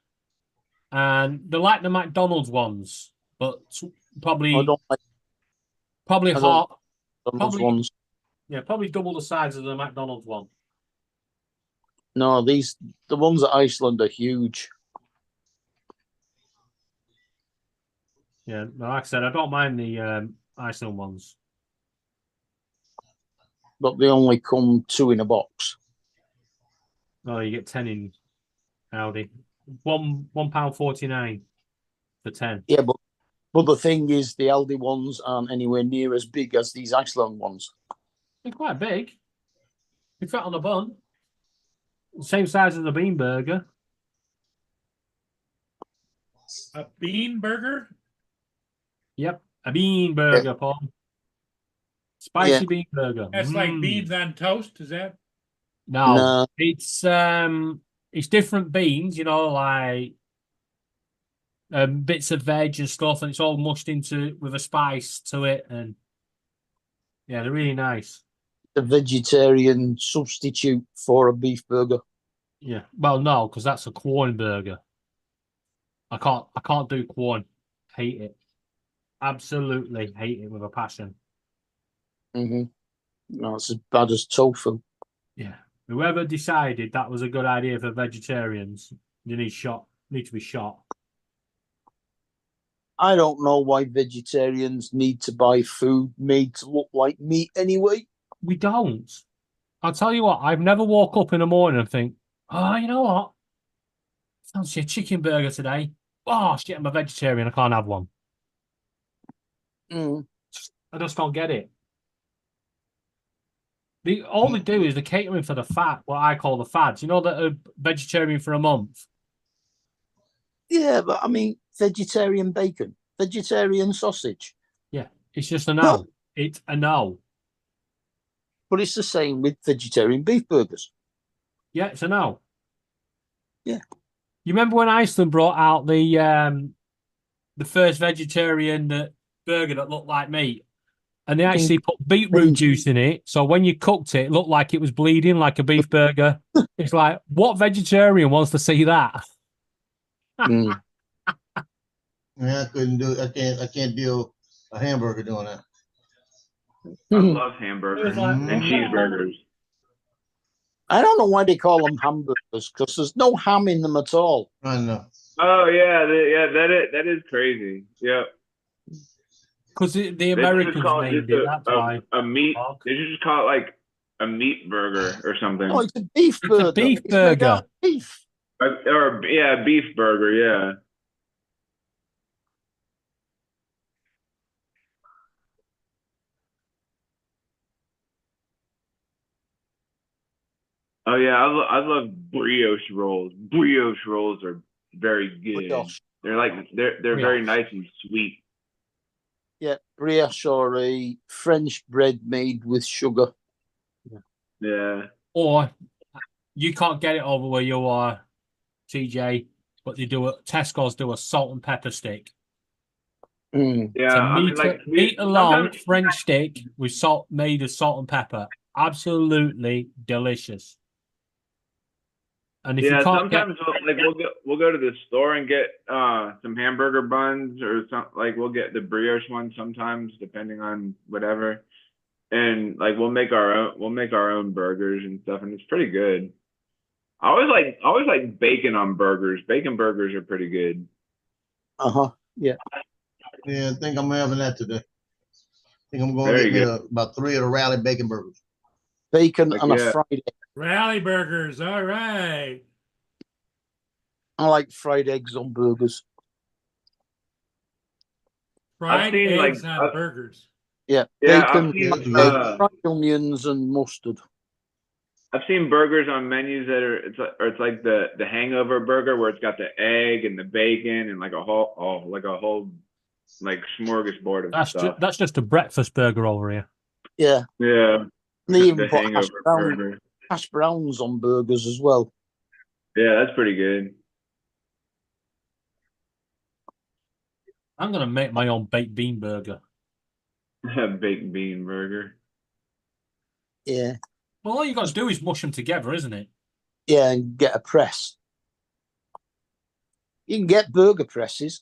and they're like the McDonald's ones, but probably I don't like probably I don't hot. those Probably ones. yeah, probably double the size of the McDonald's one. No, the ones at Iceland are huge. Yeah, no, like I said, I don't mind the Iceland ones. But they only come 2 in a box. Oh, you get 10 in Aldi. £1.49 for 10. Yeah, but the thing is, the Aldi ones aren't anywhere near as big as these Iceland ones. They're quite big. They fit on a bun. Same size as a bean burger. A bean burger? Yep, a bean burger, Paul. Spicy Yeah. bean burger. That's like beans on toast, is that? No, it's different beans, like bits of veg and stuff, and it's all mushed into with a spice to it, and yeah, they're really nice. The vegetarian substitute for a beef burger. Yeah, well, no, because that's a corn burger. I can't do corn. Hate it. Absolutely hate it with a passion. No, it's as bad as tofu. Yeah. Whoever decided that was a good idea for vegetarians, you need to be shot. I don't know why vegetarians need to buy food made to look like meat anyway. We don't. I'll tell you what, I've never woke up in the morning and think, oh, you know what? Fancy a chicken burger today. Oh, shit, I'm a vegetarian. I can't have one. I just don't get it. All they do is they're catering for the fat, what I call the fads. You know that are vegetarian for a month? Yeah, but I mean, vegetarian bacon, vegetarian sausage. Yeah, it's just a no. It's a no. But it's the same with vegetarian beef burgers. Yeah, it's a no. Yeah. You remember when Iceland brought out the first vegetarian burger that looked like meat? And they actually put beetroot juice in it. So when you cooked it, it looked like it was bleeding like a beef burger. It's like, what vegetarian wants to see that? Yeah, I couldn't do it. I can't deal a hamburger doing that. I love hamburgers and cheeseburgers. I don't know why they call them hamburgers, because there's no ham in them at all. I know. Oh yeah, that is crazy. Yep. Because the Americans named it, that's why. A meat. They should just call it like a meat burger or something. Oh, it's a beef burger. It's a beef It's made burger. out of beef. Or yeah, beef burger. Yeah. Oh yeah, I love brioche rolls. Brioche rolls are very good. Brioche. They're very nice and sweet. Yeah, brioche or a French bread made with sugar. Yeah. Or you can't get it over where you are, TJ, but they do Tesco's do a salt and pepper stick. Mm. Yeah, It's a I mean, meter, like meter long sometimes- French steak with salt, made of salt and pepper. Absolutely delicious. And if you Yeah, can't get, sometimes we'll go to the store and get some hamburger buns or some like we'll get the brioche one sometimes depending on whatever, and like we'll make our own burgers and stuff, and it's pretty good. I always like bacon on burgers. Bacon burgers are pretty good. Uh-huh. Yeah. Yeah, I think I'm having that today. I think I'm going Very to get me good. about 3 of the Rally bacon burgers. Bacon Heck and a yeah. fried egg. Rally burgers. All right. I like fried eggs on burgers. Fried seen, like, eggs on burgers. Yeah. Yeah, I've Bacon, seen, fried onions and mustard. I've seen burgers on menus that are it's like the hangover burger where it's got the egg and the bacon and like a whole like smorgasbord of stuff. that's just a breakfast burger over here. Yeah. Yeah, And they even the put hangover burger. hash browns on burgers as well. Yeah, that's pretty good. I'm gonna make my own baked bean burger. Baked bean burger. Yeah. Well, all you got to do is mush them together, isn't it? Yeah, and get a press. You can get burger presses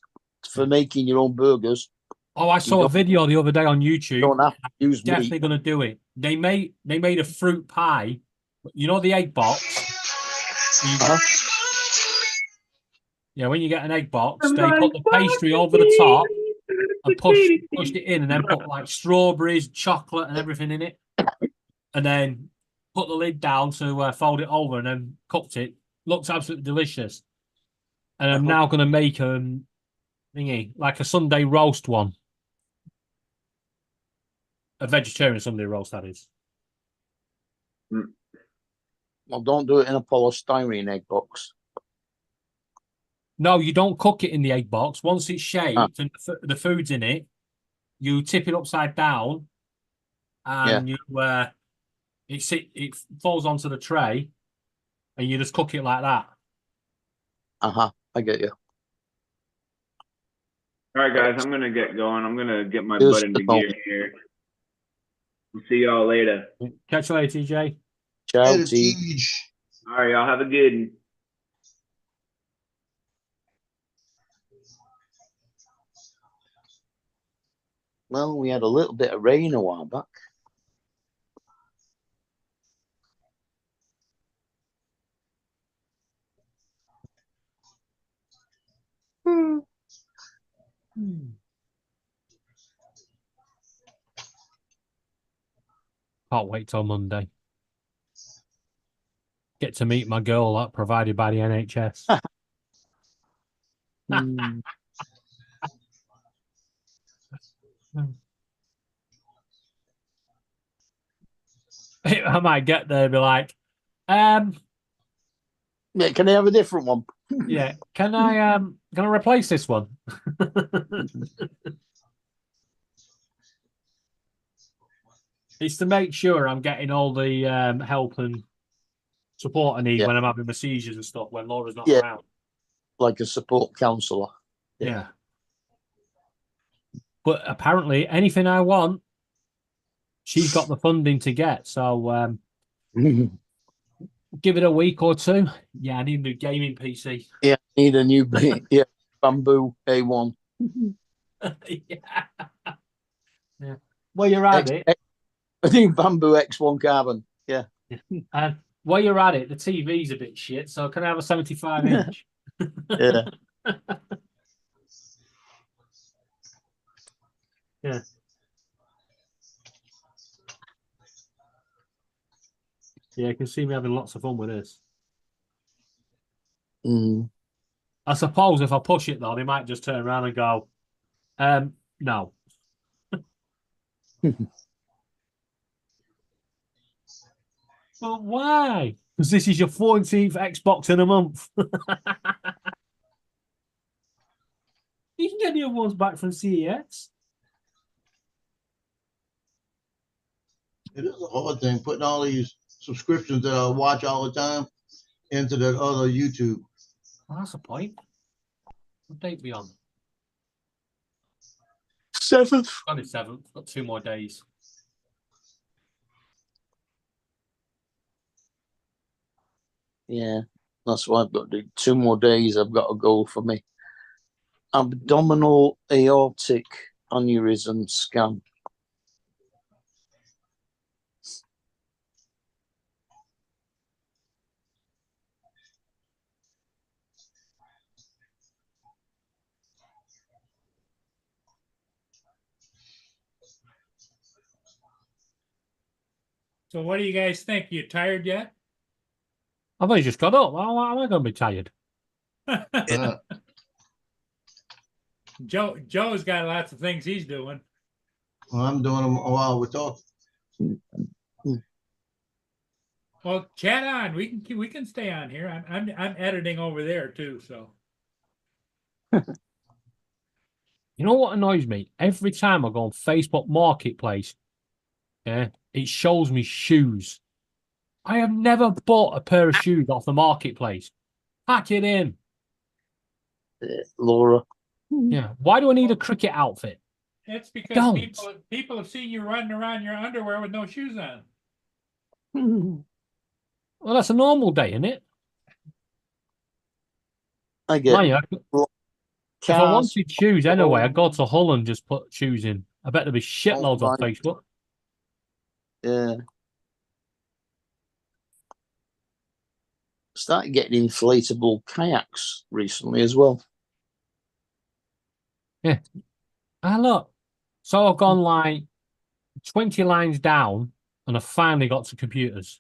for making your own burgers. Oh, I saw a video the other day on You YouTube. don't have to use Definitely meat. gonna do it. They made a fruit pie. You know the egg box. Uh-huh. Yeah, when you get an egg box, they put the pastry over the top and pushed it in, and then put like strawberries, chocolate, and everything in it, and then put the lid down to fold it over, and then cooked it. Looks absolutely delicious. And I'm now going to make thingy like a Sunday roast one, a vegetarian Sunday roast, that is. Well, don't do it in a polystyrene egg box. No, you don't cook it in the egg box. Once it's shaped and the food's in it, you tip it upside down, and it falls onto the tray, and you just cook it like that. Uh-huh. I get you. All right, guys, I'm gonna get going. I'm gonna get my Yes, butt into no. gear here. We'll see y'all later. Catch you later, TJ. Ciao, Later, T. Tej. All right, y'all have a good one. Well, we had a little bit of rain a while back. Can't wait till Monday. Get to meet my girl provided by the NHS. Mm. I might get there and be like, Yeah, can I have a different one? yeah, can I replace this one? It's to make sure I'm getting all the help and support I need Yeah. when I'm having my seizures and stuff when Laura's not Yeah. around. Like a support counsellor. Yeah. But apparently anything I want, she's got the funding to get. So give it a week or two. Yeah, I need a new gaming PC. Yeah, need a new Bamboo A1. yeah. Well, you're at it. I think Bamboo X1 carbon. Yeah. And while you're at it, the TV's a bit shit. So can I have a 75 inch? Yeah. Yeah. Yeah, you can see me having lots of fun with this. Mm. I suppose if I push it though, they might just turn around and go, no. But why? Because this is your 14th Xbox in a month. You can get the other ones back from CEX. It is a hard thing putting all these subscriptions that I watch all the time into that other YouTube. Well, that's a point. What date we on? 27th. 27th. Got 2 more days. Yeah, that's why I've got to do 2 more days. I've got to go for me abdominal aortic aneurysm scan. So what do you guys think? You tired yet? I've only just got up. How am I going to be tired? Joe's got lots of things he's doing. Well, I'm doing them while we're talking. Well, chat on. We can stay on here. I'm editing over there too. So You know what annoys me? Every time I go on Facebook Marketplace, yeah, it shows me shoes. I have never bought a pair of shoes off the marketplace. Pack it in. Laura. Yeah. Why do I need a cricket outfit? it's because Don't. people have seen you running around in your underwear with no shoes on. Well, that's a normal day, isn't it? I get Maya, if I cars. wanted shoes anyway, I'd go to Hull and just put shoes in. I bet there'll be shitloads on right. Facebook. Yeah. Started getting inflatable kayaks recently as well. Yeah. Ah, look. So I've gone like 20 lines down and I finally got to computers.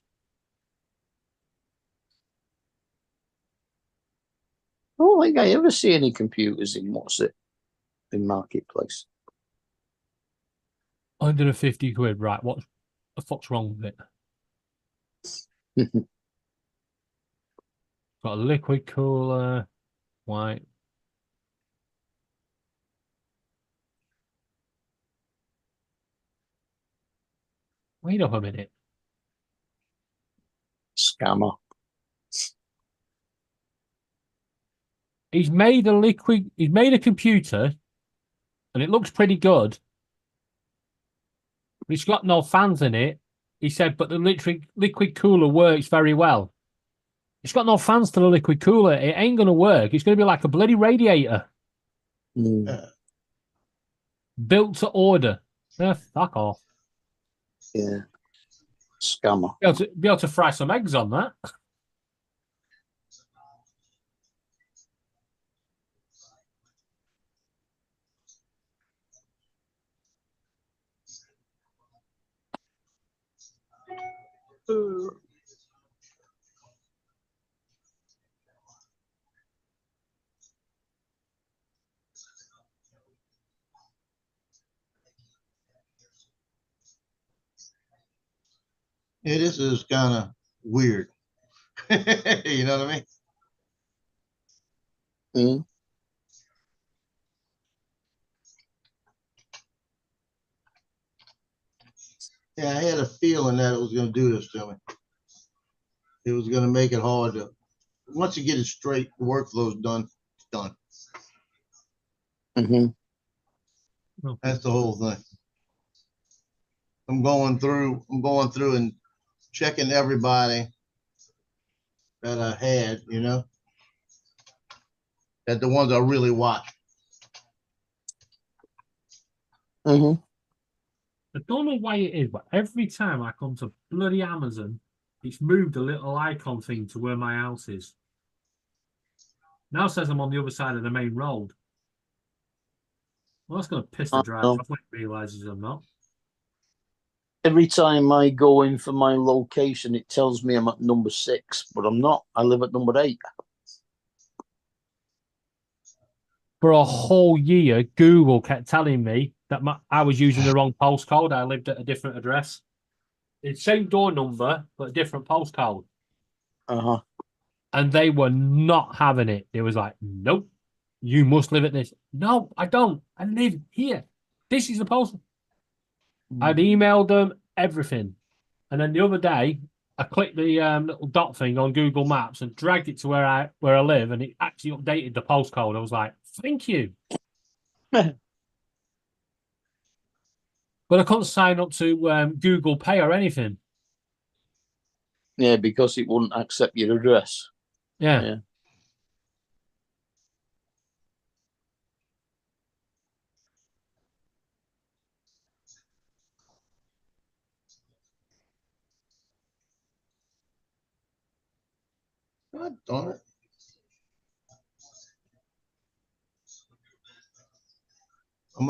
I don't think I ever see any computers in in Marketplace. 150 quid, right? What the fuck's wrong with it? Got a liquid cooler, white. Wait up a minute. Scammer. He's made a computer and it looks pretty good. But it's got no fans in it. He said, but the liquid cooler works very well. It's got no fans to the liquid cooler. It ain't going to work. It's going to be like a bloody radiator. Built to order. Fuck off. Yeah. Scammer. Be able to fry some eggs on that. Yeah, this is kind of weird. You know what I mean? Mm. Yeah, I had a feeling that it was going to do this to me. It was going to make it hard to, once you get it straight, the workflow's done, it's done. Mm-hmm. That's the whole thing. I'm going through and checking everybody that I had, you know, that the ones I really watch. Mm-hmm. I don't know why it is, but every time I come to bloody Amazon, it's moved a little icon thing to where my house is. Now it says I'm on the other side of the main road. Well, that's going to piss the driver off when he realizes I'm not. Every time I go in for my location, it tells me I'm at number 6, but I'm not. I live at number 8. For a whole year, Google kept telling me that I was using the wrong postcode. I lived at a different address. It's same door number, but a different postcode. Uh-huh. And they were not having it. It was like, nope, you must live at this. No, I don't. I live here. This is the post. I'd emailed them everything. And then the other day, I clicked the little dot thing on Google Maps and dragged it to where I live, and it actually updated the postcode. I was like, thank you. But I couldn't sign up to Google Pay or anything. Yeah, because it wouldn't accept your address. Yeah. Yeah. God darn it.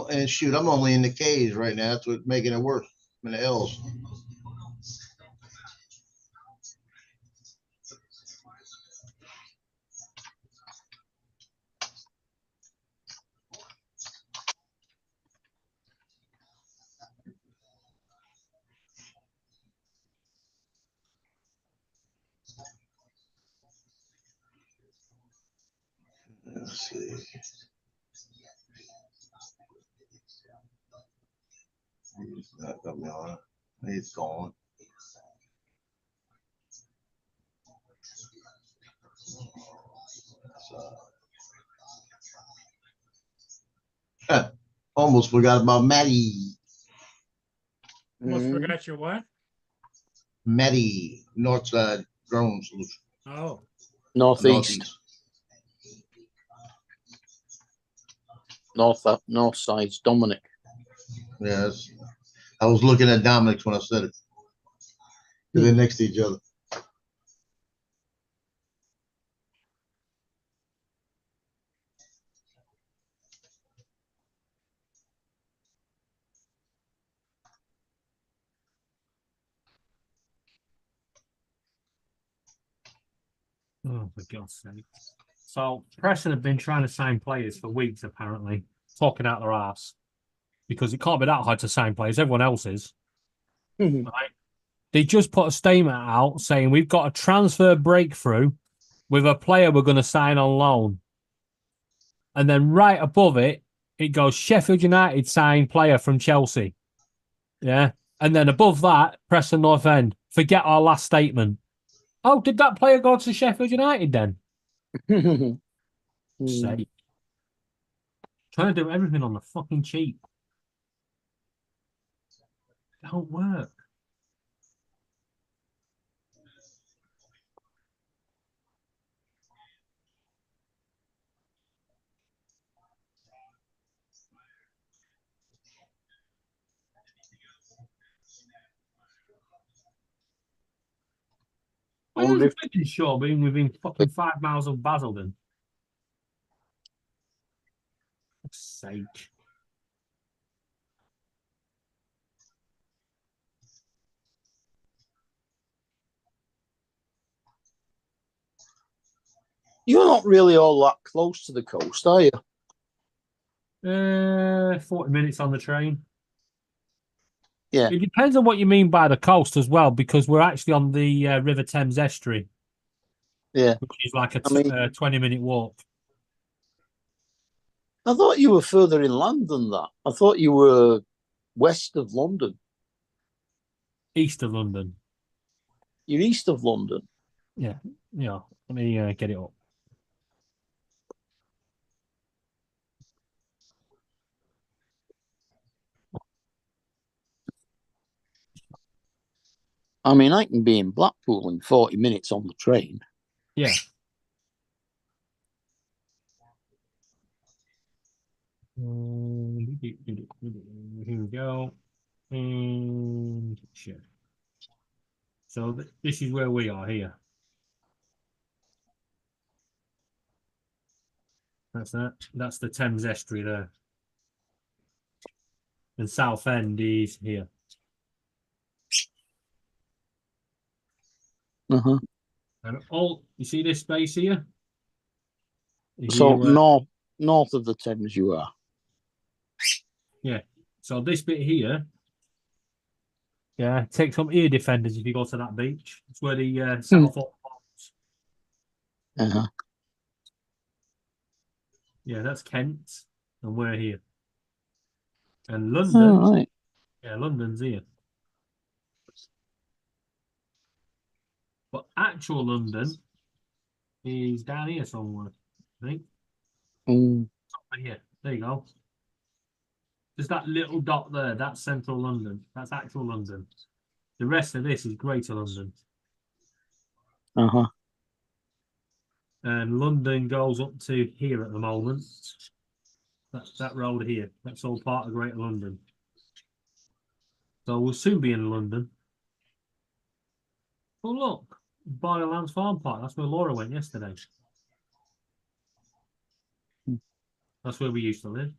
And shoot, I'm only in the K's right now. That's what's making it worse. I'm in the L's. Let's see. He's not coming on. He's gone. Almost forgot about Maddie. Almost Mhm. forgot your what? Maddie, Northside Drone Solution. Oh, Northeast. North side's Dominic. Yes. I was looking at Dominic's when I said it. They're next to each other. Oh, for God's sake. So Preston have been trying to sign players for weeks, apparently, talking out their ass. Because it can't be that hard to sign players, everyone else is. Mhm. Right? They just put a statement out saying we've got a transfer breakthrough with a player we're going to sign on loan. And then right above it, it goes Sheffield United signed player from Chelsea. Yeah. And then above that, Preston North End. Forget our last statement. Oh, did that player go to Sheffield United then? Sake. Trying to do everything on the fucking cheap. Don't work. Why Wonder does if- Wigan Shaw being within fucking 5 miles of Basildon? For sake. You're not really all that close to the coast, are you? 40 minutes on the train. Yeah. It depends on what you mean by the coast as well, because we're actually on the River Thames estuary. Yeah. Which is like a 20-minute walk. I thought you were further inland than that. I thought you were west of London. East of London. You're east of London. Yeah. Yeah. Let me get it up. I mean, I can be in Blackpool in 40 minutes on the train. Yeah. Here we go. And shit. So this is where we are here. That's that. That's the Thames estuary there. And Southend is here. Uh-huh. And all you see this space here? So north of the Thames you are. Yeah. So this bit here, yeah, take some ear defenders if you go to that beach. It's where the Southall. Uh-huh. Yeah, that's Kent, and we're here. And London, Oh, right. yeah, London's here. But actual London is down here somewhere, I think. Mm. Over here. There you go. There's that little dot there. That's central London. That's actual London. The rest of this is Greater London. Uh-huh. And London goes up to here at the moment. That's that road here. That's all part of Greater London. So we'll soon be in London. Oh look, Barleylands Farm Park. That's where Laura went yesterday. That's where we used to live.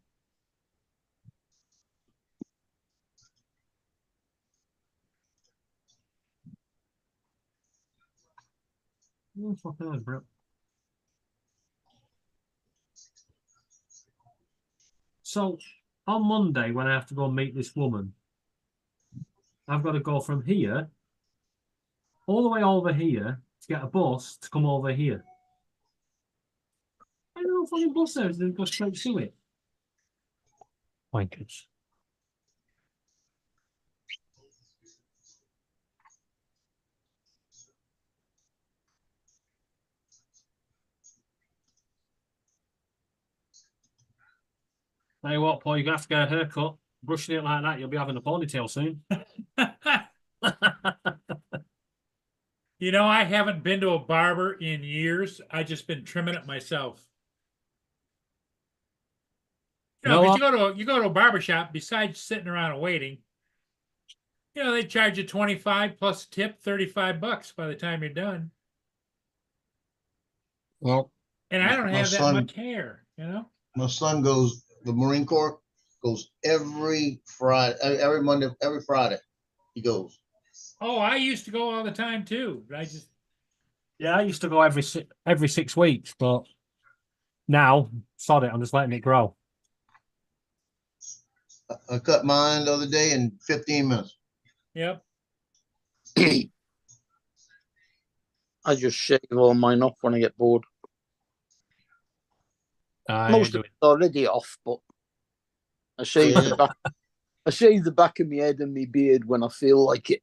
Oh, fucking hell, bro. So on Monday, when I have to go and meet this woman, I've got to go from here all the way over here to get a bus to come over here. I don't know fucking bus there, then go straight to it. Wankers. Tell you what, Paul, you're gonna have to get a haircut. Brushing it like that, you'll be having a ponytail soon. You know, I haven't been to a barber in years. I just been trimming it myself. You know, You know 'cause you go to a barber shop, besides sitting around and waiting, you know, they charge you 25 plus tip, $35 by the time you're done. Well, And I don't My have that son- much hair, you know? My son goes, the Marine Corps goes every Friday, every Monday, every Friday. He goes. Oh, I used to go all the time too. But I just yeah, I used to go every 6 weeks, but now, sod it, I'm just letting it grow. I cut mine the other day in 15 minutes. yep. I just shave all mine off when I get bored. Most of it's already off, but I shave the back. I shave the back of my head and my beard when I feel like it.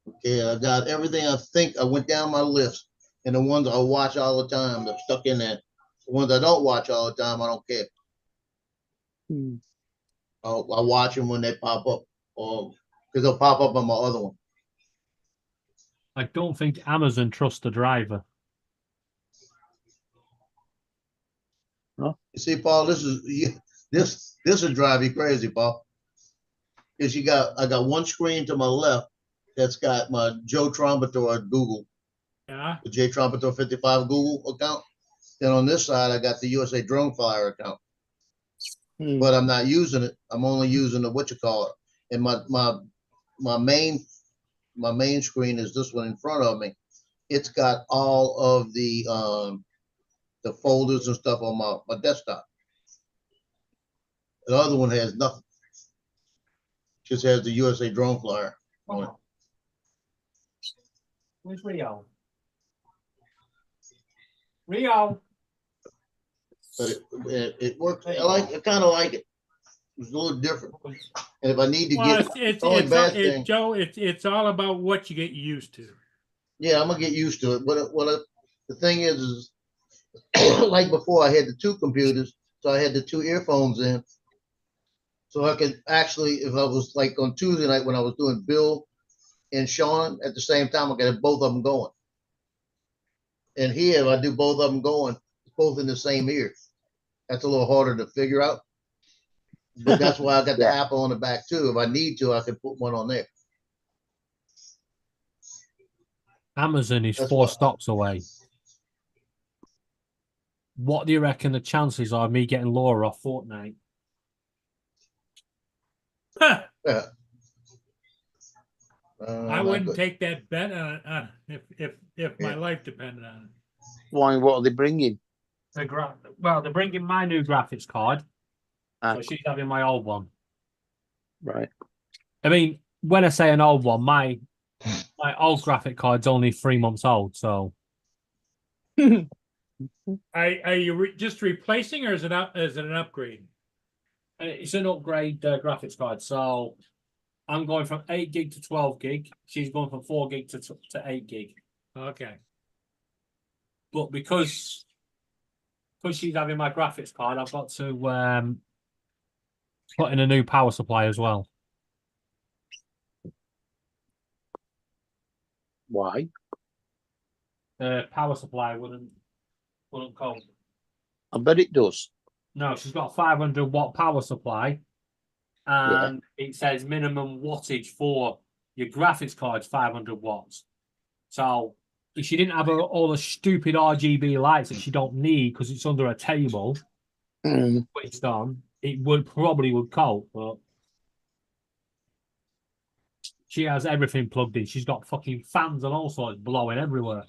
Okay, I got everything I think. I went down my list, and the ones I watch all the time, they're stuck in there. The ones I don't watch all the time, I don't care. I watch them when they pop up, or because they'll pop up on my other one. I don't think Amazon trusts the driver. You see, Paul, this will drive you crazy, Paul. Because I got one screen to my left that's got my Joe Trombator at Google, Yeah. the J Trombator 55 Google account. Then on this side, I got the USA Drone Flyer account. But I'm not using it. I'm only using the whatchamacallit. And my main screen is this one in front of me. It's got all of the folders and stuff on my desktop. The other one has nothing. Just has the USA Drone Flyer on it. Where's Rio? Rio. But it works. I kind of like it. It's a little different. And if I need to Well, get Joe, it's all about what you get used to. yeah, I'm gonna get used to it. The thing is like before, I had the two computers, so I had the two earphones in, so I could actually, if I was like on Tuesday night when I was doing Bill and Sean at the same time, I could have both of them going. And here, if I do both of them going, it's both in the same ear. That's a little harder to figure out. But that's why I got the Apple on the back too. If I need to, I can put one on there. Amazon is That's 4 what- stops away. What do you reckon the chances are of me getting Laura off Fortnite? Huh. Yeah. I not wouldn't good. take that bet on if my life depended on it. Why? What are they bringing? Well, they're bringing my new graphics card, Ah, so she's having my old one. right. I mean, when I say an old one, my old graphic card's only 3 months old, so Are you just replacing, or is it an upgrade? it's an upgrade graphics card. So I'm going from 8 gig to 12 gig. She's going from 4 gig to 8 gig. Okay. But because because she's having my graphics card, I've got to put in a new power supply as well. Why? Power supply wouldn't cope. I bet it does. No, she's got a 500-watt power supply, and it says minimum wattage for your graphics card's 500 watts. So if she didn't have all the stupid RGB lights that she don't need because it's under a table, switched on, it would cope, but she has everything plugged in. She's got fucking fans and all sorts blowing everywhere.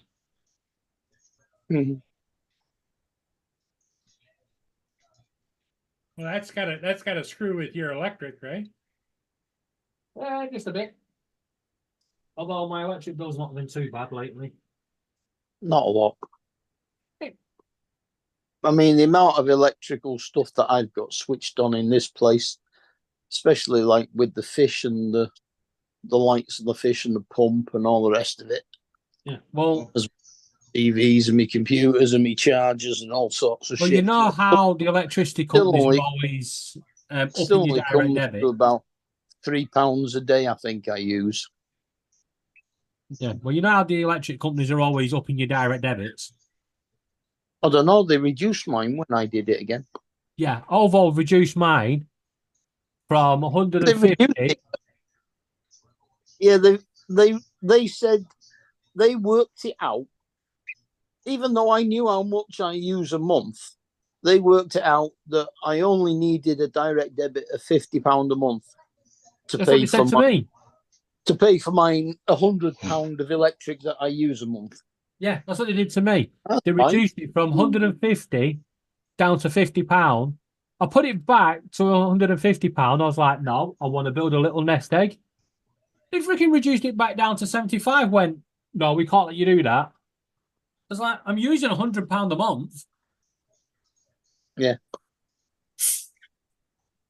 Mhm. Well, that's gotta screw with your electric, right? Just a bit. Although my electric bill's not been too bad lately. Not a lot. I mean, the amount of electrical stuff that I've got switched on in this place, especially like with the fish and the lights of the fish and the pump and all the rest of it. Yeah. Well, TVs and my computers and my chargers and all sorts of well, shit. you know how the electricity companies are always still upping your only direct comes debit. to about £3 a day, I think I use. Yeah. Well, you know how the electric companies are always upping your direct debits. I don't know. They reduced mine when I did it again. Yeah, Ovo reduced mine from 150. Yeah, they said they worked it out. Even though I knew how much I use a month, they worked it out that I only needed a direct debit of £50 a month to That's what pay they for said to me. to pay for my £100 of electric that I use a month. Yeah, that's what they did to me. That's They fine. reduced it from 150 down to £50. I put it back to £150. I was like, no, I want to build a little nest egg. They freaking reduced it back down to 75. Went, no, we can't let you do that. I was like, I'm using £100 a month. Yeah.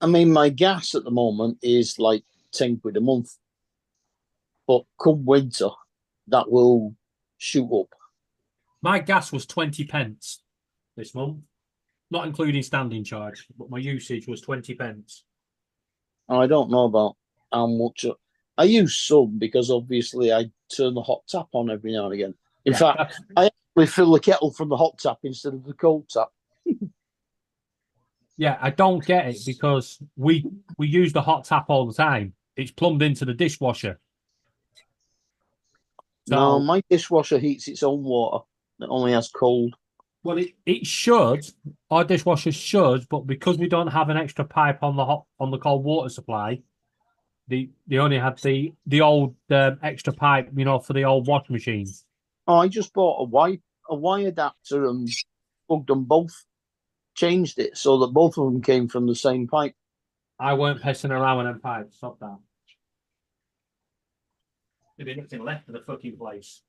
I mean, my gas at the moment is like 10 quid a month. But come winter, that will shoot up. My gas was 20 pence this month, not including standing charge, but my usage was 20 pence. I don't know about how much. I use some because obviously I turn the hot tap on every now and again. In fact, I actually fill the kettle from the hot tap instead of the cold tap. Yeah, I don't get it because we use the hot tap all the time. It's plumbed into the dishwasher. No, my dishwasher heats its own water. It only has cold. Well, it should. Our dishwasher should, but because we don't have an extra pipe on the cold water supply, they only have the old extra pipe, for the old wash machines. Oh, I just bought a Y adapter and plugged them both. Changed it so that both of them came from the same pipe. I weren't pissing around with them pipes. Stop that. There'd be nothing left of the fucking place.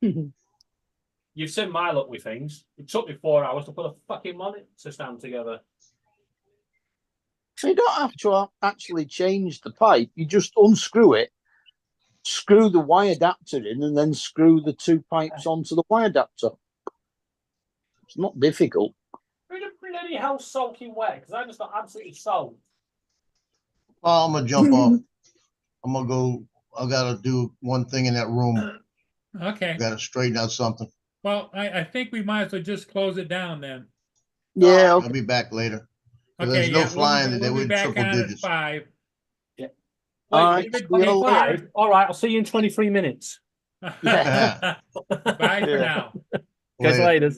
You've seen my luck with things. It took me 4 hours to put a fucking monitor stand together. You don't have to actually change the pipe. You just unscrew it, screw the Y adapter in, and then screw the two pipes onto the Y adapter. It's not difficult. Who the bloody hell soaking wet? Because I just got absolutely soaked. Well, I'm gonna jump off. I'm gonna go. I gotta do one thing in that room. Okay. Gotta straighten out something. Well, I think we might as well just close it down then. Yeah, I'll be back later. Okay, There's no yeah, flying we'll today. be We're back triple on at digits. 5. Yeah. All right. David, See you take later. care. All right, I'll see you in 23 minutes. Bye for now. Catch you later.